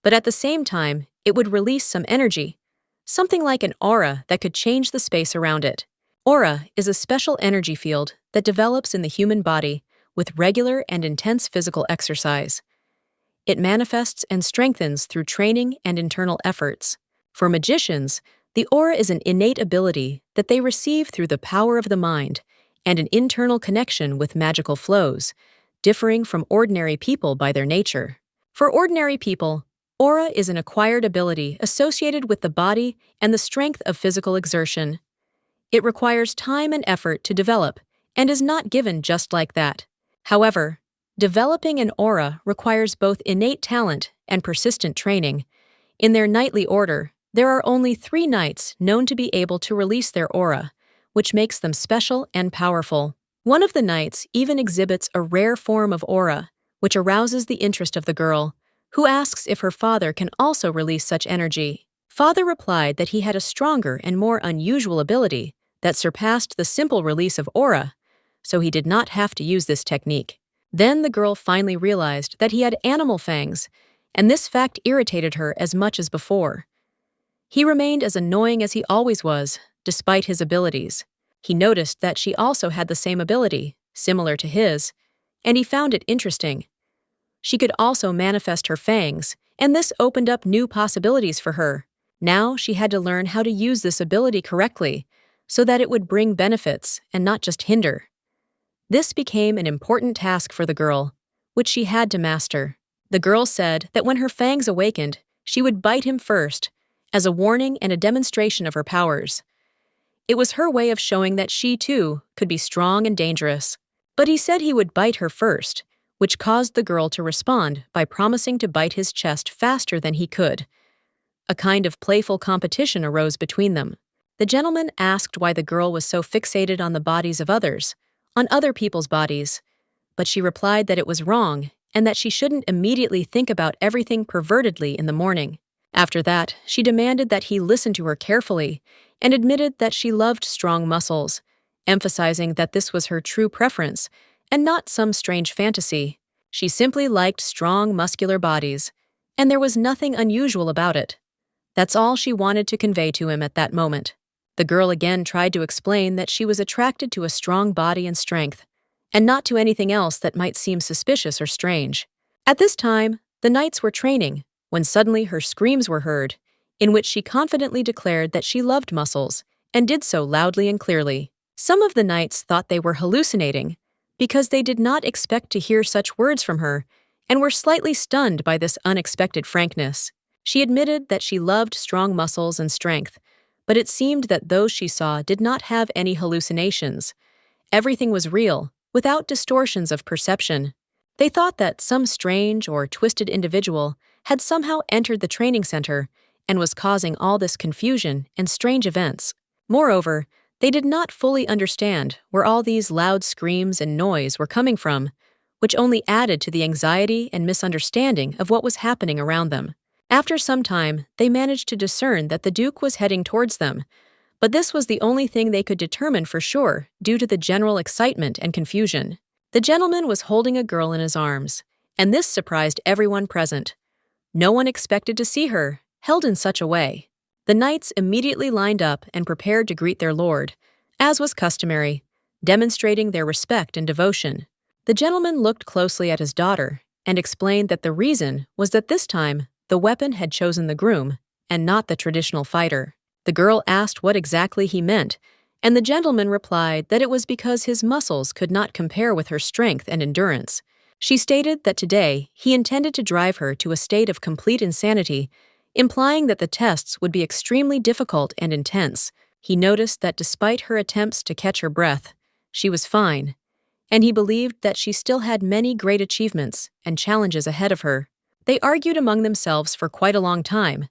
A: but at the same time, it would release some energy, something like an aura that could change the space around it. Aura is a special energy field that develops in the human body with regular and intense physical exercise. It manifests and strengthens through training and internal efforts. For magicians, the aura is an innate ability that they receive through the power of the mind and an internal connection with magical flows, differing from ordinary people by their nature. For ordinary people, aura is an acquired ability associated with the body and the strength of physical exertion. It requires time and effort to develop and is not given just like that. However, developing an aura requires both innate talent and persistent training. In their knightly order, there are only 3 knights known to be able to release their aura, which makes them special and powerful. One of the knights even exhibits a rare form of aura, which arouses the interest of the girl, who asks if her father can also release such energy. Father replied that he had a stronger and more unusual ability that surpassed the simple release of aura, so he did not have to use this technique. Then the girl finally realized that he had animal fangs, and this fact irritated her as much as before. He remained as annoying as he always was, despite his abilities. He noticed that she also had the same ability, similar to his, and he found it interesting. She could also manifest her fangs, and this opened up new possibilities for her. Now she had to learn how to use this ability correctly, so that it would bring benefits and not just hinder. This became an important task for the girl, which she had to master. The girl said that when her fangs awakened, she would bite him first, as a warning and a demonstration of her powers. It was her way of showing that she, too, could be strong and dangerous. But he said he would bite her first, which caused the girl to respond by promising to bite his chest faster than he could. A kind of playful competition arose between them. The gentleman asked why the girl was so fixated on the bodies of others, on other people's bodies, but she replied that it was wrong and that she shouldn't immediately think about everything pervertedly in the morning. After that, she demanded that he listen to her carefully and admitted that she loved strong muscles, emphasizing that this was her true preference and not some strange fantasy. She simply liked strong, muscular bodies, and there was nothing unusual about it. That's all she wanted to convey to him at that moment. The girl again tried to explain that she was attracted to a strong body and strength, and not to anything else that might seem suspicious or strange. At this time, the knights were training, when suddenly her screams were heard, in which she confidently declared that she loved muscles, and did so loudly and clearly. Some of the knights thought they were hallucinating, because they did not expect to hear such words from her, and were slightly stunned by this unexpected frankness. She admitted that she loved strong muscles and strength, but it seemed that those she saw did not have any hallucinations. Everything was real, without distortions of perception. They thought that some strange or twisted individual had somehow entered the training center and was causing all this confusion and strange events. Moreover, they did not fully understand where all these loud screams and noise were coming from, which only added to the anxiety and misunderstanding of what was happening around them. After some time, they managed to discern that the Duke was heading towards them, but this was the only thing they could determine for sure due to the general excitement and confusion. The gentleman was holding a girl in his arms, and this surprised everyone present. No one expected to see her, held in such a way. The knights immediately lined up and prepared to greet their lord, as was customary, demonstrating their respect and devotion. The gentleman looked closely at his daughter and explained that the reason was that this time the weapon had chosen the groom and not the traditional fighter. The girl asked what exactly he meant, and the gentleman replied that it was because his muscles could not compare with her strength and endurance. She stated that today he intended to drive her to a state of complete insanity, implying that the tests would be extremely difficult and intense. He noticed that despite her attempts to catch her breath, she was fine, and he believed that she still had many great achievements and challenges ahead of her. They argued among themselves for quite a long time,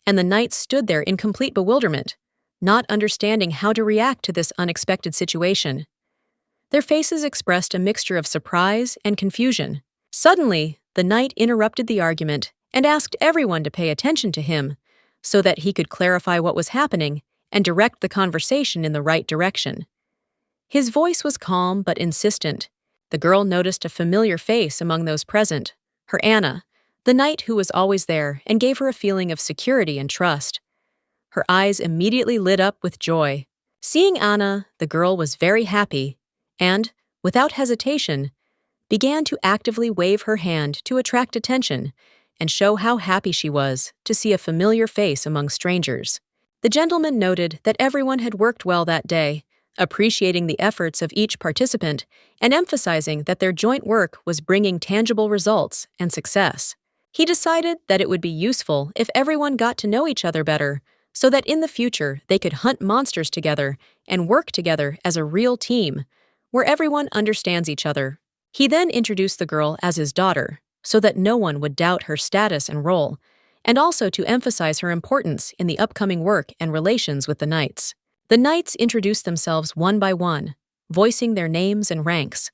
A: and the knights stood there in complete bewilderment, not understanding how to react to this unexpected situation. Their faces expressed a mixture of surprise and confusion. Suddenly, the knight interrupted the argument and asked everyone to pay attention to him so that he could clarify what was happening and direct the conversation in the right direction. His voice was calm but insistent. The girl noticed a familiar face among those present, her Anna, the knight who was always there and gave her a feeling of security and trust. Her eyes immediately lit up with joy. Seeing Anna, the girl was very happy and, without hesitation, began to actively wave her hand to attract attention and show how happy she was to see a familiar face among strangers. The gentleman noted that everyone had worked well that day, appreciating the efforts of each participant and emphasizing that their joint work was bringing tangible results and success. He decided that it would be useful if everyone got to know each other better so that in the future they could hunt monsters together and work together as a real team, where everyone understands each other. He then introduced the girl as his daughter, so that no one would doubt her status and role, and also to emphasize her importance in the upcoming work and relations with the knights. The knights introduced themselves one by one, voicing their names and ranks.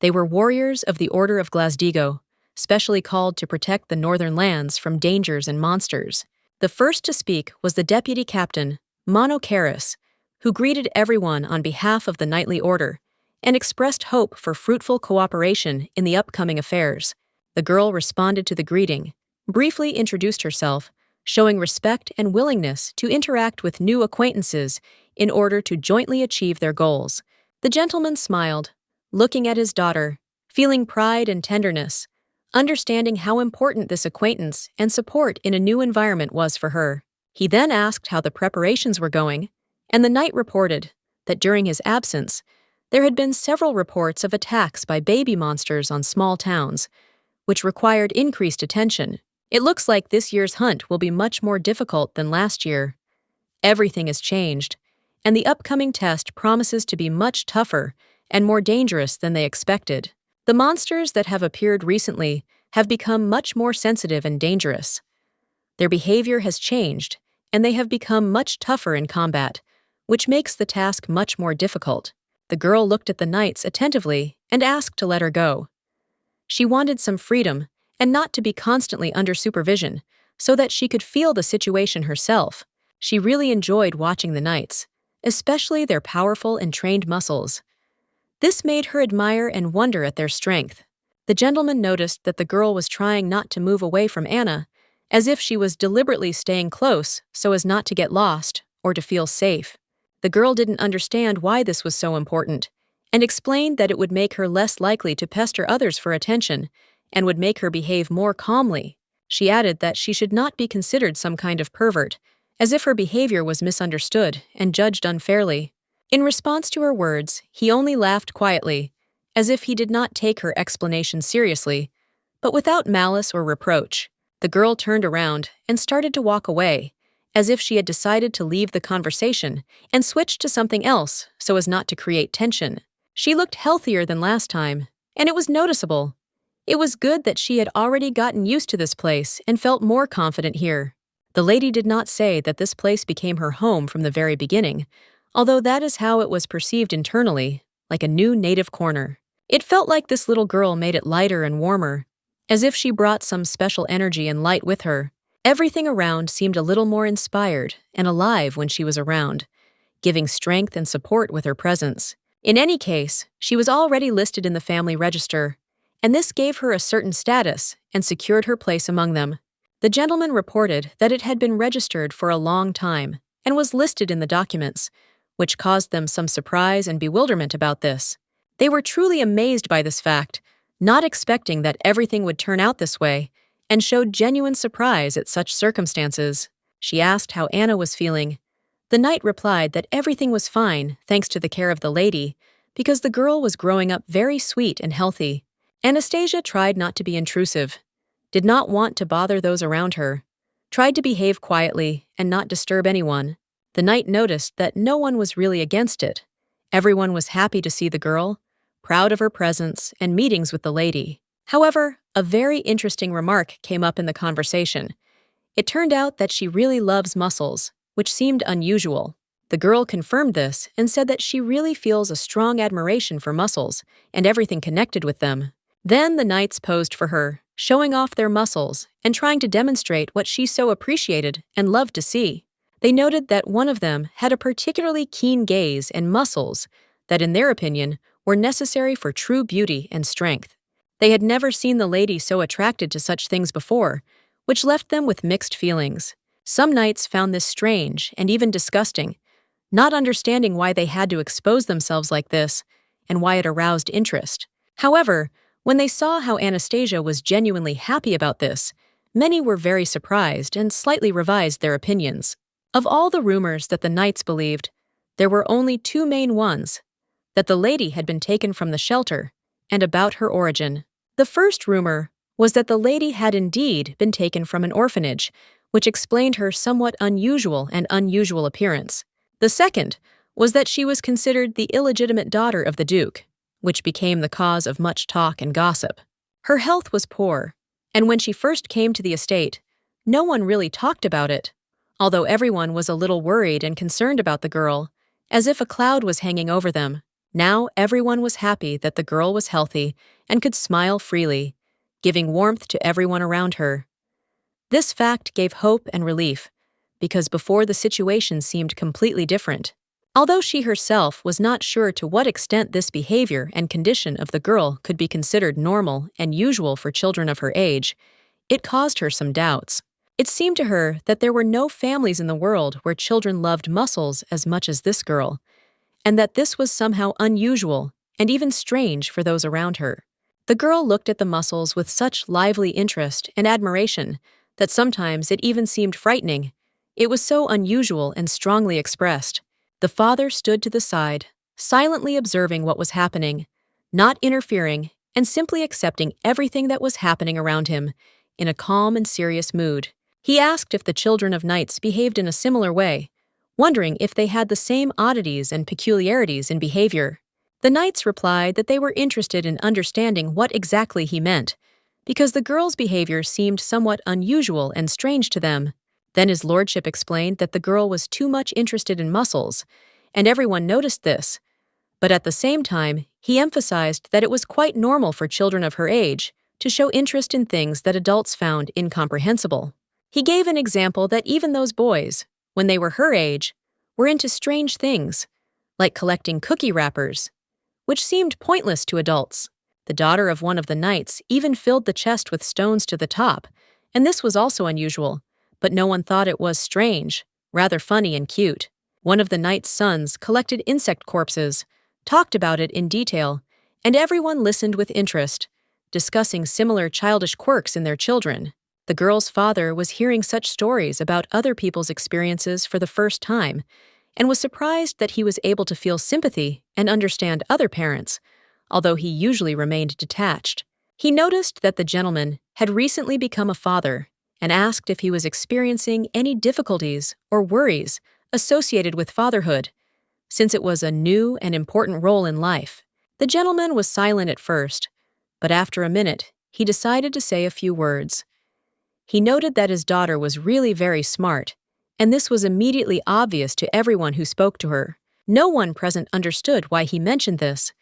A: They were warriors of the Order of Glasdigo, specially called to protect the northern lands from dangers and monsters. The first to speak was the deputy captain, Monocaris, who greeted everyone on behalf of the knightly order and expressed hope for fruitful cooperation in the upcoming affairs. The girl responded to the greeting, briefly introduced herself, showing respect and willingness to interact with new acquaintances in order to jointly achieve their goals. The gentleman smiled, looking at his daughter, feeling pride and tenderness, understanding how important this acquaintance and support in a new environment was for her. He then asked how the preparations were going, and the knight reported that during his absence, there had been several reports of attacks by baby monsters on small towns, which required increased attention. It looks like this year's hunt will be much more difficult than last year. Everything has changed, and the upcoming test promises to be much tougher and more dangerous than they expected. The monsters that have appeared recently have become much more sensitive and dangerous. Their behavior has changed, and they have become much tougher in combat, which makes the task much more difficult. The girl looked at the knights attentively and asked to let her go. She wanted some freedom and not to be constantly under supervision, so that she could feel the situation herself. She really enjoyed watching the knights, especially their powerful and trained muscles. This made her admire and wonder at their strength. The gentleman noticed that the girl was trying not to move away from Anna, as if she was deliberately staying close so as not to get lost or to feel safe. The girl didn't understand why this was so important, and explained that it would make her less likely to pester others for attention and would make her behave more calmly. She added that she should not be considered some kind of pervert, as if her behavior was misunderstood and judged unfairly. In response to her words, he only laughed quietly, as if he did not take her explanation seriously, but without malice or reproach. The girl turned around and started to walk away, as if she had decided to leave the conversation and switch to something else so as not to create tension. She looked healthier than last time, and it was noticeable. It was good that she had already gotten used to this place and felt more confident here. The lady did not say that this place became her home from the very beginning, although that is how it was perceived internally, like a new native corner. It felt like this little girl made it lighter and warmer, as if she brought some special energy and light with her. Everything around seemed a little more inspired and alive when she was around, giving strength and support with her presence. In any case, she was already listed in the family register, and this gave her a certain status and secured her place among them. The gentleman reported that it had been registered for a long time and was listed in the documents, which caused them some surprise and bewilderment about this. They were truly amazed by this fact, not expecting that everything would turn out this way, and showed genuine surprise at such circumstances. She asked how Anna was feeling. The knight replied that everything was fine thanks to the care of the lady, because the girl was growing up very sweet and healthy. Anastasia tried not to be intrusive, did not want to bother those around her, tried to behave quietly and not disturb anyone. The knight noticed that no one was really against it, Everyone was happy to see the girl, proud of her presence and meetings with the lady. However, a very interesting remark came up in the conversation. It turned out that she really loves mussels, which seemed unusual. The girl confirmed this and said that she really feels a strong admiration for mussels and everything connected with them. Then the knights posed for her, showing off their muscles and trying to demonstrate what she so appreciated and loved to see. They noted that one of them had a particularly keen gaze and muscles that, in their opinion, were necessary for true beauty and strength. They had never seen the lady so attracted to such things before, which left them with mixed feelings. Some knights found this strange and even disgusting, not understanding why they had to expose themselves like this and why it aroused interest. However, when they saw how Anastasia was genuinely happy about this, many were very surprised and slightly revised their opinions. Of all the rumors that the knights believed, there were only two main ones: that the lady had been taken from the shelter, and about her origin. The first rumor was that the lady had indeed been taken from an orphanage, which explained her somewhat unusual appearance. The second was that she was considered the illegitimate daughter of the Duke, which became the cause of much talk and gossip. Her health was poor, and when she first came to the estate, no one really talked about it, although everyone was a little worried and concerned about the girl, as if a cloud was hanging over them. Now everyone was happy that the girl was healthy and could smile freely, giving warmth to everyone around her. This fact gave hope and relief, because before the situation seemed completely different. Although she herself was not sure to what extent this behavior and condition of the girl could be considered normal and usual for children of her age, it caused her some doubts. It seemed to her that there were no families in the world where children loved mussels as much as this girl, and that this was somehow unusual and even strange for those around her. The girl looked at the mussels with such lively interest and admiration that sometimes it even seemed frightening. It was so unusual and strongly expressed. The father stood to the side, silently observing what was happening, not interfering, and simply accepting everything that was happening around him in a calm and serious mood. He asked if the children of knights behaved in a similar way, wondering if they had the same oddities and peculiarities in behavior. The knights replied that they were interested in understanding what exactly he meant, because the girl's behavior seemed somewhat unusual and strange to them. Then his lordship explained that the girl was too much interested in mussels, and everyone noticed this. But at the same time, he emphasized that it was quite normal for children of her age to show interest in things that adults found incomprehensible. He gave an example that even those boys, when they were her age, were into strange things, like collecting cookie wrappers, which seemed pointless to adults. The daughter of one of the knights even filled the chest with stones to the top, and this was also unusual, but no one thought it was strange, rather funny and cute. One of the knight's sons collected insect corpses, talked about it in detail, and everyone listened with interest, discussing similar childish quirks in their children. The girl's father was hearing such stories about other people's experiences for the first time, and was surprised that he was able to feel sympathy and understand other parents, although he usually remained detached. He noticed that the gentleman had recently become a father and asked if he was experiencing any difficulties or worries associated with fatherhood, since it was a new and important role in life. The gentleman was silent at first, but after a minute, he decided to say a few words. He noted that his daughter was really very smart, and this was immediately obvious to everyone who spoke to her. No one present understood why he mentioned this,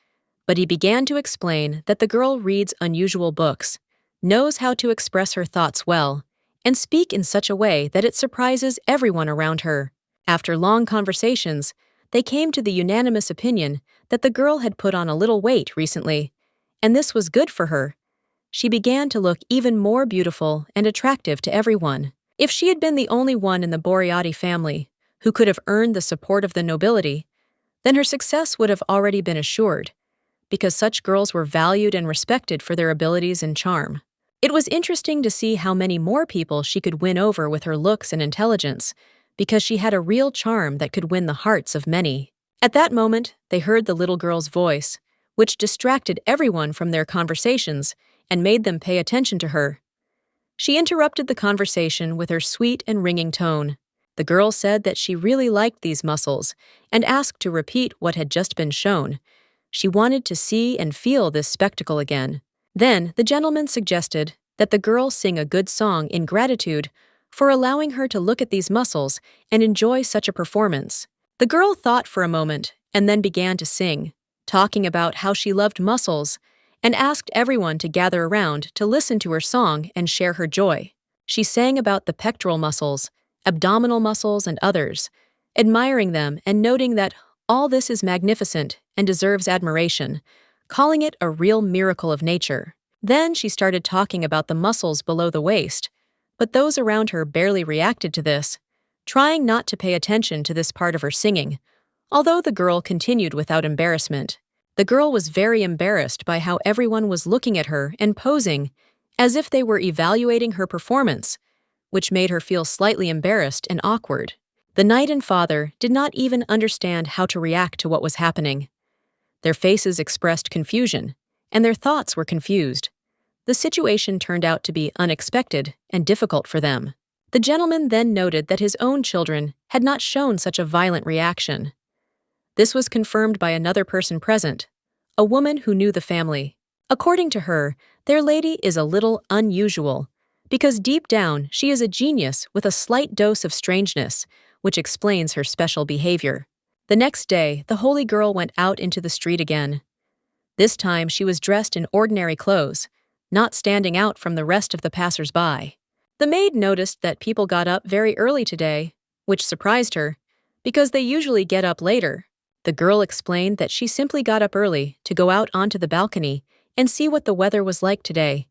A: but he began to explain that the girl reads unusual books, knows how to express her thoughts well, and speak in such a way that it surprises everyone around her. After long conversations, they came to the unanimous opinion that the girl had put on a little weight recently, and this was good for her. She began to look even more beautiful and attractive to everyone. If she had been the only one in the Boreotti family who could have earned the support of the nobility, then her success would have already been assured, because such girls were valued and respected for their abilities and charm. It was interesting to see how many more people she could win over with her looks and intelligence, because she had a real charm that could win the hearts of many. At that moment, they heard the little girl's voice, which distracted everyone from their conversations and made them pay attention to her. She interrupted the conversation with her sweet and ringing tone. The girl said that she really liked these muscles and asked to repeat what had just been shown. She wanted to see and feel this spectacle again. Then the gentleman suggested that the girl sing a good song in gratitude for allowing her to look at these muscles and enjoy such a performance. The girl thought for a moment and then began to sing, talking about how she loved muscles, and asked everyone to gather around to listen to her song and share her joy. She sang about the pectoral muscles, abdominal muscles, and others, admiring them and noting that all this is magnificent and deserves admiration, calling it a real miracle of nature. Then she started talking about the muscles below the waist, but those around her barely reacted to this, trying not to pay attention to this part of her singing, although the girl continued without embarrassment. The girl was very embarrassed by how everyone was looking at her and posing, as if they were evaluating her performance, which made her feel slightly embarrassed and awkward. The knight and father did not even understand how to react to what was happening. Their faces expressed confusion, and their thoughts were confused. The situation turned out to be unexpected and difficult for them. The gentleman then noted that his own children had not shown such a violent reaction. This was confirmed by another person present, a woman who knew the family. According to her, their lady is a little unusual, because deep down she is a genius with a slight dose of strangeness, which explains her special behavior. The next day, the holy girl went out into the street again. This time she was dressed in ordinary clothes, not standing out from the rest of the passers-by. The maid noticed that people got up very early today, which surprised her, because they usually get up later. The girl explained that she simply got up early to go out onto the balcony and see what the weather was like today,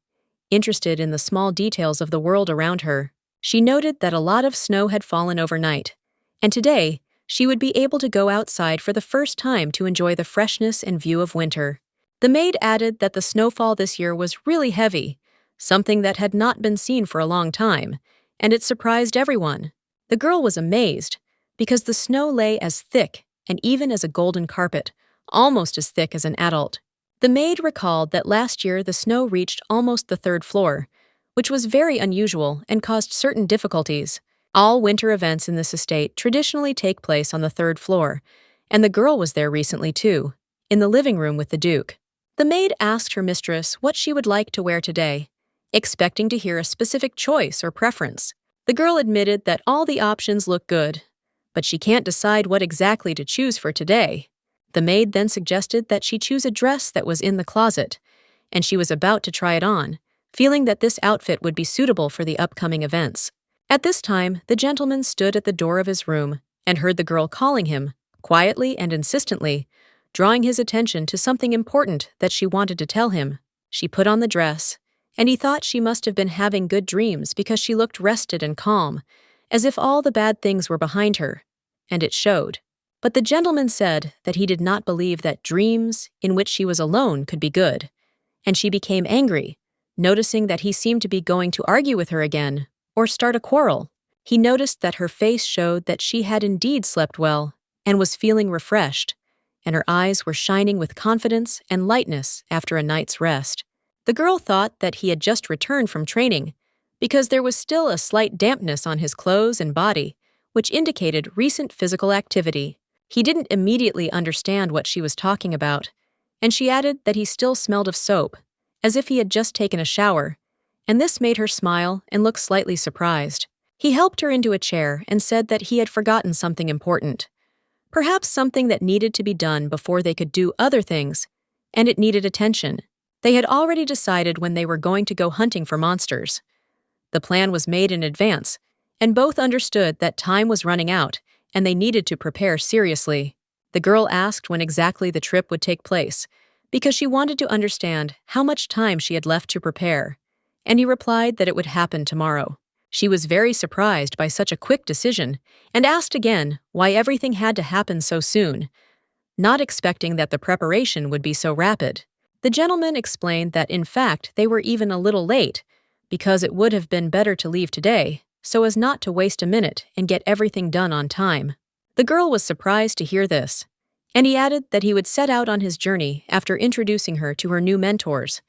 A: interested in the small details of the world around her. She noted that a lot of snow had fallen overnight, and today she would be able to go outside for the first time to enjoy the freshness and view of winter. The maid added that the snowfall this year was really heavy, something that had not been seen for a long time, and it surprised everyone. The girl was amazed, because the snow lay as thick and even as a golden carpet, almost as thick as an adult. The maid recalled that last year the snow reached almost the 3rd floor, which was very unusual and caused certain difficulties. All winter events in this estate traditionally take place on the 3rd floor, and the girl was there recently too, in the living room with the Duke. The maid asked her mistress what she would like to wear today, expecting to hear a specific choice or preference. The girl admitted that all the options look good, but she can't decide what exactly to choose for today. The maid then suggested that she choose a dress that was in the closet, and she was about to try it on, feeling that this outfit would be suitable for the upcoming events. At this time, the gentleman stood at the door of his room and heard the girl calling him, quietly and insistently, drawing his attention to something important that she wanted to tell him. She put on the dress, and he thought she must have been having good dreams because she looked rested and calm, as if all the bad things were behind her, and it showed. But the gentleman said that he did not believe that dreams in which she was alone could be good, and she became angry, noticing that he seemed to be going to argue with her again or start a quarrel. He noticed that her face showed that she had indeed slept well and was feeling refreshed, and her eyes were shining with confidence and lightness after a night's rest. The girl thought that he had just returned from training, because there was still a slight dampness on his clothes and body, which indicated recent physical activity. He didn't immediately understand what she was talking about, and she added that he still smelled of soap, as if he had just taken a shower, and this made her smile and look slightly surprised. He helped her into a chair and said that he had forgotten something important, perhaps something that needed to be done before they could do other things, and it needed attention. They had already decided when they were going to go hunting for monsters. The plan was made in advance, and both understood that time was running out and they needed to prepare seriously. The girl asked when exactly the trip would take place, because she wanted to understand how much time she had left to prepare, and he replied that it would happen tomorrow. She was very surprised by such a quick decision and asked again why everything had to happen so soon, not expecting that the preparation would be so rapid. The gentleman explained that in fact they were even a little late, because it would have been better to leave today, so as not to waste a minute and get everything done on time. The girl was surprised to hear this, and he added that he would set out on his journey after introducing her to her new mentors,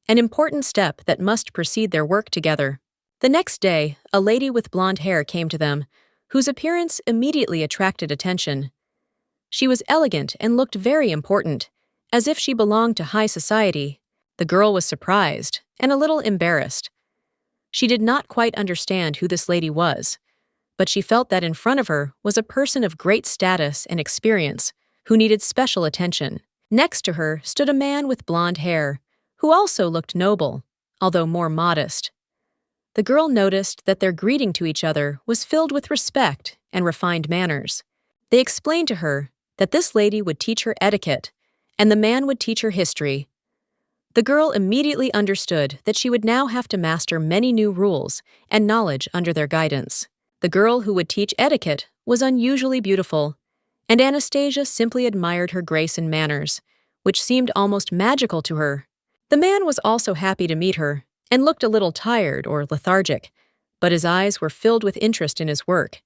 A: an important step that must precede their work together. The next day, a lady with blonde hair came to them, whose appearance immediately attracted attention. She was elegant and looked very important, as if she belonged to high society. The girl was surprised and a little embarrassed. She did not quite understand who this lady was, but she felt that in front of her was a person of great status and experience who needed special attention. Next to her stood a man with blonde hair, who also looked noble, although more modest. The girl noticed that their greeting to each other was filled with respect and refined manners. They explained to her that this lady would teach her etiquette, and the man would teach her history. The girl immediately understood that she would now have to master many new rules and knowledge under their guidance. The girl who would teach etiquette was unusually beautiful, and Anastasia simply admired her grace and manners, which seemed almost magical to her. The man was also happy to meet her, and looked a little tired or lethargic, but his eyes were filled with interest in his work.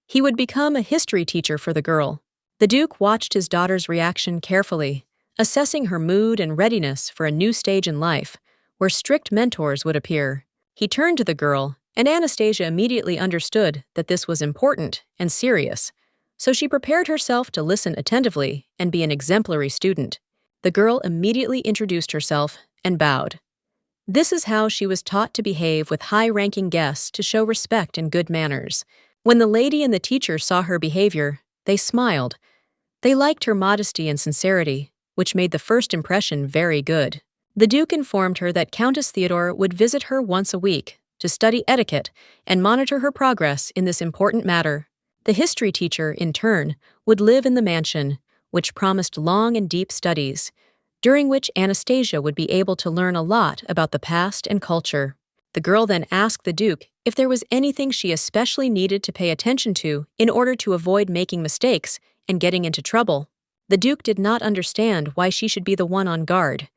A: He would become a history teacher for the girl. The Duke watched his daughter's reaction carefully, assessing her mood and readiness for a new stage in life, where strict mentors would appear. He turned to the girl, and Anastasia immediately understood that this was important and serious, so she prepared herself to listen attentively and be an exemplary student. The girl immediately introduced herself and bowed. This is how she was taught to behave with high-ranking guests to show respect and good manners. When the lady and the teacher saw her behavior, they smiled. They liked her modesty and sincerity, which made the first impression very good. The Duke informed her that Countess Theodore would visit her once a week to study etiquette and monitor her progress in this important matter. The history teacher, in turn, would live in the mansion, which promised long and deep studies, during which Anastasia would be able to learn a lot about the past and culture. The girl then asked the Duke if there was anything she especially needed to pay attention to in order to avoid making mistakes and getting into trouble. The Duke did not understand why she should be the one on guard.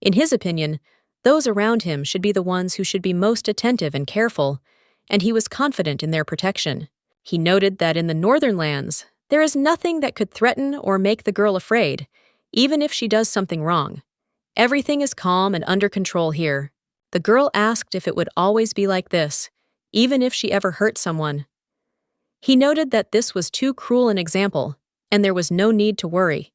A: In his opinion, those around him should be the ones who should be most attentive and careful, and he was confident in their protection. He noted that in the northern lands, there is nothing that could threaten or make the girl afraid, even if she does something wrong. Everything is calm and under control here. The girl asked if it would always be like this, even if she ever hurt someone. He noted that this was too cruel an example, and there was no need to worry.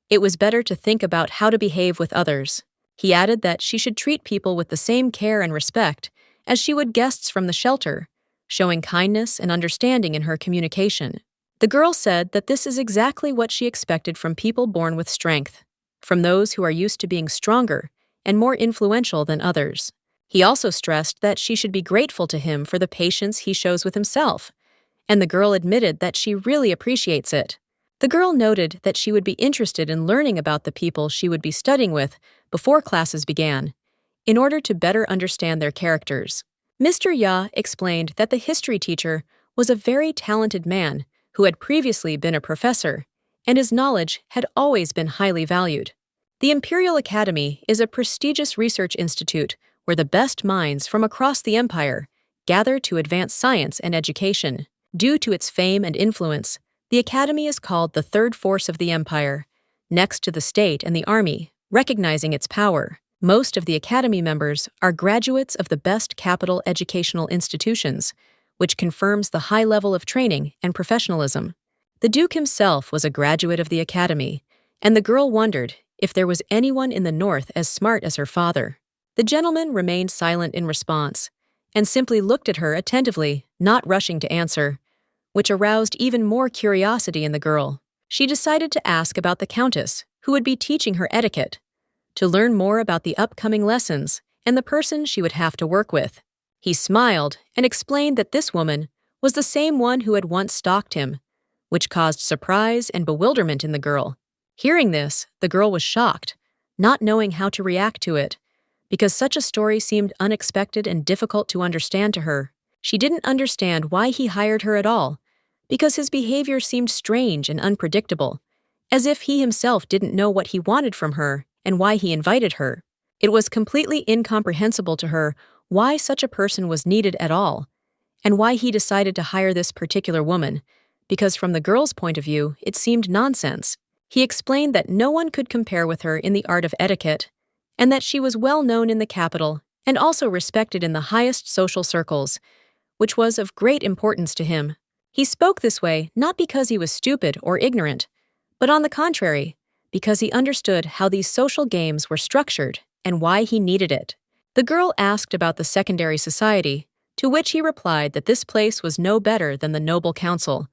A: It was better to think about how to behave with others. He added that she should treat people with the same care and respect as she would guests from the shelter, showing kindness and understanding in her communication. The girl said that this is exactly what she expected from people born with strength, from those who are used to being stronger and more influential than others. He also stressed that she should be grateful to him for the patience he shows with himself, and the girl admitted that she really appreciates it. The girl noted that she would be interested in learning about the people she would be studying with before classes began, in order to better understand their characters. Mr. Ya explained that the history teacher was a very talented man who had previously been a professor, and his knowledge had always been highly valued. The Imperial Academy is a prestigious research institute where the best minds from across the empire gather to advance science and education. Due to its fame and influence, the Academy is called the third force of the empire, next to the state and the army, recognizing its power. Most of the Academy members are graduates of the best capital educational institutions, which confirms the high level of training and professionalism. The Duke himself was a graduate of the Academy, and the girl wondered if there was anyone in the north as smart as her father. The gentleman remained silent in response, and simply looked at her attentively, not rushing to answer, which aroused even more curiosity in the girl. She decided to ask about the countess, who would be teaching her etiquette, to learn more about the upcoming lessons and the person she would have to work with. He smiled and explained that this woman was the same one who had once stalked him, which caused surprise and bewilderment in the girl. Hearing this, the girl was shocked, not knowing how to react to it, because such a story seemed unexpected and difficult to understand to her. She didn't understand why he hired her at all, because his behavior seemed strange and unpredictable, as if he himself didn't know what he wanted from her and why he invited her. It was completely incomprehensible to her why such a person was needed at all, and why he decided to hire this particular woman, because from the girl's point of view, it seemed nonsense. He explained that no one could compare with her in the art of etiquette, and that she was well known in the capital and also respected in the highest social circles, which was of great importance to him. He spoke this way not because he was stupid or ignorant, but on the contrary, because he understood how these social games were structured and why he needed it. The girl asked about the secondary society, to which he replied that this place was no better than the noble council,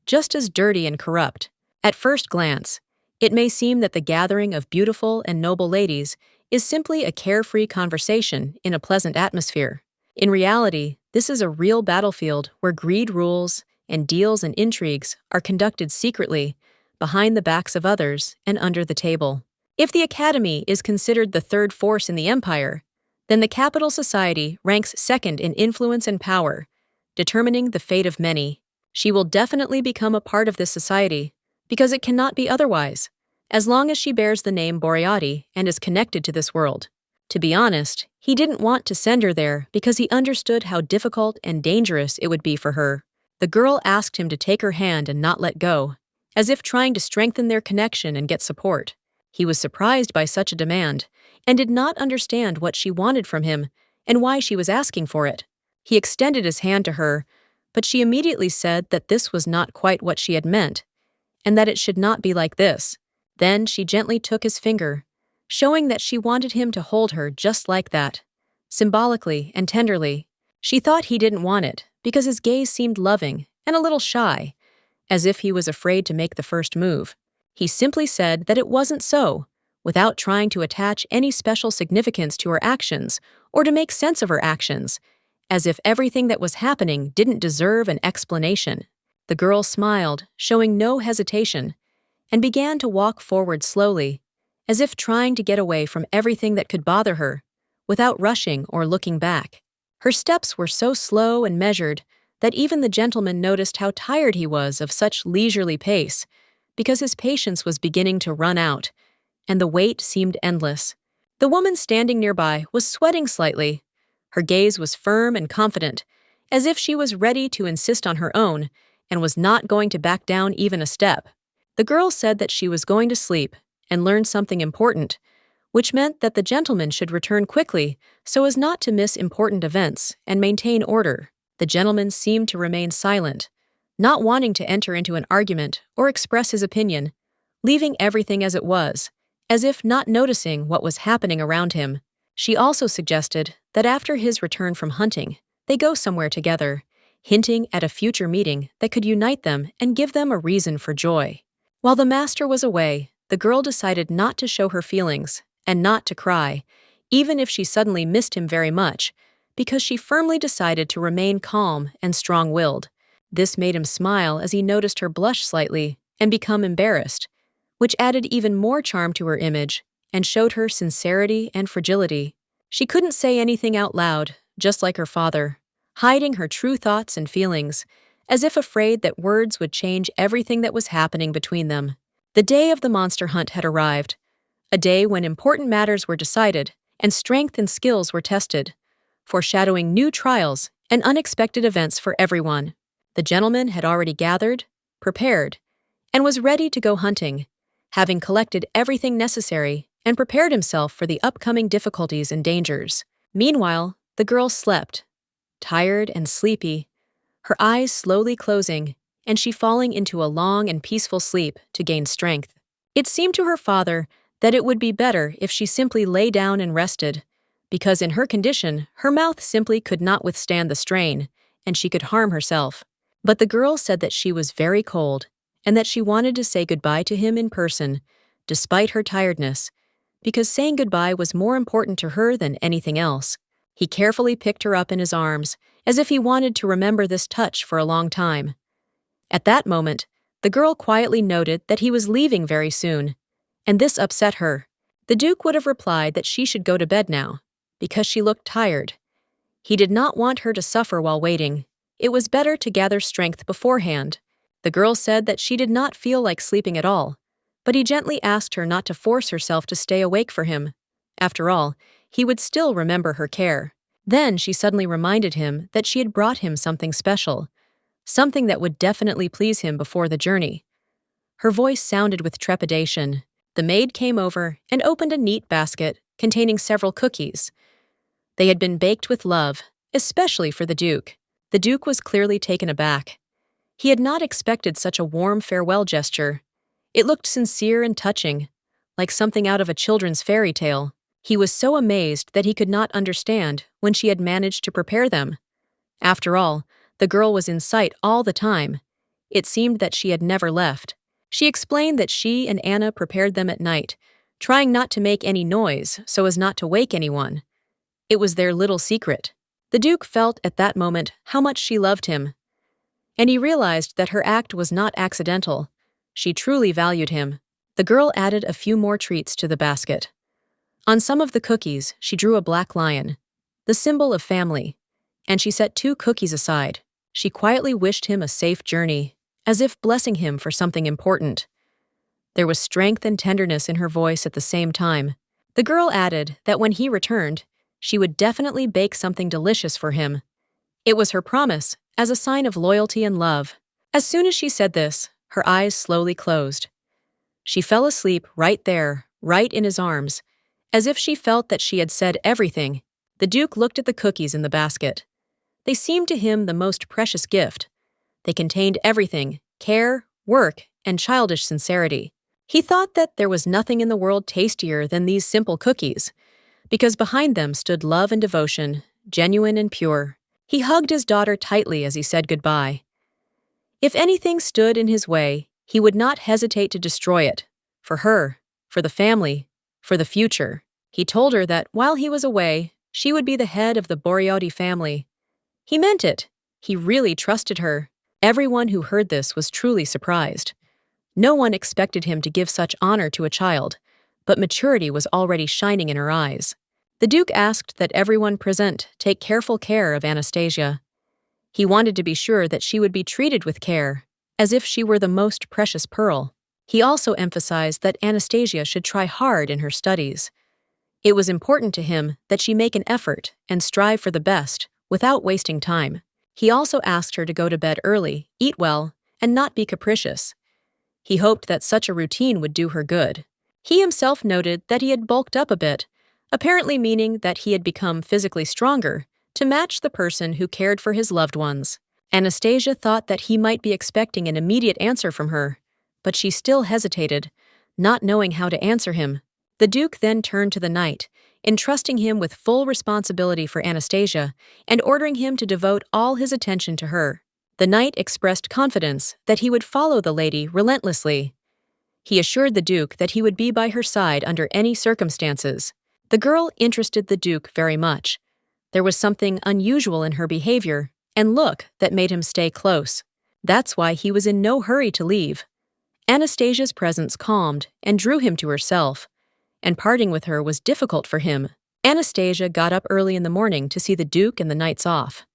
A: just as dirty and corrupt. At first glance, it may seem that the gathering of beautiful and noble ladies is simply a carefree conversation in a pleasant atmosphere. In reality, this is a real battlefield where greed rules and deals and intrigues are conducted secretly, behind the backs of others and under the table. If the Academy is considered the third force in the empire, then the capital society ranks second in influence and power, determining the fate of many. She will definitely become a part of this society, because it cannot be otherwise, as long as she bears the name Boreotti and is connected to this world. To be honest, he didn't want to send her there because he understood how difficult and dangerous it would be for her. The girl asked him to take her hand and not let go, as if trying to strengthen their connection and get support. He was surprised by such a demand, and did not understand what she wanted from him and why she was asking for it. He extended his hand to her, but she immediately said that this was not quite what she had meant, and that it should not be like this. Then she gently took his finger, showing that she wanted him to hold her just like that, symbolically and tenderly. She thought he didn't want it, because his gaze seemed loving and a little shy, as if he was afraid to make the first move. He simply said that it wasn't so, without trying to attach any special significance to her actions or to make sense of her actions, as if everything that was happening didn't deserve an explanation. The girl smiled, showing no hesitation, and began to walk forward slowly, as if trying to get away from everything that could bother her, without rushing or looking back. Her steps were so slow and measured that even the gentleman noticed how tired he was of such leisurely pace, because his patience was beginning to run out, and the wait seemed endless. The woman standing nearby was sweating slightly. Her gaze was firm and confident, as if she was ready to insist on her own and was not going to back down even a step. The girl said that she was going to sleep and learn something important, which meant that the gentleman should return quickly so as not to miss important events and maintain order. The gentleman seemed to remain silent, not wanting to enter into an argument or express his opinion, leaving everything as it was, as if not noticing what was happening around him. She also suggested that after his return from hunting, they go somewhere together, hinting at a future meeting that could unite them and give them a reason for joy. While the master was away, the girl decided not to show her feelings and not to cry, even if she suddenly missed him very much, because she firmly decided to remain calm and strong-willed. This made him smile as he noticed her blush slightly and become embarrassed, which added even more charm to her image and showed her sincerity and fragility. She couldn't say anything out loud, just like her father, hiding her true thoughts and feelings, as if afraid that words would change everything that was happening between them. The day of the monster hunt had arrived, a day when important matters were decided and strength and skills were tested, foreshadowing new trials and unexpected events for everyone. The gentleman had already gathered, prepared, and was ready to go hunting, having collected everything necessary and prepared himself for the upcoming difficulties and dangers. Meanwhile, the girl slept, tired and sleepy, her eyes slowly closing, and she falling into a long and peaceful sleep to gain strength. It seemed to her father that it would be better if she simply lay down and rested, because in her condition, her mouth simply could not withstand the strain, and she could harm herself. But the girl said that she was very cold, and that she wanted to say goodbye to him in person, despite her tiredness, because saying goodbye was more important to her than anything else. He carefully picked her up in his arms, as if he wanted to remember this touch for a long time. At that moment, the girl quietly noted that he was leaving very soon, and this upset her. The Duke would have replied that she should go to bed now, because she looked tired. He did not want her to suffer while waiting. It was better to gather strength beforehand. The girl said that she did not feel like sleeping at all, but he gently asked her not to force herself to stay awake for him. After all, he would still remember her care. Then she suddenly reminded him that she had brought him something special, something that would definitely please him before the journey. Her voice sounded with trepidation. The maid came over and opened a neat basket containing several cookies. They had been baked with love, especially for the Duke. The Duke was clearly taken aback. He had not expected such a warm farewell gesture. It looked sincere and touching, like something out of a children's fairy tale. He was so amazed that he could not understand when she had managed to prepare them. After all, the girl was in sight all the time. It seemed that she had never left. She explained that she and Anna prepared them at night, trying not to make any noise so as not to wake anyone. It was their little secret. The Duke felt at that moment how much she loved him, and he realized that her act was not accidental. She truly valued him. The girl added a few more treats to the basket. On some of the cookies, she drew a black lion, the symbol of family, and she set 2 cookies aside. She quietly wished him a safe journey, as if blessing him for something important. There was strength and tenderness in her voice at the same time. The girl added that when he returned, she would definitely bake something delicious for him. It was her promise, as a sign of loyalty and love. As soon as she said this, her eyes slowly closed. She fell asleep right there, right in his arms, as if she felt that she had said everything. The Duke looked at the cookies in the basket. They seemed to him the most precious gift. They contained everything: care, work, and childish sincerity. He thought that there was nothing in the world tastier than these simple cookies, because behind them stood love and devotion, genuine and pure. He hugged his daughter tightly as he said goodbye. If anything stood in his way, he would not hesitate to destroy it. For her, for the family, for the future. He told her that while he was away, she would be the head of the Boreotti family. He meant it. He really trusted her. Everyone who heard this was truly surprised. No one expected him to give such honor to a child, but maturity was already shining in her eyes. The Duke asked that everyone present take careful care of Anastasia. He wanted to be sure that she would be treated with care, as if she were the most precious pearl. He also emphasized that Anastasia should try hard in her studies. It was important to him that she make an effort and strive for the best, without wasting time. He also asked her to go to bed early, eat well, and not be capricious. He hoped that such a routine would do her good. He himself noted that he had bulked up a bit, apparently meaning that he had become physically stronger, to match the person who cared for his loved ones. Anastasia thought that he might be expecting an immediate answer from her, but she still hesitated, not knowing how to answer him. The Duke then turned to the knight, entrusting him with full responsibility for Anastasia and ordering him to devote all his attention to her. The knight expressed confidence that he would follow the lady relentlessly. He assured the Duke that he would be by her side under any circumstances. The girl interested the Duke very much. There was something unusual in her behavior and look that made him stay close. That's why he was in no hurry to leave. Anastasia's presence calmed and drew him to herself, and parting with her was difficult for him. Anastasia got up early in the morning to see the Duke and the knights off.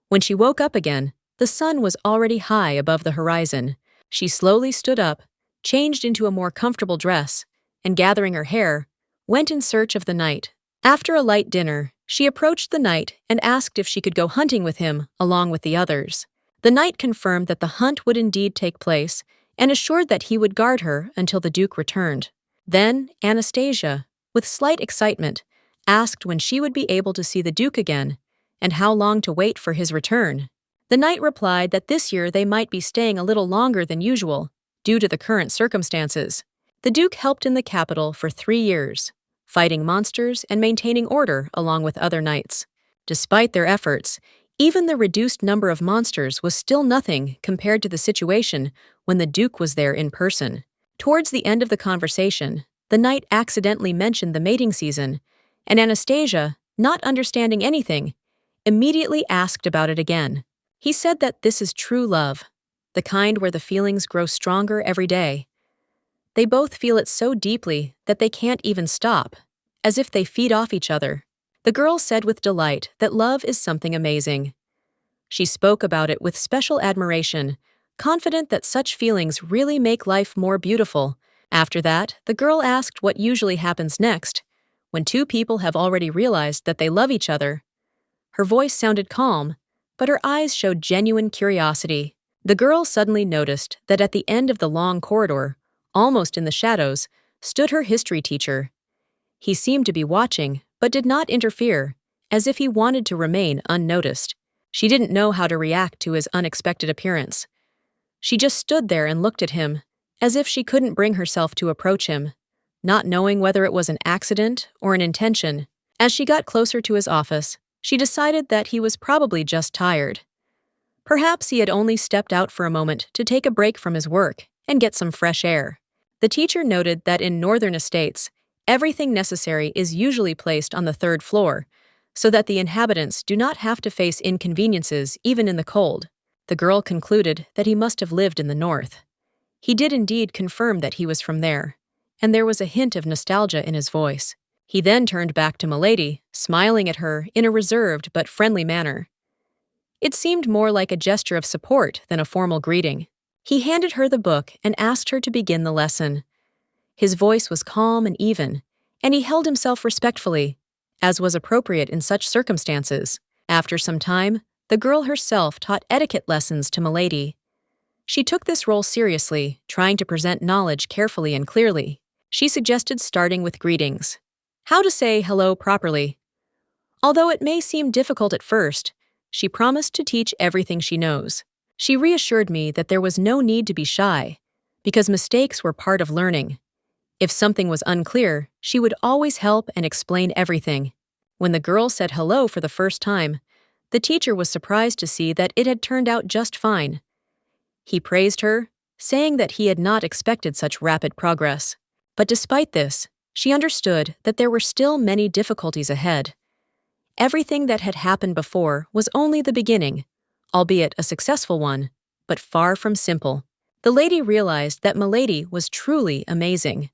A: When she woke up again, the sun was already high above the horizon. She slowly stood up, changed into a more comfortable dress, and gathering her hair, went in search of the knight. After a light dinner, she approached the knight and asked if she could go hunting with him, along with the others. The knight confirmed that the hunt would indeed take place and assured that he would guard her until the Duke returned. Then Anastasia, with slight excitement, asked when she would be able to see the Duke again and how long to wait for his return. The knight replied that this year they might be staying a little longer than usual, due to the current circumstances. The Duke helped in the capital for 3 years, fighting monsters and maintaining order along with other knights. Despite their efforts, even the reduced number of monsters was still nothing compared to the situation when the Duke was there in person. Towards the end of the conversation, the knight accidentally mentioned the mating season, and Anastasia, not understanding anything, immediately asked about it again. He said that this is true love, the kind where the feelings grow stronger every day. They both feel it so deeply that they can't even stop, as if they feed off each other. The girl said with delight that love is something amazing. She spoke about it with special admiration, confident that such feelings really make life more beautiful. After that, the girl asked what usually happens next, when 2 people have already realized that they love each other. Her voice sounded calm, but her eyes showed genuine curiosity. The girl suddenly noticed that at the end of the long corridor, almost in the shadows, stood her history teacher. He seemed to be watching, but did not interfere, as if he wanted to remain unnoticed. She didn't know how to react to his unexpected appearance. She just stood there and looked at him, as if she couldn't bring herself to approach him, not knowing whether it was an accident or an intention. As she got closer to his office, she decided that he was probably just tired. Perhaps he had only stepped out for a moment to take a break from his work and get some fresh air. The teacher noted that in northern estates, everything necessary is usually placed on the third floor, so that the inhabitants do not have to face inconveniences even in the cold. The girl concluded that he must have lived in the north. He did indeed confirm that he was from there, and there was a hint of nostalgia in his voice. He then turned back to Milady, smiling at her in a reserved but friendly manner. It seemed more like a gesture of support than a formal greeting. He handed her the book and asked her to begin the lesson. His voice was calm and even, and he held himself respectfully, as was appropriate in such circumstances. After some time, the girl herself taught etiquette lessons to Milady. She took this role seriously, trying to present knowledge carefully and clearly. She suggested starting with greetings. How to say hello properly. Although it may seem difficult at first, she promised to teach everything she knows. She reassured me that there was no need to be shy, because mistakes were part of learning. If something was unclear, she would always help and explain everything. When the girl said hello for the first time, the teacher was surprised to see that it had turned out just fine. He praised her, saying that he had not expected such rapid progress. But despite this, she understood that there were still many difficulties ahead. Everything that had happened before was only the beginning, albeit a successful one, but far from simple. The lady realized that Milady was truly amazing.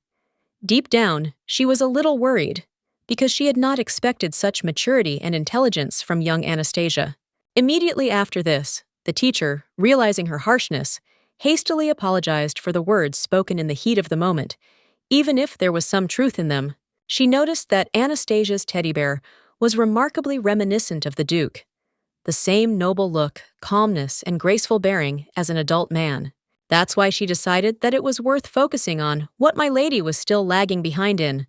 A: Deep down, she was a little worried, because she had not expected such maturity and intelligence from young Anastasia. Immediately after this, the teacher, realizing her harshness, hastily apologized for the words spoken in the heat of the moment, even if there was some truth in them. She noticed that Anastasia's teddy bear was remarkably reminiscent of the Duke, the same noble look, calmness, and graceful bearing as an adult man. That's why she decided that it was worth focusing on what my lady was still lagging behind in.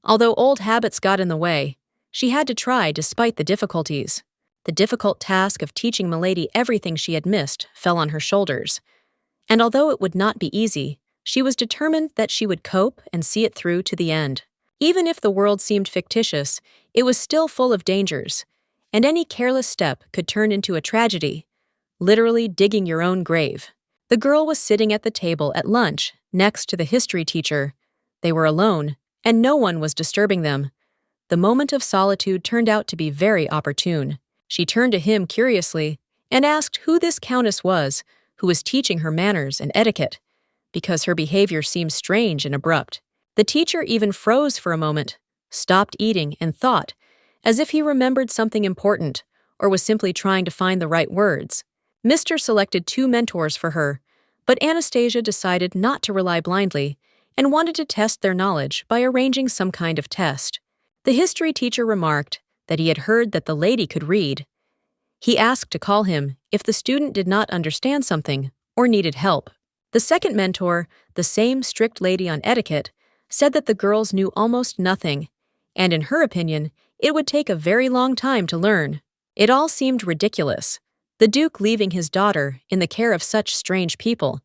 A: Although old habits got in the way, she had to try despite the difficulties. The difficult task of teaching Milady everything she had missed fell on her shoulders. And although it would not be easy, she was determined that she would cope and see it through to the end. Even if the world seemed fictitious, it was still full of dangers, and any careless step could turn into a tragedy, literally digging your own grave. The girl was sitting at the table at lunch, next to the history teacher. They were alone, and no one was disturbing them. The moment of solitude turned out to be very opportune. She turned to him curiously and asked who this countess was who was teaching her manners and etiquette, because her behavior seemed strange and abrupt. The teacher even froze for a moment, stopped eating, and thought, as if he remembered something important or was simply trying to find the right words. Mr. selected 2 mentors for her, but Anastasia decided not to rely blindly and wanted to test their knowledge by arranging some kind of test. The history teacher remarked that he had heard that the lady could read. He asked to call him if the student did not understand something or needed help. The second mentor, the same strict lady on etiquette, said that the girls knew almost nothing, and in her opinion, it would take a very long time to learn. It all seemed ridiculous. The Duke leaving his daughter in the care of such strange people.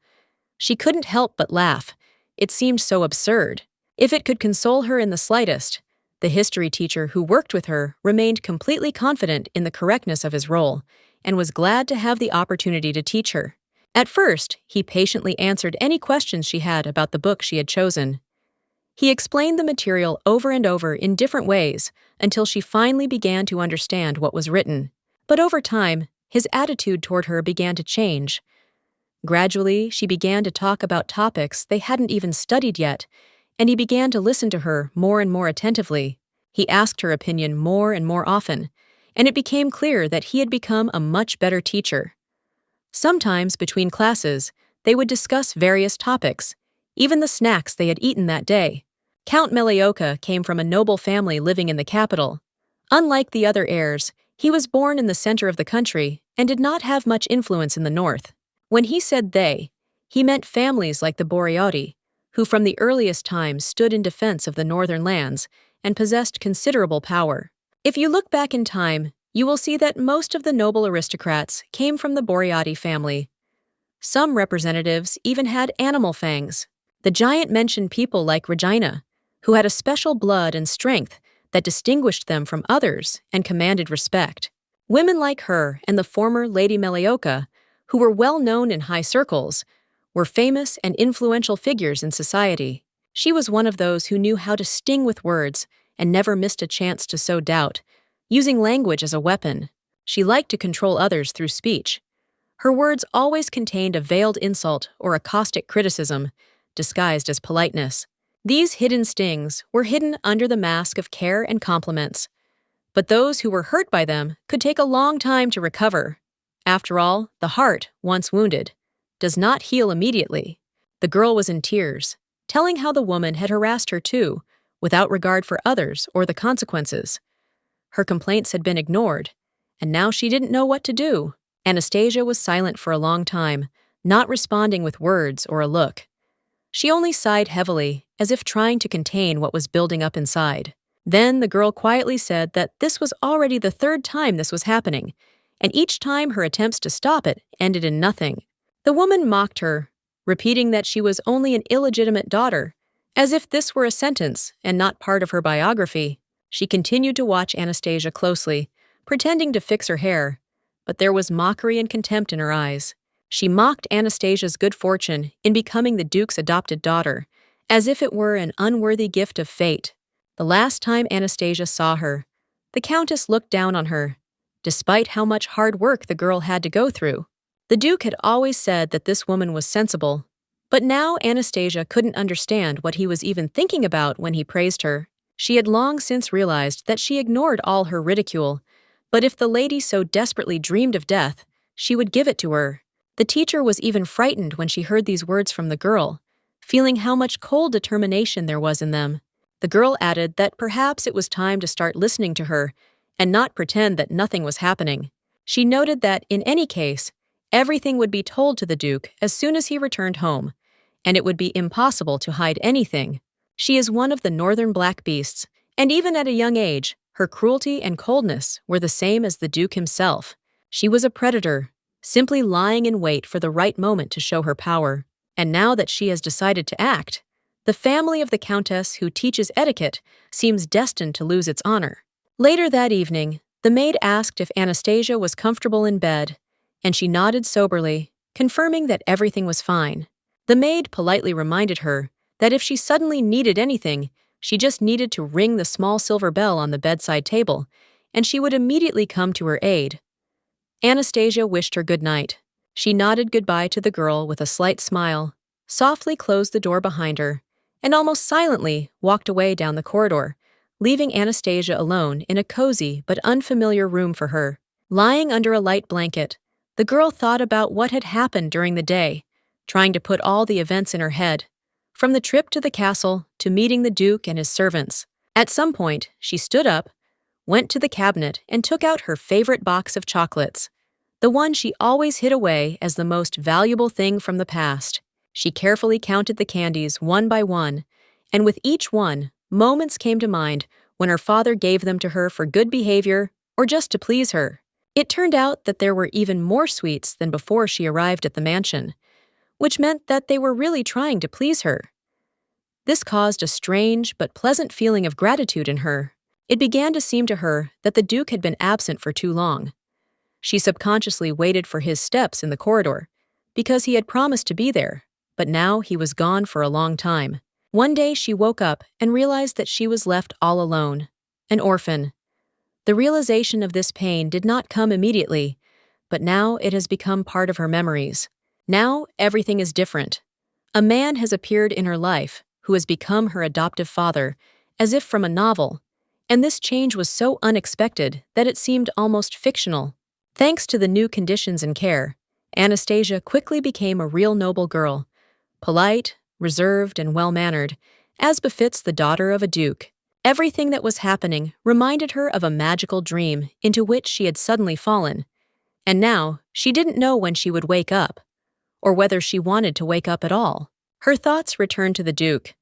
A: She couldn't help but laugh. It seemed so absurd. If it could console her in the slightest, the history teacher who worked with her remained completely confident in the correctness of his role and was glad to have the opportunity to teach her. At first, he patiently answered any questions she had about the book she had chosen. He explained the material over and over in different ways until she finally began to understand what was written. But over time, his attitude toward her began to change. Gradually, she began to talk about topics they hadn't even studied yet, and he began to listen to her more and more attentively. He asked her opinion more and more often, and it became clear that he had become a much better teacher. Sometimes, between classes, they would discuss various topics, even the snacks they had eaten that day. Count Melioka came from a noble family living in the capital. Unlike the other heirs, he was born in the center of the country and did not have much influence in the north. When he said they, he meant families like the Boreotti, who from the earliest times stood in defense of the northern lands and possessed considerable power. If you look back in time, you will see that most of the noble aristocrats came from the Boreotti family. Some representatives even had animal fangs. The giant mentioned people like Regina, who had a special blood and strength that distinguished them from others and commanded respect. Women like her and the former Lady Melioka, who were well known in high circles, were famous and influential figures in society. She was one of those who knew how to sting with words and never missed a chance to sow doubt, using language as a weapon. She liked to control others through speech. Her words always contained a veiled insult or a caustic criticism, disguised as politeness. These hidden stings were hidden under the mask of care and compliments. But those who were hurt by them could take a long time to recover. After all, the heart, once wounded, does not heal immediately. The girl was in tears, telling how the woman had harassed her too, without regard for others or the consequences. Her complaints had been ignored, and now she didn't know what to do. Anastasia was silent for a long time, not responding with words or a look. She only sighed heavily, as if trying to contain what was building up inside. Then the girl quietly said that this was already the third time this was happening, and each time her attempts to stop it ended in nothing. The woman mocked her, repeating that she was only an illegitimate daughter, as if this were a sentence and not part of her biography. She continued to watch Anastasia closely, pretending to fix her hair, but there was mockery and contempt in her eyes. She mocked Anastasia's good fortune in becoming the Duke's adopted daughter, as if it were an unworthy gift of fate. The last time Anastasia saw her, the countess looked down on her, despite how much hard work the girl had to go through. The Duke had always said that this woman was sensible, but now Anastasia couldn't understand what he was even thinking about when he praised her. She had long since realized that she ignored all her ridicule, but if the lady so desperately dreamed of death, she would give it to her. The teacher was even frightened when she heard these words from the girl, feeling how much cold determination there was in them. The girl added that perhaps it was time to start listening to her and not pretend that nothing was happening. She noted that, in any case, everything would be told to the Duke as soon as he returned home, and it would be impossible to hide anything. She is one of the northern black beasts, and even at a young age, her cruelty and coldness were the same as the Duke himself. She was a predator, simply lying in wait for the right moment to show her power. And now that she has decided to act, the family of the countess who teaches etiquette seems destined to lose its honor. Later that evening, the maid asked if Anastasia was comfortable in bed, and she nodded soberly, confirming that everything was fine. The maid politely reminded her that if she suddenly needed anything, she just needed to ring the small silver bell on the bedside table, and she would immediately come to her aid. Anastasia wished her good night. She nodded goodbye to the girl with a slight smile, softly closed the door behind her, and almost silently walked away down the corridor, leaving Anastasia alone in a cozy but unfamiliar room for her. Lying under a light blanket, the girl thought about what had happened during the day, trying to put all the events in her head, from the trip to the castle to meeting the Duke and his servants. At some point, she stood up, went to the cabinet, and took out her favorite box of chocolates, the one she always hid away as the most valuable thing from the past. She carefully counted the candies one by one, and with each one, moments came to mind when her father gave them to her for good behavior or just to please her. It turned out that there were even more sweets than before she arrived at the mansion, which meant that they were really trying to please her. This caused a strange but pleasant feeling of gratitude in her. It began to seem to her that the Duke had been absent for too long. She subconsciously waited for his steps in the corridor, because he had promised to be there, but now he was gone for a long time. One day she woke up and realized that she was left all alone, an orphan. The realization of this pain did not come immediately, but now it has become part of her memories. Now everything is different. A man has appeared in her life who has become her adoptive father, as if from a novel, and this change was so unexpected that it seemed almost fictional. Thanks to the new conditions and care, Anastasia quickly became a real noble girl, polite, reserved, and well-mannered, as befits the daughter of a duke. Everything that was happening reminded her of a magical dream into which she had suddenly fallen, and now she didn't know when she would wake up, or whether she wanted to wake up at all. Her thoughts returned to the Duke.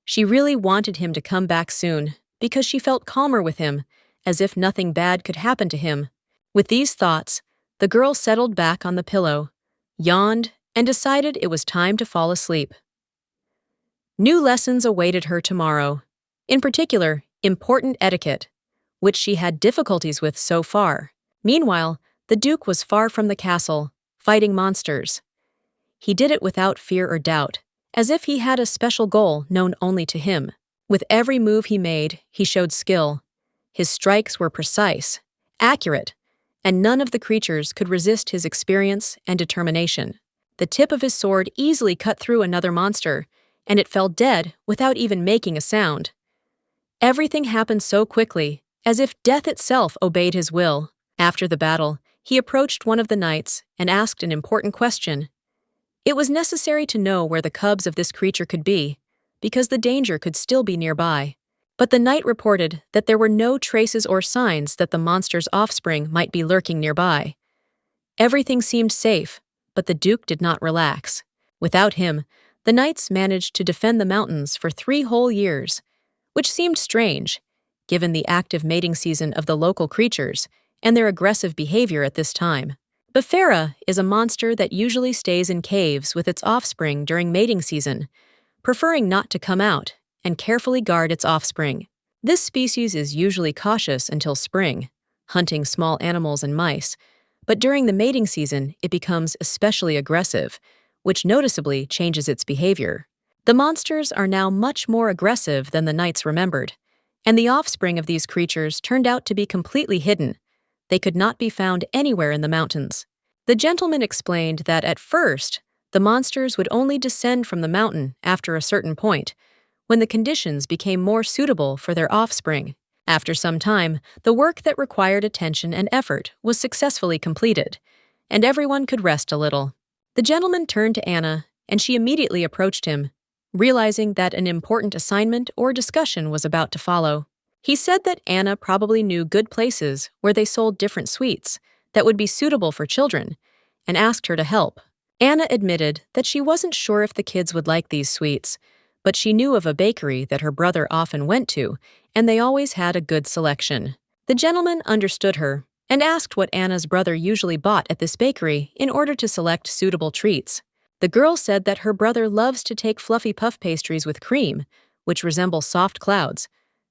A: She really wanted him to come back soon, because she felt calmer with him, as if nothing bad could happen to him. With these thoughts, the girl settled back on the pillow, yawned, and decided it was time to fall asleep. New lessons awaited her tomorrow, in particular, important etiquette, which she had difficulties with so far. Meanwhile, the Duke was far from the castle, fighting monsters. He did it without fear or doubt, as if he had a special goal known only to him. With every move he made, he showed skill. His strikes were precise, accurate, and none of the creatures could resist his experience and determination. The tip of his sword easily cut through another monster, and it fell dead without even making a sound. Everything happened so quickly, as if death itself obeyed his will. After the battle, he approached one of the knights and asked an important question. It was necessary to know where the cubs of this creature could be, because the danger could still be nearby. But the knight reported that there were no traces or signs that the monster's offspring might be lurking nearby. Everything seemed safe, but the Duke did not relax. Without him, the knights managed to defend the mountains for 3 whole years, which seemed strange, given the active mating season of the local creatures and their aggressive behavior at this time. Befera is a monster that usually stays in caves with its offspring during mating season, preferring not to come out and carefully guard its offspring. This species is usually cautious until spring, hunting small animals and mice, but during the mating season it becomes especially aggressive, which noticeably changes its behavior. The monsters are now much more aggressive than the knights remembered, and the offspring of these creatures turned out to be completely hidden. They could not be found anywhere in the mountains. The gentleman explained that at first, the monsters would only descend from the mountain after a certain point, when the conditions became more suitable for their offspring. After some time, the work that required attention and effort was successfully completed, and everyone could rest a little. The gentleman turned to Anna, and she immediately approached him, realizing that an important assignment or discussion was about to follow. He said that Anna probably knew good places where they sold different sweets that would be suitable for children, and asked her to help. Anna admitted that she wasn't sure if the kids would like these sweets, but she knew of a bakery that her brother often went to, and they always had a good selection. The gentleman understood her and asked what Anna's brother usually bought at this bakery in order to select suitable treats. The girl said that her brother loves to take fluffy puff pastries with cream, which resemble soft clouds.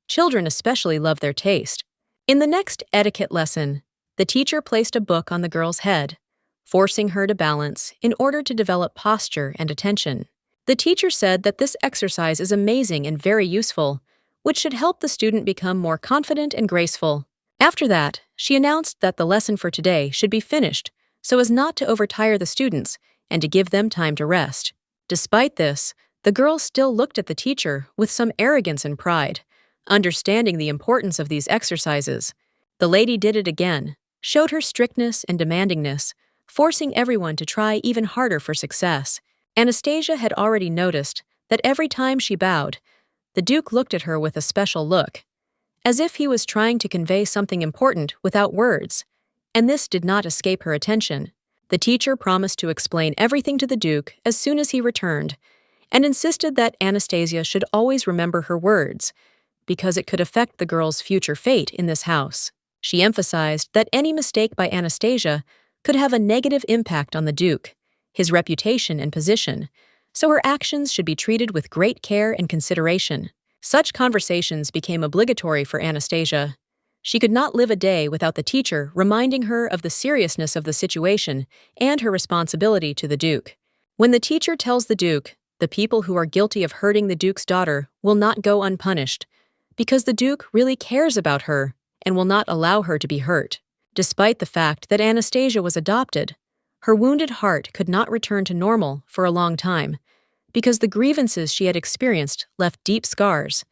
A: Children especially love their taste. In the next etiquette lesson, the teacher placed a book on the girl's head, forcing her to balance in order to develop posture and attention. The teacher said that this exercise is amazing and very useful, which should help the student become more confident and graceful. After that, she announced that the lesson for today should be finished so as not to overtire the students and to give them time to rest. Despite this, the girl still looked at the teacher with some arrogance and pride, understanding the importance of these exercises. The lady did it again, showed her strictness and demandingness, forcing everyone to try even harder for success. Anastasia had already noticed that every time she bowed, the Duke looked at her with a special look, as if he was trying to convey something important without words, and this did not escape her attention. The teacher promised to explain everything to the Duke as soon as he returned, and insisted that Anastasia should always remember her words, because it could affect the girl's future fate in this house. She emphasized that any mistake by Anastasia could have a negative impact on the Duke, his reputation and position, so her actions should be treated with great care and consideration. Such conversations became obligatory for Anastasia. She could not live a day without the teacher reminding her of the seriousness of the situation and her responsibility to the Duke. When the teacher tells the Duke, the people who are guilty of hurting the Duke's daughter will not go unpunished, because the Duke really cares about her and will not allow her to be hurt. Despite the fact that Anastasia was adopted, her wounded heart could not return to normal for a long time, because the grievances she had experienced left deep scars,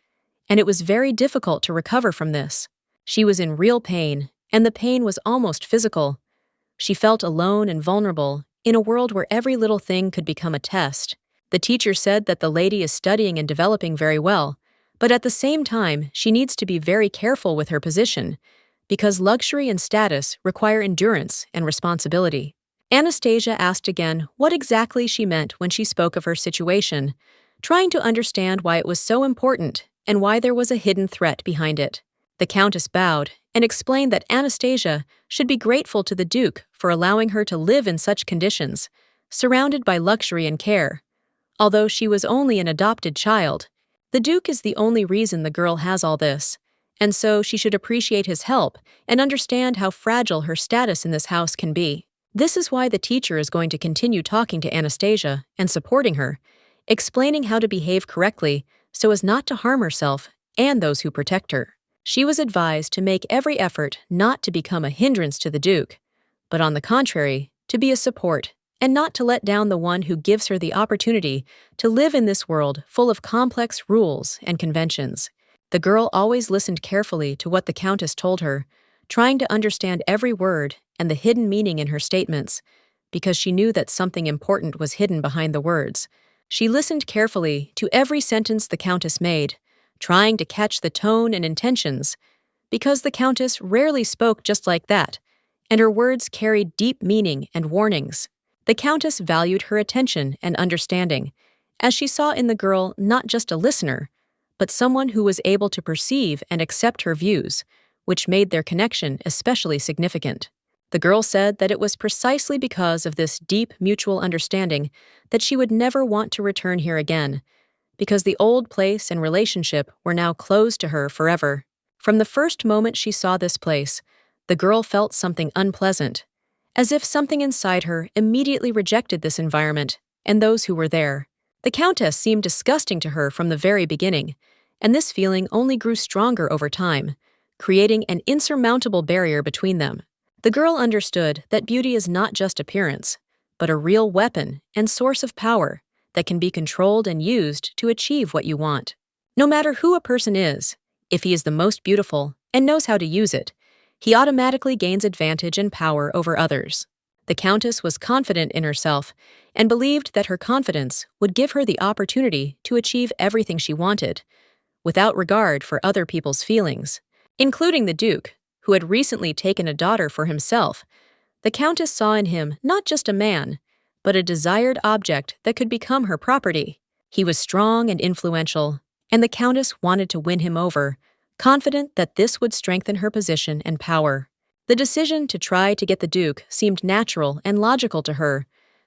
A: and it was very difficult to recover from this. She was in real pain, and the pain was almost physical. She felt alone and vulnerable in a world where every little thing could become a test. The teacher said that the lady is studying and developing very well, but at the same time, she needs to be very careful with her position, because luxury and status require endurance and responsibility. Anastasia asked again what exactly she meant when she spoke of her situation, trying to understand why it was so important and why there was a hidden threat behind it. The countess bowed and explained that Anastasia should be grateful to the Duke for allowing her to live in such conditions, surrounded by luxury and care. Although she was only an adopted child, the Duke is the only reason the girl has all this, and so she should appreciate his help and understand how fragile her status in this house can be. This is why the teacher is going to continue talking to Anastasia and supporting her, explaining how to behave correctly so as not to harm herself and those who protect her. She was advised to make every effort not to become a hindrance to the Duke, but on the contrary, to be a support, and not to let down the one who gives her the opportunity to live in this world full of complex rules and conventions. The girl always listened carefully to what the countess told her, trying to understand every word and the hidden meaning in her statements, because she knew that something important was hidden behind the words. She listened carefully to every sentence the countess made, trying to catch the tone and intentions, because the countess rarely spoke just like that, and her words carried deep meaning and warnings. The countess valued her attention and understanding, as she saw in the girl not just a listener, but someone who was able to perceive and accept her views, which made their connection especially significant. The girl said that it was precisely because of this deep mutual understanding that she would never want to return here again, because the old place and relationship were now closed to her forever. From the first moment she saw this place, the girl felt something unpleasant, as if something inside her immediately rejected this environment and those who were there. The countess seemed disgusting to her from the very beginning, and this feeling only grew stronger over time, creating an insurmountable barrier between them. The girl understood that beauty is not just appearance, but a real weapon and source of power that can be controlled and used to achieve what you want. No matter who a person is, if he is the most beautiful and knows how to use it, he automatically gains advantage and power over others. The countess was confident in herself and believed that her confidence would give her the opportunity to achieve everything she wanted, without regard for other people's feelings, including the Duke, who had recently taken a daughter for himself. The countess saw in him not just a man, but a desired object that could become her property. He was strong and influential, and the countess wanted to win him over, confident that this would strengthen her position and power. The decision to try to get the Duke seemed natural and logical to her,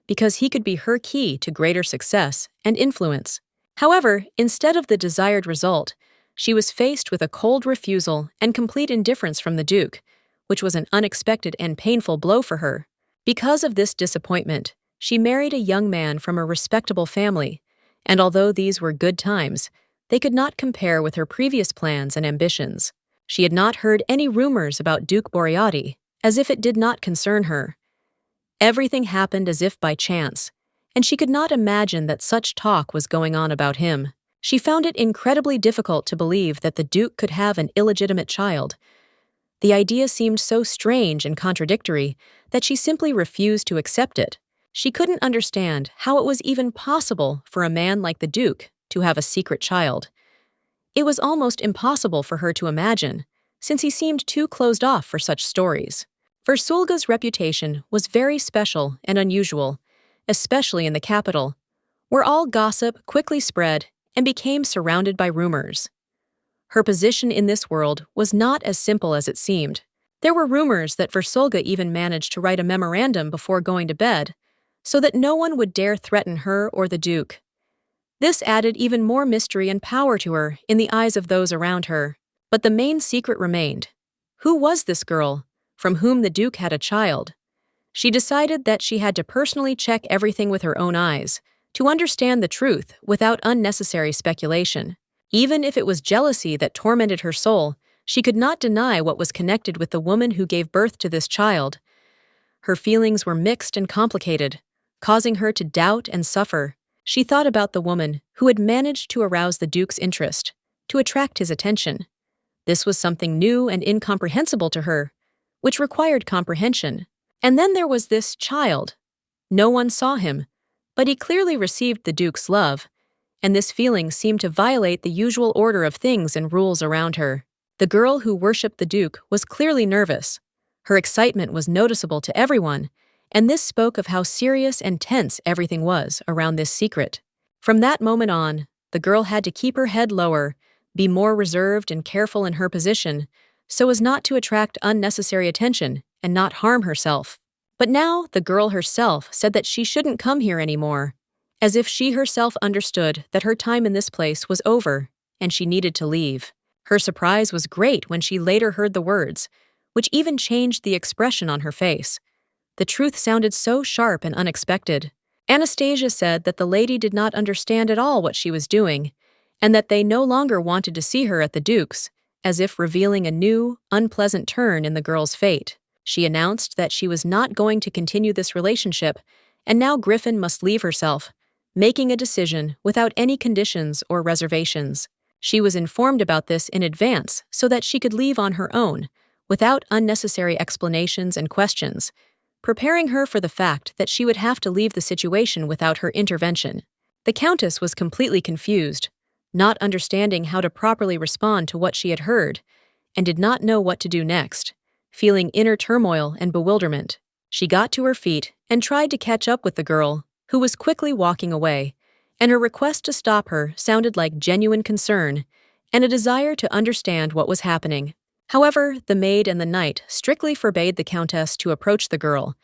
A: because he could be her key to greater success and influence. However, instead of the desired result, she was faced with a cold refusal and complete indifference from the Duke, which was an unexpected and painful blow for her. Because of this disappointment, she married a young man from a respectable family, and although these were good times, they could not compare with her previous plans and ambitions. She had not heard any rumors about Duke Boreotti, as if it did not concern her. Everything happened as if by chance, and she could not imagine that such talk was going on about him. She found it incredibly difficult to believe that the Duke could have an illegitimate child. The idea seemed so strange and contradictory that she simply refused to accept it. She couldn't understand how it was even possible for a man like the Duke to have a secret child. It was almost impossible for her to imagine, since he seemed too closed off for such stories. Versulga's reputation was very special and unusual, especially in the capital, where all gossip quickly spread and became surrounded by rumors. Her position in this world was not as simple as it seemed. There were rumors that Versulga even managed to write a memorandum before going to bed, so that no one would dare threaten her or the Duke. This added even more mystery and power to her in the eyes of those around her. But the main secret remained. Who was this girl, from whom the Duke had a child? She decided that she had to personally check everything with her own eyes, to understand the truth without unnecessary speculation. Even if it was jealousy that tormented her soul, she could not deny what was connected with the woman who gave birth to this child. Her feelings were mixed and complicated, causing her to doubt and suffer. She thought about the woman who had managed to arouse the Duke's interest, to attract his attention. This was something new and incomprehensible to her, which required comprehension. And then there was this child. No one saw him, but he clearly received the Duke's love, and this feeling seemed to violate the usual order of things and rules around her. The girl who worshipped the Duke was clearly nervous. Her excitement was noticeable to everyone, and this spoke of how serious and tense everything was around this secret. From that moment on, the girl had to keep her head lower, be more reserved and careful in her position, so as not to attract unnecessary attention and not harm herself. But now the girl herself said that she shouldn't come here anymore, as if she herself understood that her time in this place was over and she needed to leave. Her surprise was great when she later heard the words, which even changed the expression on her face. The truth sounded so sharp and unexpected. Anastasia said that the lady did not understand at all what she was doing, and that they no longer wanted to see her at the Duke's, as if revealing a new, unpleasant turn in the girl's fate. She announced that she was not going to continue this relationship, and now Griffin must leave herself, making a decision without any conditions or reservations. She was informed about this in advance so that she could leave on her own, without unnecessary explanations and questions, preparing her for the fact that she would have to leave the situation without her intervention. The Countess was completely confused, not understanding how to properly respond to what she had heard, and did not know what to do next. Feeling inner turmoil and bewilderment, she got to her feet and tried to catch up with the girl, who was quickly walking away, and her request to stop her sounded like genuine concern and a desire to understand what was happening. However, the maid and the knight strictly forbade the Countess to approach the girl,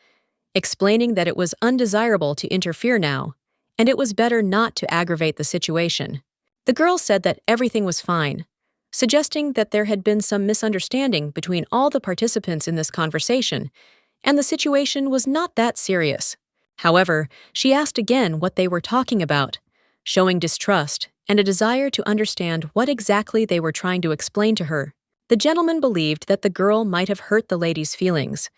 A: explaining that it was undesirable to interfere now, and it was better not to aggravate the situation. The girl said that everything was fine, suggesting that there had been some misunderstanding between all the participants in this conversation, and the situation was not that serious. However, she asked again what they were talking about, showing distrust and a desire to understand what exactly they were trying to explain to her. The gentleman believed that the girl might have hurt the lady's feelings,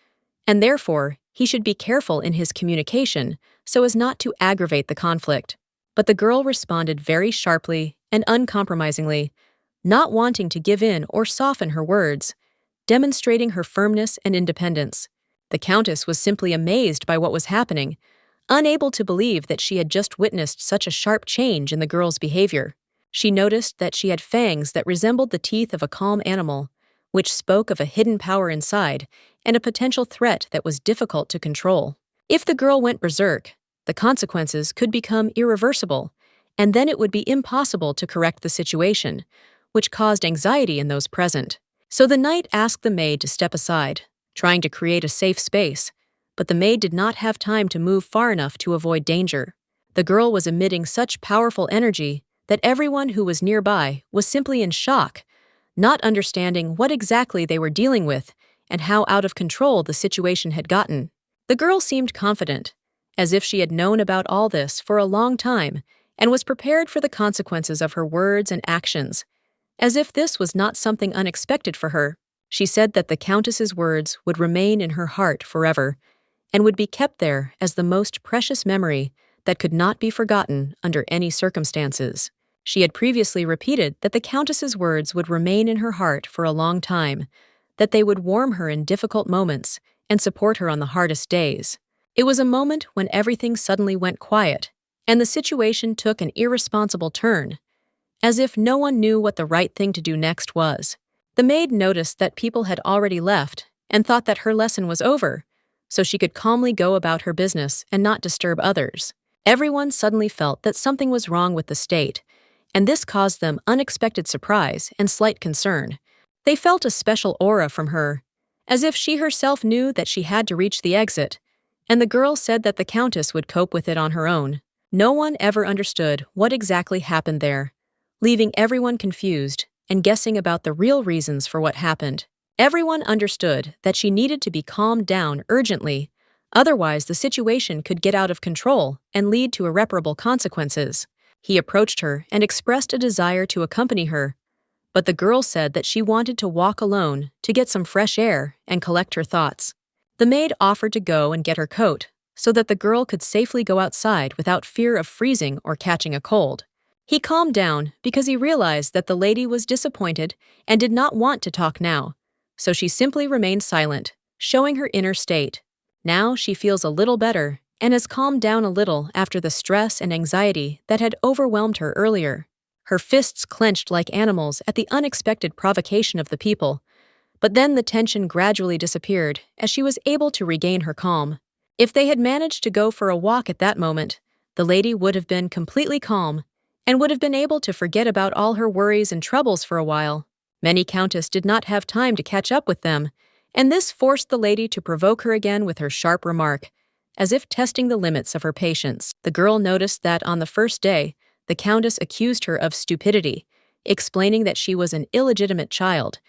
A: and therefore he should be careful in his communication so as not to aggravate the conflict. But the girl responded very sharply and uncompromisingly, not wanting to give in or soften her words, demonstrating her firmness and independence. The Countess was simply amazed by what was happening, unable to believe that she had just witnessed such a sharp change in the girl's behavior. She noticed that she had fangs that resembled the teeth of a calm animal, which spoke of a hidden power inside and a potential threat that was difficult to control. If the girl went berserk, the consequences could become irreversible, and then it would be impossible to correct the situation, which caused anxiety in those present. So the knight asked the maid to step aside, trying to create a safe space, but the maid did not have time to move far enough to avoid danger. The girl was emitting such powerful energy that everyone who was nearby was simply in shock, not understanding what exactly they were dealing with and how out of control the situation had gotten. The girl seemed confident, as if she had known about all this for a long time and was prepared for the consequences of her words and actions, as if this was not something unexpected for her. She said that the Countess's words would remain in her heart forever and would be kept there as the most precious memory that could not be forgotten under any circumstances. She had previously repeated that the Countess's words would remain in her heart for a long time, that they would warm her in difficult moments and support her on the hardest days. It was a moment when everything suddenly went quiet, and the situation took an irresponsible turn, as if no one knew what the right thing to do next was. The maid noticed that people had already left and thought that her lesson was over, so she could calmly go about her business and not disturb others. Everyone suddenly felt that something was wrong with the state, and this caused them unexpected surprise and slight concern. They felt a special aura from her, as if she herself knew that she had to reach the exit, and the girl said that the Countess would cope with it on her own. No one ever understood what exactly happened there, leaving everyone confused and guessing about the real reasons for what happened. Everyone understood that she needed to be calmed down urgently, otherwise the situation could get out of control and lead to irreparable consequences. He approached her and expressed a desire to accompany her, but the girl said that she wanted to walk alone to get some fresh air and collect her thoughts. The maid offered to go and get her coat so that the girl could safely go outside without fear of freezing or catching a cold. He calmed down because he realized that the lady was disappointed and did not want to talk now, so she simply remained silent, showing her inner state. Now she feels a little better and has calmed down a little after the stress and anxiety that had overwhelmed her earlier. Her fists clenched like animals at the unexpected provocation of the people, but then the tension gradually disappeared as she was able to regain her calm. If they had managed to go for a walk at that moment, the lady would have been completely calm and would have been able to forget about all her worries and troubles for a while. Many countess did not have time to catch up with them, and this forced the lady to provoke her again with her sharp remark, as if testing the limits of her patience. The girl noticed that on the first day, the countess accused her of stupidity, explaining that she was an illegitimate child,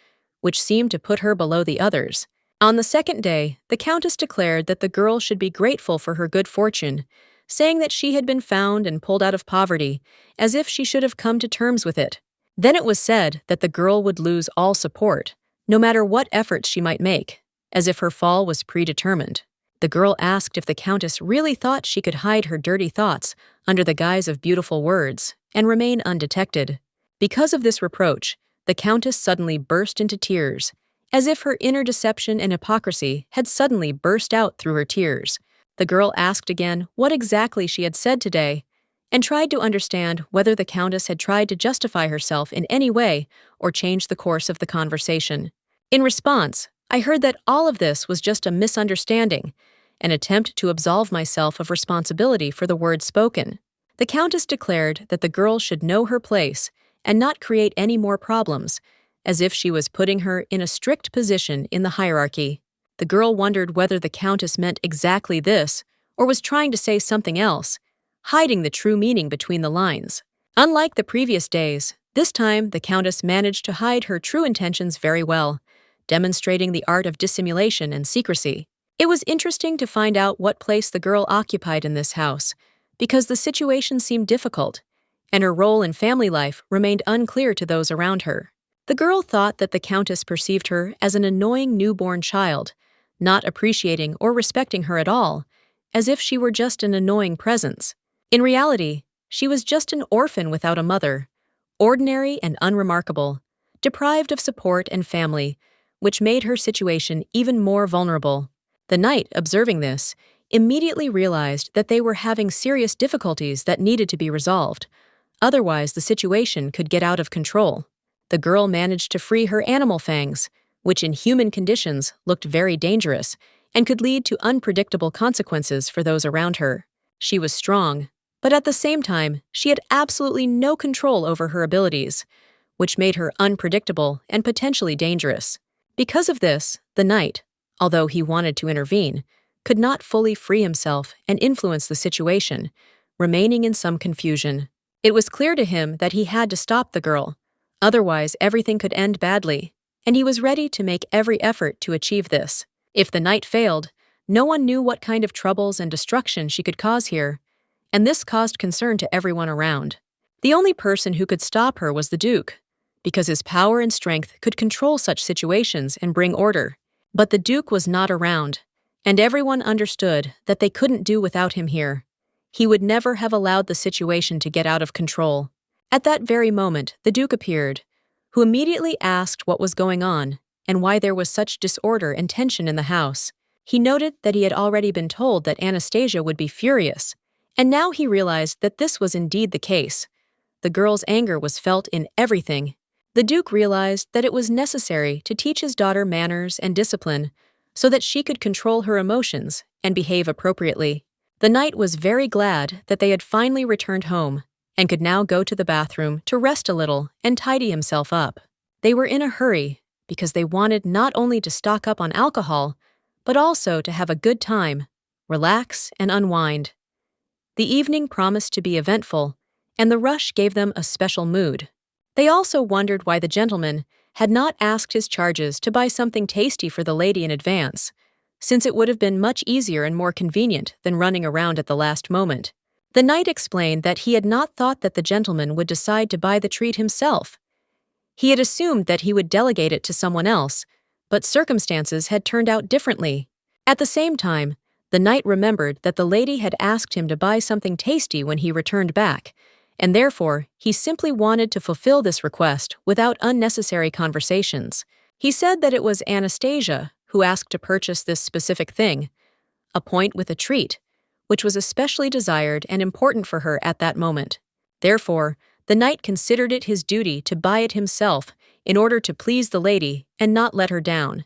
A: which seemed to put her below the others. On the second day, the countess declared that the girl should be grateful for her good fortune, saying that she had been found and pulled out of poverty, as if she should have come to terms with it. Then it was said that the girl would lose all support, no matter what efforts she might make, as if her fall was predetermined. The girl asked if the countess really thought she could hide her dirty thoughts under the guise of beautiful words and remain undetected. Because of this reproach, the countess suddenly burst into tears, as if her inner deception and hypocrisy had suddenly burst out through her tears. The girl asked again what exactly she had said today, and tried to understand whether the countess had tried to justify herself in any way or change the course of the conversation. In response, I heard that all of this was just a misunderstanding, an attempt to absolve myself of responsibility for the words spoken. The countess declared that the girl should know her place and not create any more problems, as if she was putting her in a strict position in the hierarchy. The girl wondered whether the countess meant exactly this or was trying to say something else, hiding the true meaning between the lines. Unlike the previous days, this time the countess managed to hide her true intentions very well, demonstrating the art of dissimulation and secrecy. It was interesting to find out what place the girl occupied in this house, because the situation seemed difficult, and her role in family life remained unclear to those around her. The girl thought that the countess perceived her as an annoying newborn child, not appreciating or respecting her at all, as if she were just an annoying presence. In reality, she was just an orphan without a mother, ordinary and unremarkable, deprived of support and family, which made her situation even more vulnerable. The knight, observing this, immediately realized that they were having serious difficulties that needed to be resolved. Otherwise, the situation could get out of control. The girl managed to free her animal fangs, which in human conditions looked very dangerous and could lead to unpredictable consequences for those around her. She was strong, but at the same time, she had absolutely no control over her abilities, which made her unpredictable and potentially dangerous. Because of this, the knight, although he wanted to intervene, could not fully free himself and influence the situation, remaining in some confusion. It was clear to him that he had to stop the girl, otherwise everything could end badly, and he was ready to make every effort to achieve this. If the knight failed, no one knew what kind of troubles and destruction she could cause here, and this caused concern to everyone around. The only person who could stop her was the Duke, because his power and strength could control such situations and bring order. But the Duke was not around, and everyone understood that they couldn't do without him here. He would never have allowed the situation to get out of control. At that very moment, the Duke appeared, who immediately asked what was going on and why there was such disorder and tension in the house. He noted that he had already been told that Anastasia would be furious, and now he realized that this was indeed the case. The girl's anger was felt in everything. The Duke realized that it was necessary to teach his daughter manners and discipline so that she could control her emotions and behave appropriately. The knight was very glad that they had finally returned home and could now go to the bathroom to rest a little and tidy himself up. They were in a hurry because they wanted not only to stock up on alcohol, but also to have a good time, relax, and unwind. The evening promised to be eventful, and the rush gave them a special mood. They also wondered why the gentleman had not asked his charges to buy something tasty for the lady in advance, since it would have been much easier and more convenient than running around at the last moment. The knight explained that he had not thought that the gentleman would decide to buy the treat himself. He had assumed that he would delegate it to someone else, but circumstances had turned out differently. At the same time, the knight remembered that the lady had asked him to buy something tasty when he returned back, and therefore he simply wanted to fulfill this request without unnecessary conversations. He said that it was Anastasia who asked to purchase this specific thing, a point with a treat, which was especially desired and important for her at that moment. Therefore, the knight considered it his duty to buy it himself in order to please the lady and not let her down,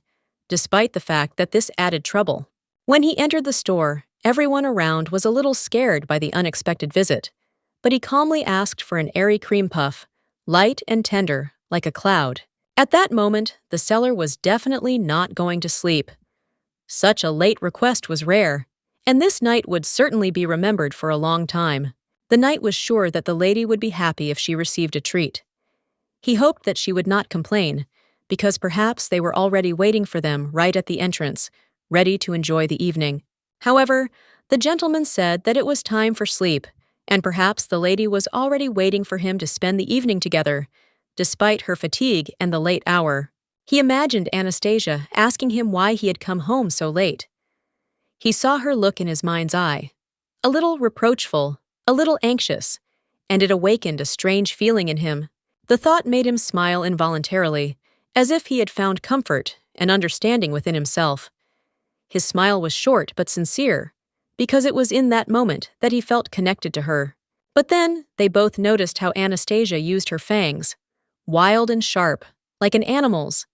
A: despite the fact that this added trouble. When he entered the store, everyone around was a little scared by the unexpected visit, but he calmly asked for an airy cream puff, light and tender, like a cloud. At that moment, the seller was definitely not going to sleep. Such a late request was rare, and this night would certainly be remembered for a long time. The knight was sure that the lady would be happy if she received a treat. He hoped that she would not complain, because perhaps they were already waiting for them right at the entrance, ready to enjoy the evening. However, the gentleman said that it was time for sleep, and perhaps the lady was already waiting for him to spend the evening together, despite her fatigue and the late hour. He imagined Anastasia asking him why he had come home so late. He saw her look in his mind's eye, a little reproachful, a little anxious, and it awakened a strange feeling in him. The thought made him smile involuntarily, as if he had found comfort and understanding within himself. His smile was short but sincere, because it was in that moment that he felt connected to her. But then they both noticed how Anastasia used her fangs, wild and sharp, like an animal's.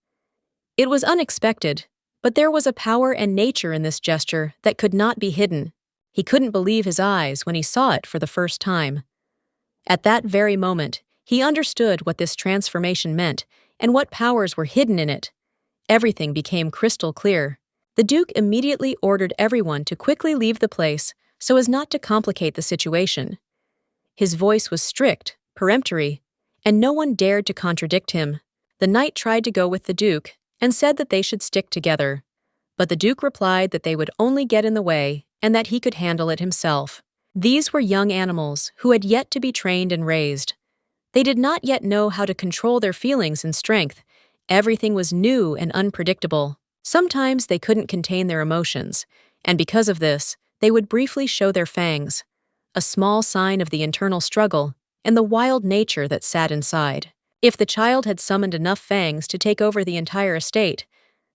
A: It was unexpected, but there was a power and nature in this gesture that could not be hidden. He couldn't believe his eyes when he saw it for the first time. At that very moment, he understood what this transformation meant and what powers were hidden in it. Everything became crystal clear. The Duke immediately ordered everyone to quickly leave the place so as not to complicate the situation. His voice was strict, peremptory, and no one dared to contradict him. The knight tried to go with the Duke and said that they should stick together, but the Duke replied that they would only get in the way and that he could handle it himself. These were young animals who had yet to be trained and raised. They did not yet know how to control their feelings and strength. Everything was new and unpredictable. Sometimes they couldn't contain their emotions, and because of this, they would briefly show their fangs, a small sign of the internal struggle and the wild nature that sat inside. If the child had summoned enough fangs to take over the entire estate,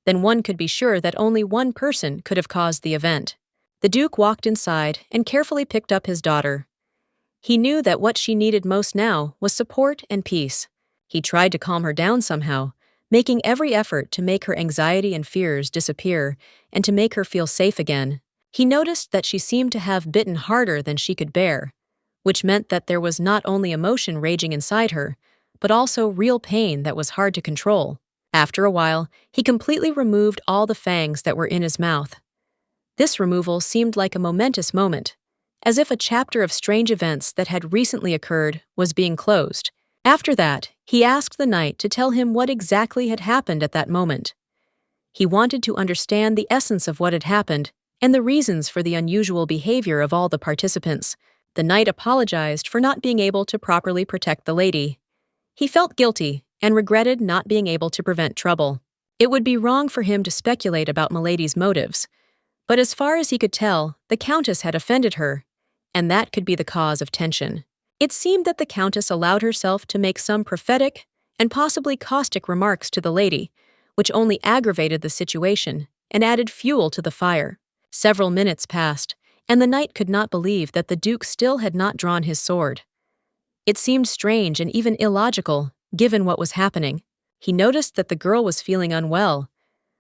A: then one could be sure that only one person could have caused the event. The Duke walked inside and carefully picked up his daughter. He knew that what she needed most now was support and peace. He tried to calm her down somehow, making every effort to make her anxiety and fears disappear and to make her feel safe again. He noticed that she seemed to have bitten harder than she could bear, which meant that there was not only emotion raging inside her, but also real pain that was hard to control. After a while, he completely removed all the fangs that were in his mouth. This removal seemed like a momentous moment, as if a chapter of strange events that had recently occurred was being closed. After that, he asked the knight to tell him what exactly had happened at that moment. He wanted to understand the essence of what had happened and the reasons for the unusual behavior of all the participants. The knight apologized for not being able to properly protect the lady. He felt guilty and regretted not being able to prevent trouble. It would be wrong for him to speculate about Milady's motives, but as far as he could tell, the countess had offended her, and that could be the cause of tension. It seemed that the countess allowed herself to make some prophetic and possibly caustic remarks to the lady, which only aggravated the situation and added fuel to the fire. Several minutes passed, and the knight could not believe that the Duke still had not drawn his sword. It seemed strange and even illogical, given what was happening. He noticed that the girl was feeling unwell.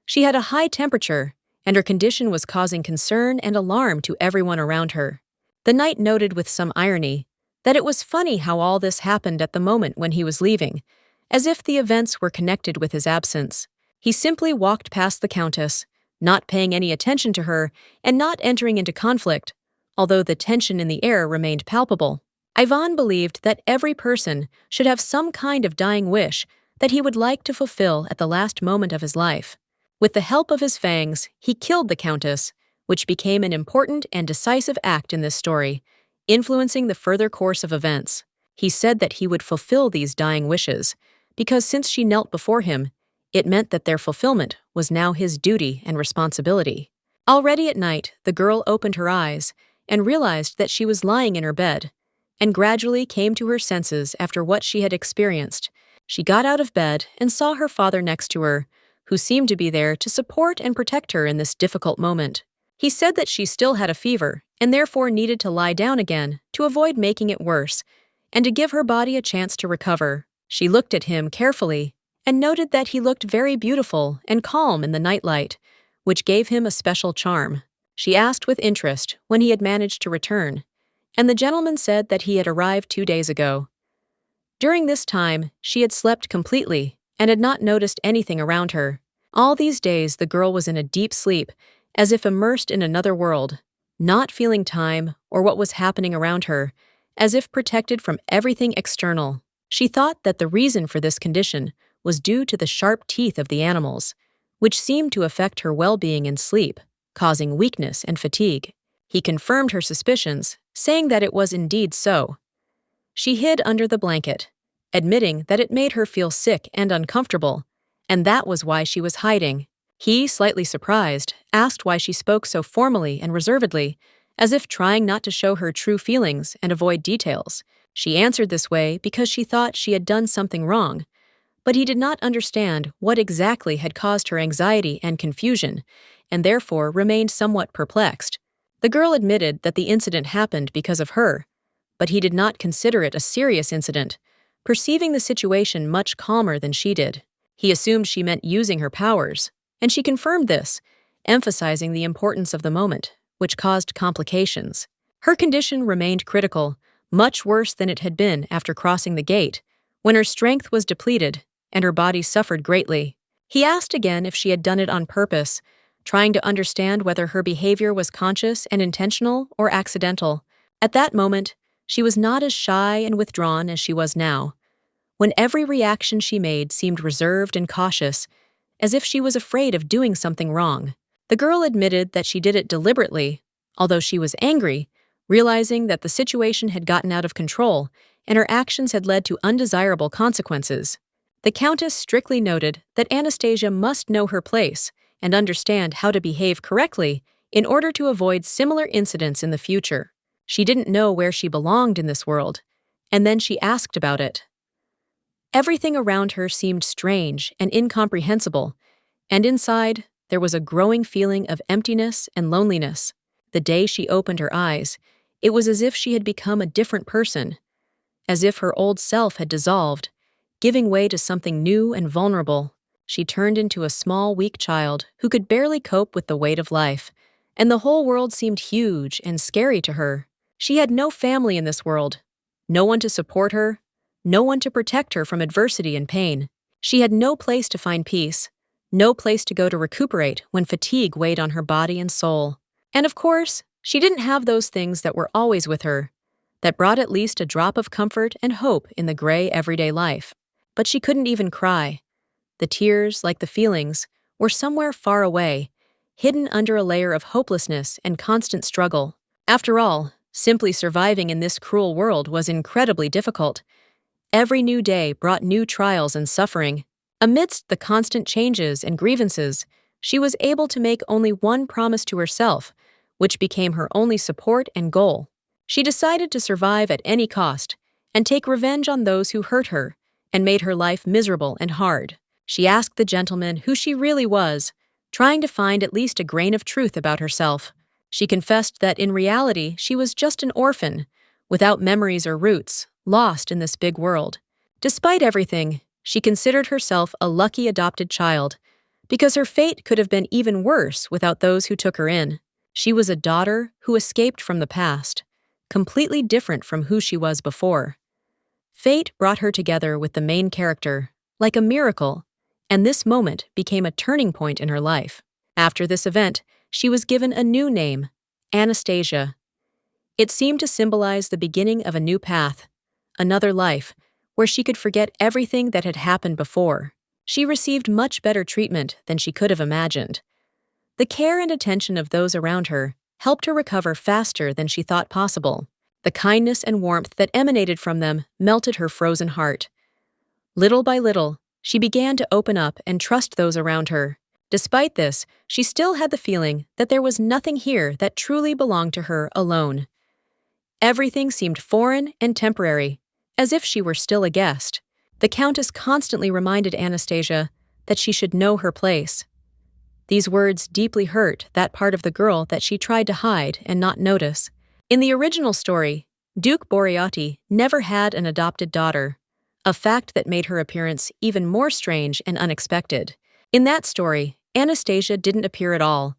A: She had a high temperature, and her condition was causing concern and alarm to everyone around her. The knight noted with some irony that it was funny how all this happened at the moment when he was leaving, as if the events were connected with his absence. He simply walked past the countess, not paying any attention to her and not entering into conflict, although the tension in the air remained palpable. Ivan believed that every person should have some kind of dying wish that he would like to fulfill at the last moment of his life. With the help of his fangs, he killed the countess, which became an important and decisive act in this story, influencing the further course of events. He said that he would fulfill these dying wishes, because since she knelt before him, it meant that their fulfillment was now his duty and responsibility. Already at night, the girl opened her eyes and realized that she was lying in her bed, and gradually came to her senses after what she had experienced. She got out of bed and saw her father next to her, who seemed to be there to support and protect her in this difficult moment. He said that she still had a fever and therefore needed to lie down again to avoid making it worse and to give her body a chance to recover. She looked at him carefully and noted that he looked very beautiful and calm in the nightlight, which gave him a special charm. She asked with interest when he had managed to return, and the gentleman said that he had arrived 2 days ago. During this time, she had slept completely and had not noticed anything around her. All these days, the girl was in a deep sleep, as if immersed in another world, not feeling time or what was happening around her, as if protected from everything external. She thought that the reason for this condition was due to the sharp teeth of the animals, which seemed to affect her well-being in sleep, causing weakness and fatigue. He confirmed her suspicions, saying that it was indeed so. She hid under the blanket, admitting that it made her feel sick and uncomfortable, and that was why she was hiding. He, slightly surprised, asked why she spoke so formally and reservedly, as if trying not to show her true feelings and avoid details. She answered this way because she thought she had done something wrong, but he did not understand what exactly had caused her anxiety and confusion, and therefore remained somewhat perplexed. The girl admitted that the incident happened because of her, but he did not consider it a serious incident, perceiving the situation much calmer than she did. He assumed she meant using her powers, and she confirmed this, emphasizing the importance of the moment, which caused complications. Her condition remained critical, much worse than it had been after crossing the gate, when her strength was depleted and her body suffered greatly. He asked again if she had done it on purpose, trying to understand whether her behavior was conscious and intentional or accidental. At that moment, she was not as shy and withdrawn as she was now, when every reaction she made seemed reserved and cautious, as if she was afraid of doing something wrong. The girl admitted that she did it deliberately, although she was angry, realizing that the situation had gotten out of control and her actions had led to undesirable consequences. The countess strictly noted that Anastasia must know her place and understand how to behave correctly in order to avoid similar incidents in the future. She didn't know where she belonged in this world, and then she asked about it. Everything around her seemed strange and incomprehensible, and inside, there was a growing feeling of emptiness and loneliness. The day she opened her eyes, it was as if she had become a different person, as if her old self had dissolved, giving way to something new and vulnerable. She turned into a small, weak child who could barely cope with the weight of life, and the whole world seemed huge and scary to her. She had no family in this world, no one to support her, no one to protect her from adversity and pain. She had no place to find peace, no place to go to recuperate when fatigue weighed on her body and soul. And of course, she didn't have those things that were always with her, that brought at least a drop of comfort and hope in the gray everyday life. But she couldn't even cry. The tears, like the feelings, were somewhere far away, hidden under a layer of hopelessness and constant struggle. After all, simply surviving in this cruel world was incredibly difficult. Every new day brought new trials and suffering. Amidst the constant changes and grievances, she was able to make only one promise to herself, which became her only support and goal. She decided to survive at any cost and take revenge on those who hurt her and made her life miserable and hard. She asked the gentleman who she really was, trying to find at least a grain of truth about herself. She confessed that in reality she was just an orphan, without memories or roots, lost in this big world. Despite everything, she considered herself a lucky adopted child, because her fate could have been even worse without those who took her in. She was a daughter who escaped from the past, completely different from who she was before. Fate brought her together with the main character, like a miracle, and this moment became a turning point in her life. After this event, she was given a new name, Anastasia. It seemed to symbolize the beginning of a new path, another life, where she could forget everything that had happened before. She received much better treatment than she could have imagined. The care and attention of those around her helped her recover faster than she thought possible. The kindness and warmth that emanated from them melted her frozen heart. Little by little, she began to open up and trust those around her. Despite this, she still had the feeling that there was nothing here that truly belonged to her alone. Everything seemed foreign and temporary, as if she were still a guest. The countess constantly reminded Anastasia that she should know her place. These words deeply hurt that part of the girl that she tried to hide and not notice. In the original story, Duke Boreotti never had an adopted daughter, a fact that made her appearance even more strange and unexpected. In that story, Anastasia didn't appear at all,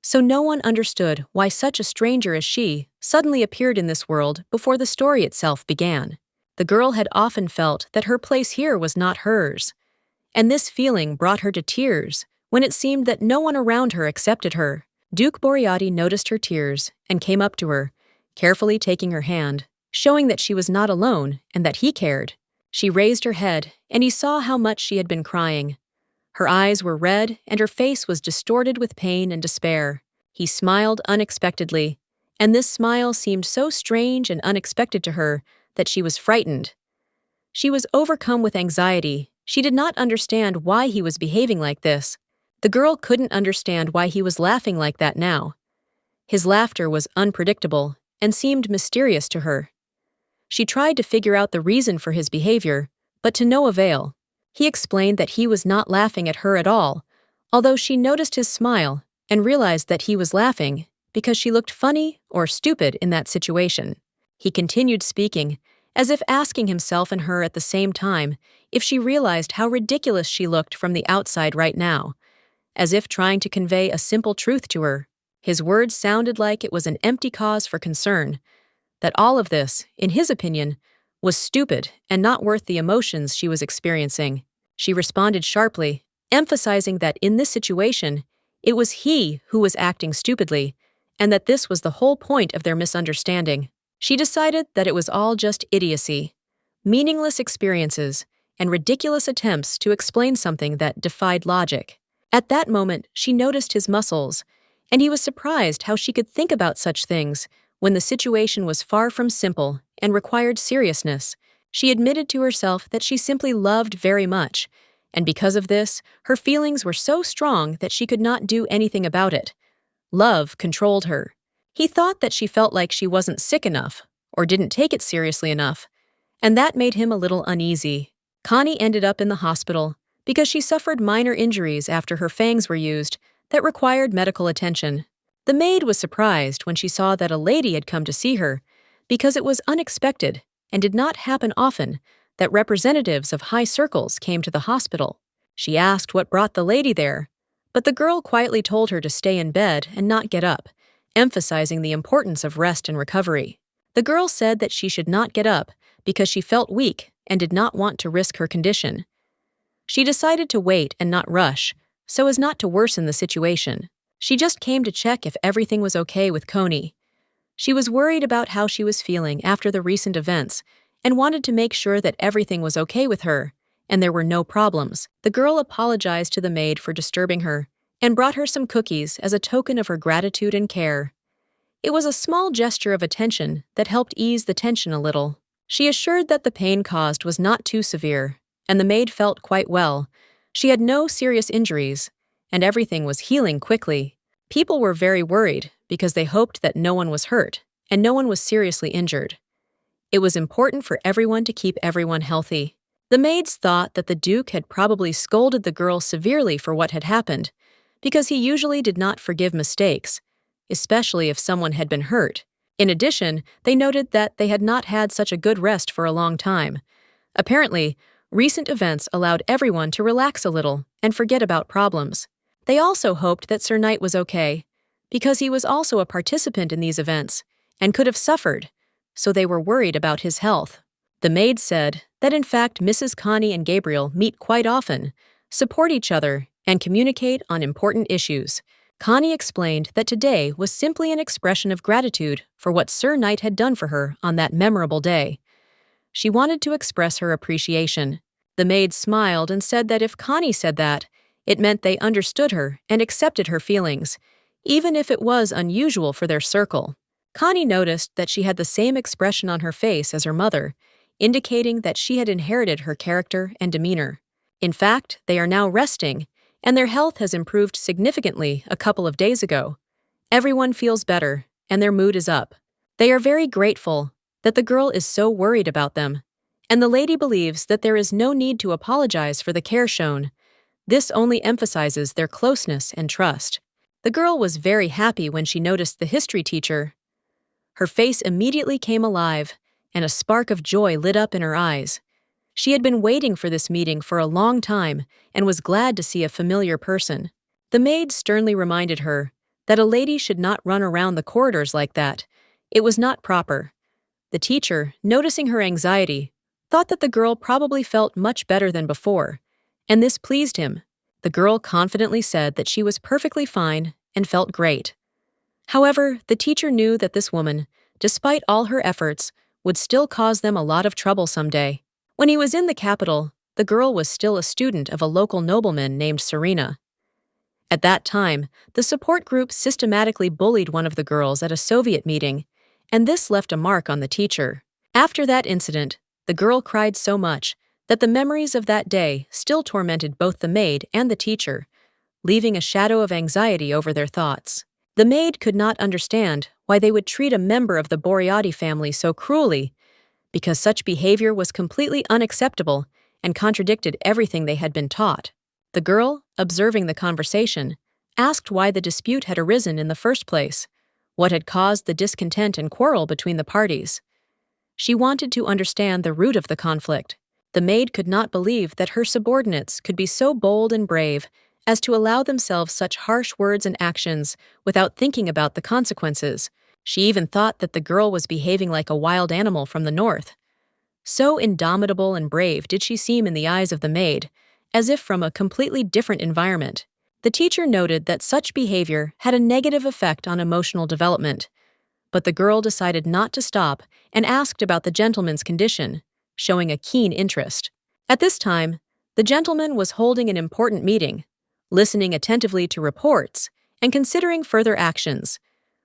A: so no one understood why such a stranger as she suddenly appeared in this world before the story itself began. The girl had often felt that her place here was not hers, and this feeling brought her to tears when it seemed that no one around her accepted her. Duke Boreotti noticed her tears and came up to her, carefully taking her hand, showing that she was not alone and that he cared. She raised her head, and he saw how much she had been crying. Her eyes were red, and her face was distorted with pain and despair. He smiled unexpectedly, and this smile seemed so strange and unexpected to her that she was frightened. She was overcome with anxiety. She did not understand why he was behaving like this. The girl couldn't understand why he was laughing like that now. His laughter was unpredictable and seemed mysterious to her. She tried to figure out the reason for his behavior, but to no avail. He explained that he was not laughing at her at all, although she noticed his smile and realized that he was laughing because she looked funny or stupid in that situation. He continued speaking, as if asking himself and her at the same time if she realized how ridiculous she looked from the outside right now, as if trying to convey a simple truth to her. His words sounded like it was an empty cause for concern, that all of this, in his opinion, was stupid and not worth the emotions she was experiencing. She responded sharply, emphasizing that in this situation, it was he who was acting stupidly, and that this was the whole point of their misunderstanding. She decided that it was all just idiocy, meaningless experiences, and ridiculous attempts to explain something that defied logic. At that moment, she noticed his muscles, and he was surprised how she could think about such things when the situation was far from simple and required seriousness. She admitted to herself that she simply loved very much, and because of this, her feelings were so strong that she could not do anything about it. Love controlled her. He thought that she felt like she wasn't sick enough, or didn't take it seriously enough, and that made him a little uneasy. Connie ended up in the hospital because she suffered minor injuries after her fangs were used that required medical attention. The maid was surprised when she saw that a lady had come to see her, because it was unexpected and did not happen often that representatives of high circles came to the hospital. She asked what brought the lady there, but the girl quietly told her to stay in bed and not get up, emphasizing the importance of rest and recovery. The girl said that she should not get up because she felt weak and did not want to risk her condition. She decided to wait and not rush, so as not to worsen the situation. She just came to check if everything was okay with Connie. She was worried about how she was feeling after the recent events and wanted to make sure that everything was okay with her and there were no problems. The girl apologized to the maid for disturbing her and brought her some cookies as a token of her gratitude and care. It was a small gesture of attention that helped ease the tension a little. She assured that the pain caused was not too severe, and the maid felt quite well. She had no serious injuries, and everything was healing quickly. People were very worried because they hoped that no one was hurt and no one was seriously injured. It was important for everyone to keep everyone healthy. The maids thought that the Duke had probably scolded the girl severely for what had happened, because he usually did not forgive mistakes, especially if someone had been hurt. In addition, they noted that they had not had such a good rest for a long time. Apparently, recent events allowed everyone to relax a little and forget about problems. They also hoped that Sir Knight was okay, because he was also a participant in these events and could have suffered, so they were worried about his health. The maid said that in fact Mrs. Connie and Gabriel meet quite often, support each other, and communicate on important issues. Connie explained that today was simply an expression of gratitude for what Sir Knight had done for her on that memorable day. She wanted to express her appreciation. The maid smiled and said that if Connie said that, it meant they understood her and accepted her feelings, even if it was unusual for their circle. Connie noticed that she had the same expression on her face as her mother, indicating that she had inherited her character and demeanor. In fact, they are now resting, and their health has improved significantly a couple of days ago. Everyone feels better, and their mood is up. They are very grateful that the girl is so worried about them, and the lady believes that there is no need to apologize for the care shown. This only emphasizes their closeness and trust. The girl was very happy when she noticed the history teacher. Her face immediately came alive, and a spark of joy lit up in her eyes. She had been waiting for this meeting for a long time and was glad to see a familiar person. The maid sternly reminded her that a lady should not run around the corridors like that. It was not proper. The teacher, noticing her anxiety, thought that the girl probably felt much better than before, and this pleased him. The girl confidently said that she was perfectly fine and felt great. However, the teacher knew that this woman, despite all her efforts, would still cause them a lot of trouble someday. When he was in the capital, the girl was still a student of a local nobleman named Serena. At that time, the support group systematically bullied one of the girls at a Soviet meeting, and this left a mark on the teacher. After that incident, the girl cried so much that the memories of that day still tormented both the maid and the teacher, leaving a shadow of anxiety over their thoughts. The maid could not understand why they would treat a member of the Boreotti family so cruelly, because such behavior was completely unacceptable and contradicted everything they had been taught. The girl, observing the conversation, asked why the dispute had arisen in the first place, what had caused the discontent and quarrel between the parties. She wanted to understand the root of the conflict. The maid could not believe that her subordinates could be so bold and brave as to allow themselves such harsh words and actions without thinking about the consequences. She even thought that the girl was behaving like a wild animal from the north. So indomitable and brave did she seem in the eyes of the maid, as if from a completely different environment. The teacher noted that such behavior had a negative effect on emotional development, but the girl decided not to stop and asked about the gentleman's condition, showing a keen interest. At this time, the gentleman was holding an important meeting, listening attentively to reports and considering further actions,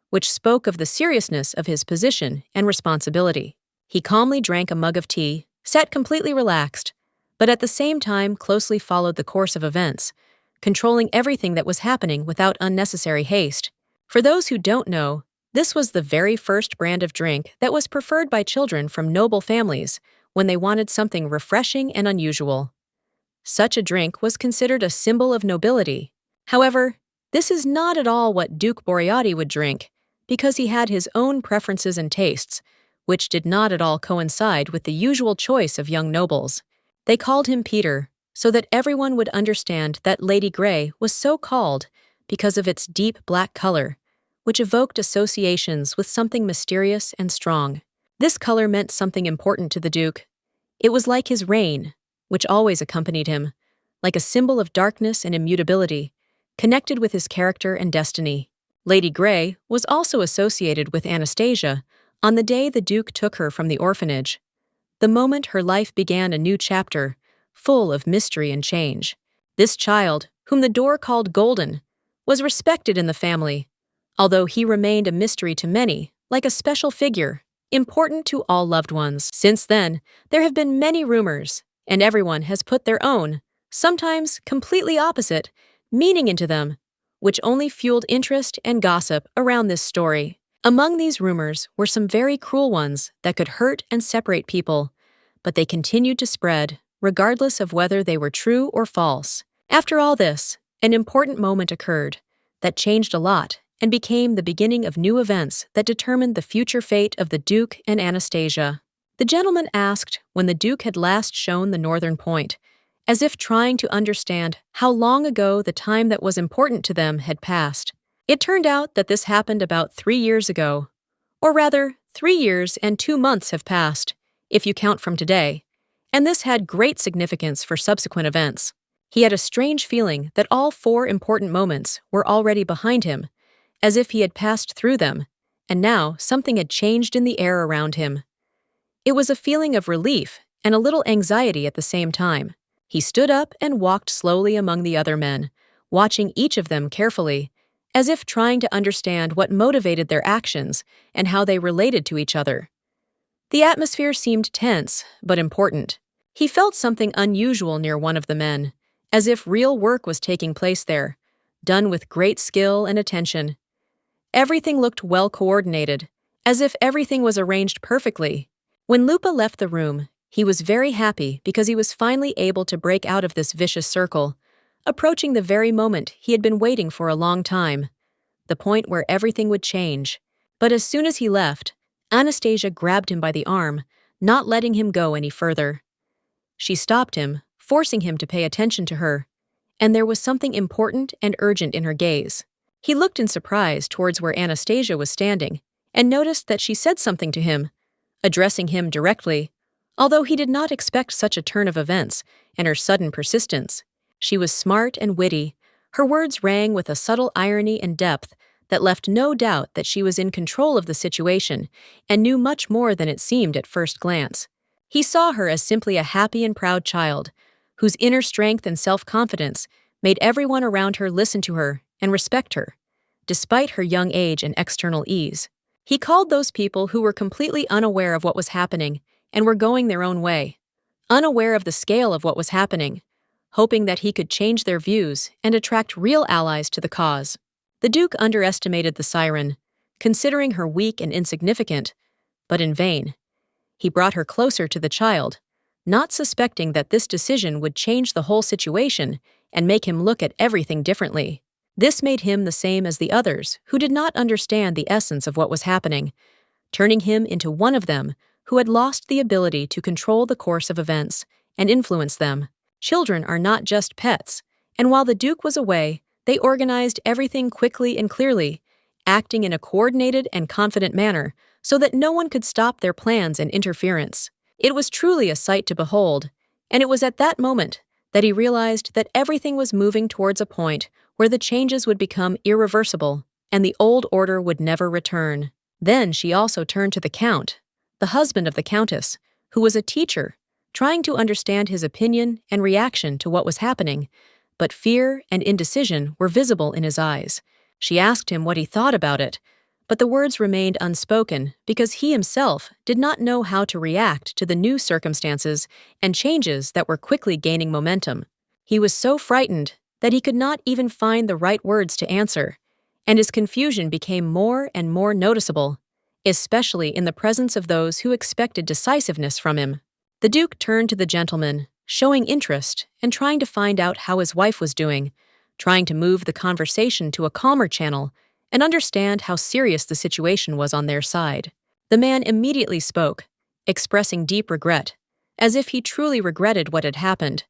A: which spoke of the seriousness of his position and responsibility. He calmly drank a mug of tea, sat completely relaxed, but at the same time closely followed the course of events, controlling everything that was happening without unnecessary haste. For those who don't know, this was the very first brand of drink that was preferred by children from noble families when they wanted something refreshing and unusual. Such a drink was considered a symbol of nobility. However, this is not at all what Duke Boreotti would drink, because he had his own preferences and tastes, which did not at all coincide with the usual choice of young nobles. They called him Peter, so that everyone would understand that Lady Grey was so called because of its deep black color, which evoked associations with something mysterious and strong. This color meant something important to the Duke. It was like his reign, which always accompanied him, like a symbol of darkness and immutability, connected with his character and destiny. Lady Grey was also associated with Anastasia on the day the Duke took her from the orphanage, the moment her life began a new chapter, full of mystery and change. This child, whom the door called Golden, was respected in the family, although he remained a mystery to many, like a special figure, important to all loved ones. Since then, there have been many rumors, and everyone has put their own, sometimes completely opposite, meaning into them, which only fueled interest and gossip around this story. Among these rumors were some very cruel ones that could hurt and separate people, but they continued to spread, regardless of whether they were true or false. After all this, an important moment occurred that changed a lot and became the beginning of new events that determined the future fate of the Duke and Anastasia. The gentleman asked when the Duke had last shown the northern point, as if trying to understand how long ago the time that was important to them had passed. It turned out that this happened about 3 years ago. Or rather, 3 years and 2 months have passed, if you count from today, and this had great significance for subsequent events. He had a strange feeling that all 4 important moments were already behind him, as if he had passed through them, and now something had changed in the air around him. It was a feeling of relief and a little anxiety at the same time. He stood up and walked slowly among the other men, watching each of them carefully, as if trying to understand what motivated their actions and how they related to each other. The atmosphere seemed tense, but important. He felt something unusual near one of the men, as if real work was taking place there, done with great skill and attention. Everything looked well coordinated, as if everything was arranged perfectly. When Lupa left the room, he was very happy because he was finally able to break out of this vicious circle, approaching the very moment he had been waiting for a long time, the point where everything would change. But as soon as he left, Anastasia grabbed him by the arm, not letting him go any further. She stopped him, forcing him to pay attention to her, and there was something important and urgent in her gaze. He looked in surprise towards where Anastasia was standing, and noticed that she said something to him, addressing him directly. Although he did not expect such a turn of events and her sudden persistence, She was smart and witty. Her words rang with a subtle irony and depth that left no doubt that she was in control of the situation and knew much more than it seemed at first glance. He saw her as simply a happy and proud child, whose inner strength and self-confidence made everyone around her listen to her and respect her, despite her young age and external ease. He called those people who were completely unaware of what was happening and were going their own way, unaware of the scale of what was happening, hoping that he could change their views and attract real allies to the cause. The Duke underestimated the siren, considering her weak and insignificant, but in vain. He brought her closer to the child, not suspecting that this decision would change the whole situation and make him look at everything differently. This made him the same as the others, who did not understand the essence of what was happening, turning him into one of them who had lost the ability to control the course of events and influence them. Children are not just pets, and while the Duke was away, they organized everything quickly and clearly, acting in a coordinated and confident manner so that no one could stop their plans and interference. It was truly a sight to behold, and it was at that moment that he realized that everything was moving towards a point where the changes would become irreversible and the old order would never return. Then she also turned to the Count, the husband of the Countess, who was a teacher, trying to understand his opinion and reaction to what was happening, but fear and indecision were visible in his eyes. She asked him what he thought about it, but the words remained unspoken because he himself did not know how to react to the new circumstances and changes that were quickly gaining momentum. He was so frightened that he could not even find the right words to answer, and his confusion became more and more noticeable, especially in the presence of those who expected decisiveness from him. The Duke turned to the gentleman, showing interest and trying to find out how his wife was doing, trying to move the conversation to a calmer channel and understand how serious the situation was on their side. The man immediately spoke, expressing deep regret, as if he truly regretted what had happened.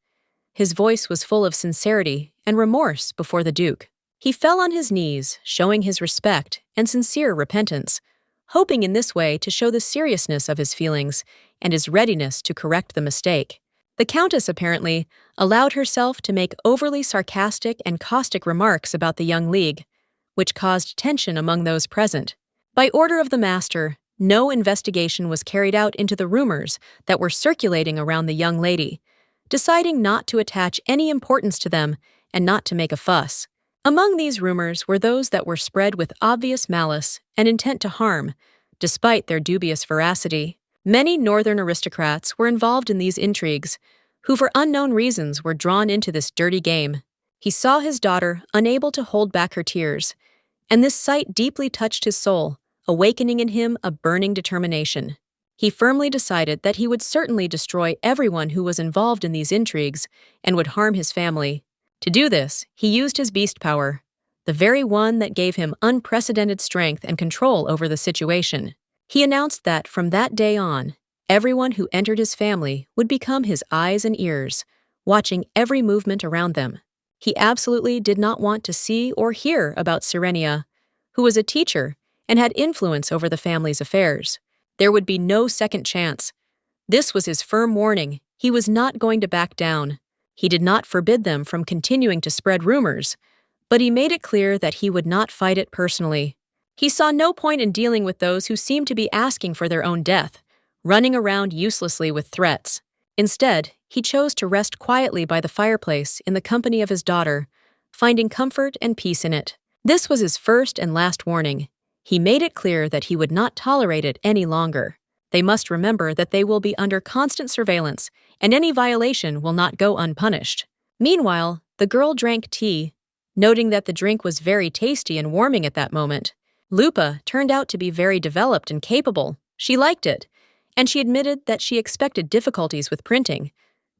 A: His voice was full of sincerity and remorse before the Duke. He fell on his knees, showing his respect and sincere repentance, hoping in this way to show the seriousness of his feelings and his readiness to correct the mistake. The Countess apparently allowed herself to make overly sarcastic and caustic remarks about the young league, which caused tension among those present. By order of the master, no investigation was carried out into the rumors that were circulating around the young lady, deciding not to attach any importance to them and not to make a fuss. Among these rumors were those that were spread with obvious malice and intent to harm, despite their dubious veracity. Many northern aristocrats were involved in these intrigues, who for unknown reasons were drawn into this dirty game. He saw his daughter unable to hold back her tears, and this sight deeply touched his soul, awakening in him a burning determination. He firmly decided that he would certainly destroy everyone who was involved in these intrigues and would harm his family. To do this, he used his beast power, the very one that gave him unprecedented strength and control over the situation. He announced that from that day on, everyone who entered his family would become his eyes and ears, watching every movement around them. He absolutely did not want to see or hear about Sirenia, who was a teacher and had influence over the family's affairs. There would be no second chance. This was his firm warning. He was not going to back down. He did not forbid them from continuing to spread rumors, but he made it clear that he would not fight it personally. He saw no point in dealing with those who seemed to be asking for their own death, running around uselessly with threats. Instead, he chose to rest quietly by the fireplace in the company of his daughter, finding comfort and peace in it. This was his first and last warning. He made it clear that he would not tolerate it any longer. They must remember that they will be under constant surveillance, and any violation will not go unpunished. Meanwhile, the girl drank tea, noting that the drink was very tasty and warming at that moment. Lupa turned out to be very developed and capable. She liked it, and she admitted that she expected difficulties with printing,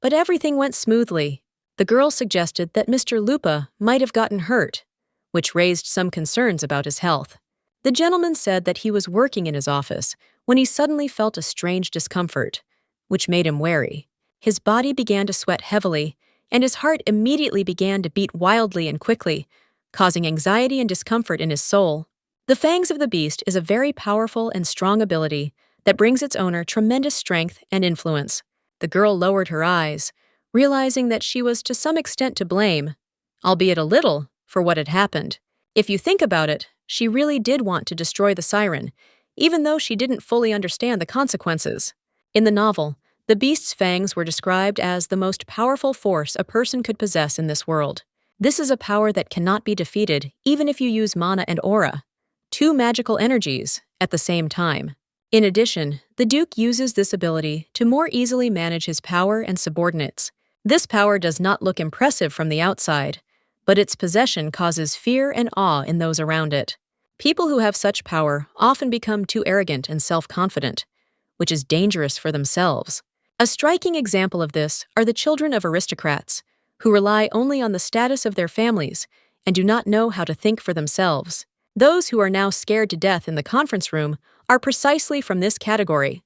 A: but everything went smoothly. The girl suggested that Mr. Lupa might have gotten hurt, which raised some concerns about his health. The gentleman said that he was working in his office when he suddenly felt a strange discomfort, which made him wary. His body began to sweat heavily, and his heart immediately began to beat wildly and quickly, causing anxiety and discomfort in his soul. The fangs of the beast is a very powerful and strong ability that brings its owner tremendous strength and influence. The girl lowered her eyes, realizing that she was to some extent to blame, albeit a little, for what had happened. If you think about it, she really did want to destroy the siren, even though she didn't fully understand the consequences. In the novel, the beast's fangs were described as the most powerful force a person could possess in this world. This is a power that cannot be defeated even if you use mana and aura, two magical energies, at the same time. In addition, the Duke uses this ability to more easily manage his power and subordinates. This power does not look impressive from the outside, but its possession causes fear and awe in those around it. People who have such power often become too arrogant and self-confident, which is dangerous for themselves. A striking example of this are the children of aristocrats, who rely only on the status of their families and do not know how to think for themselves. Those who are now scared to death in the conference room are precisely from this category.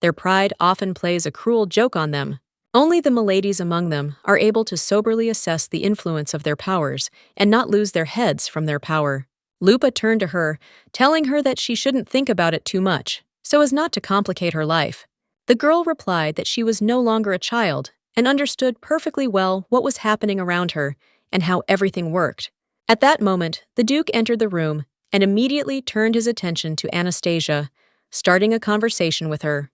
A: Their pride often plays a cruel joke on them. Only the miladies among them are able to soberly assess the influence of their powers and not lose their heads from their power. Lupa turned to her, telling her that she shouldn't think about it too much, so as not to complicate her life. The girl replied that she was no longer a child and understood perfectly well what was happening around her and how everything worked. At that moment, the Duke entered the room and immediately turned his attention to Anastasia, starting a conversation with her.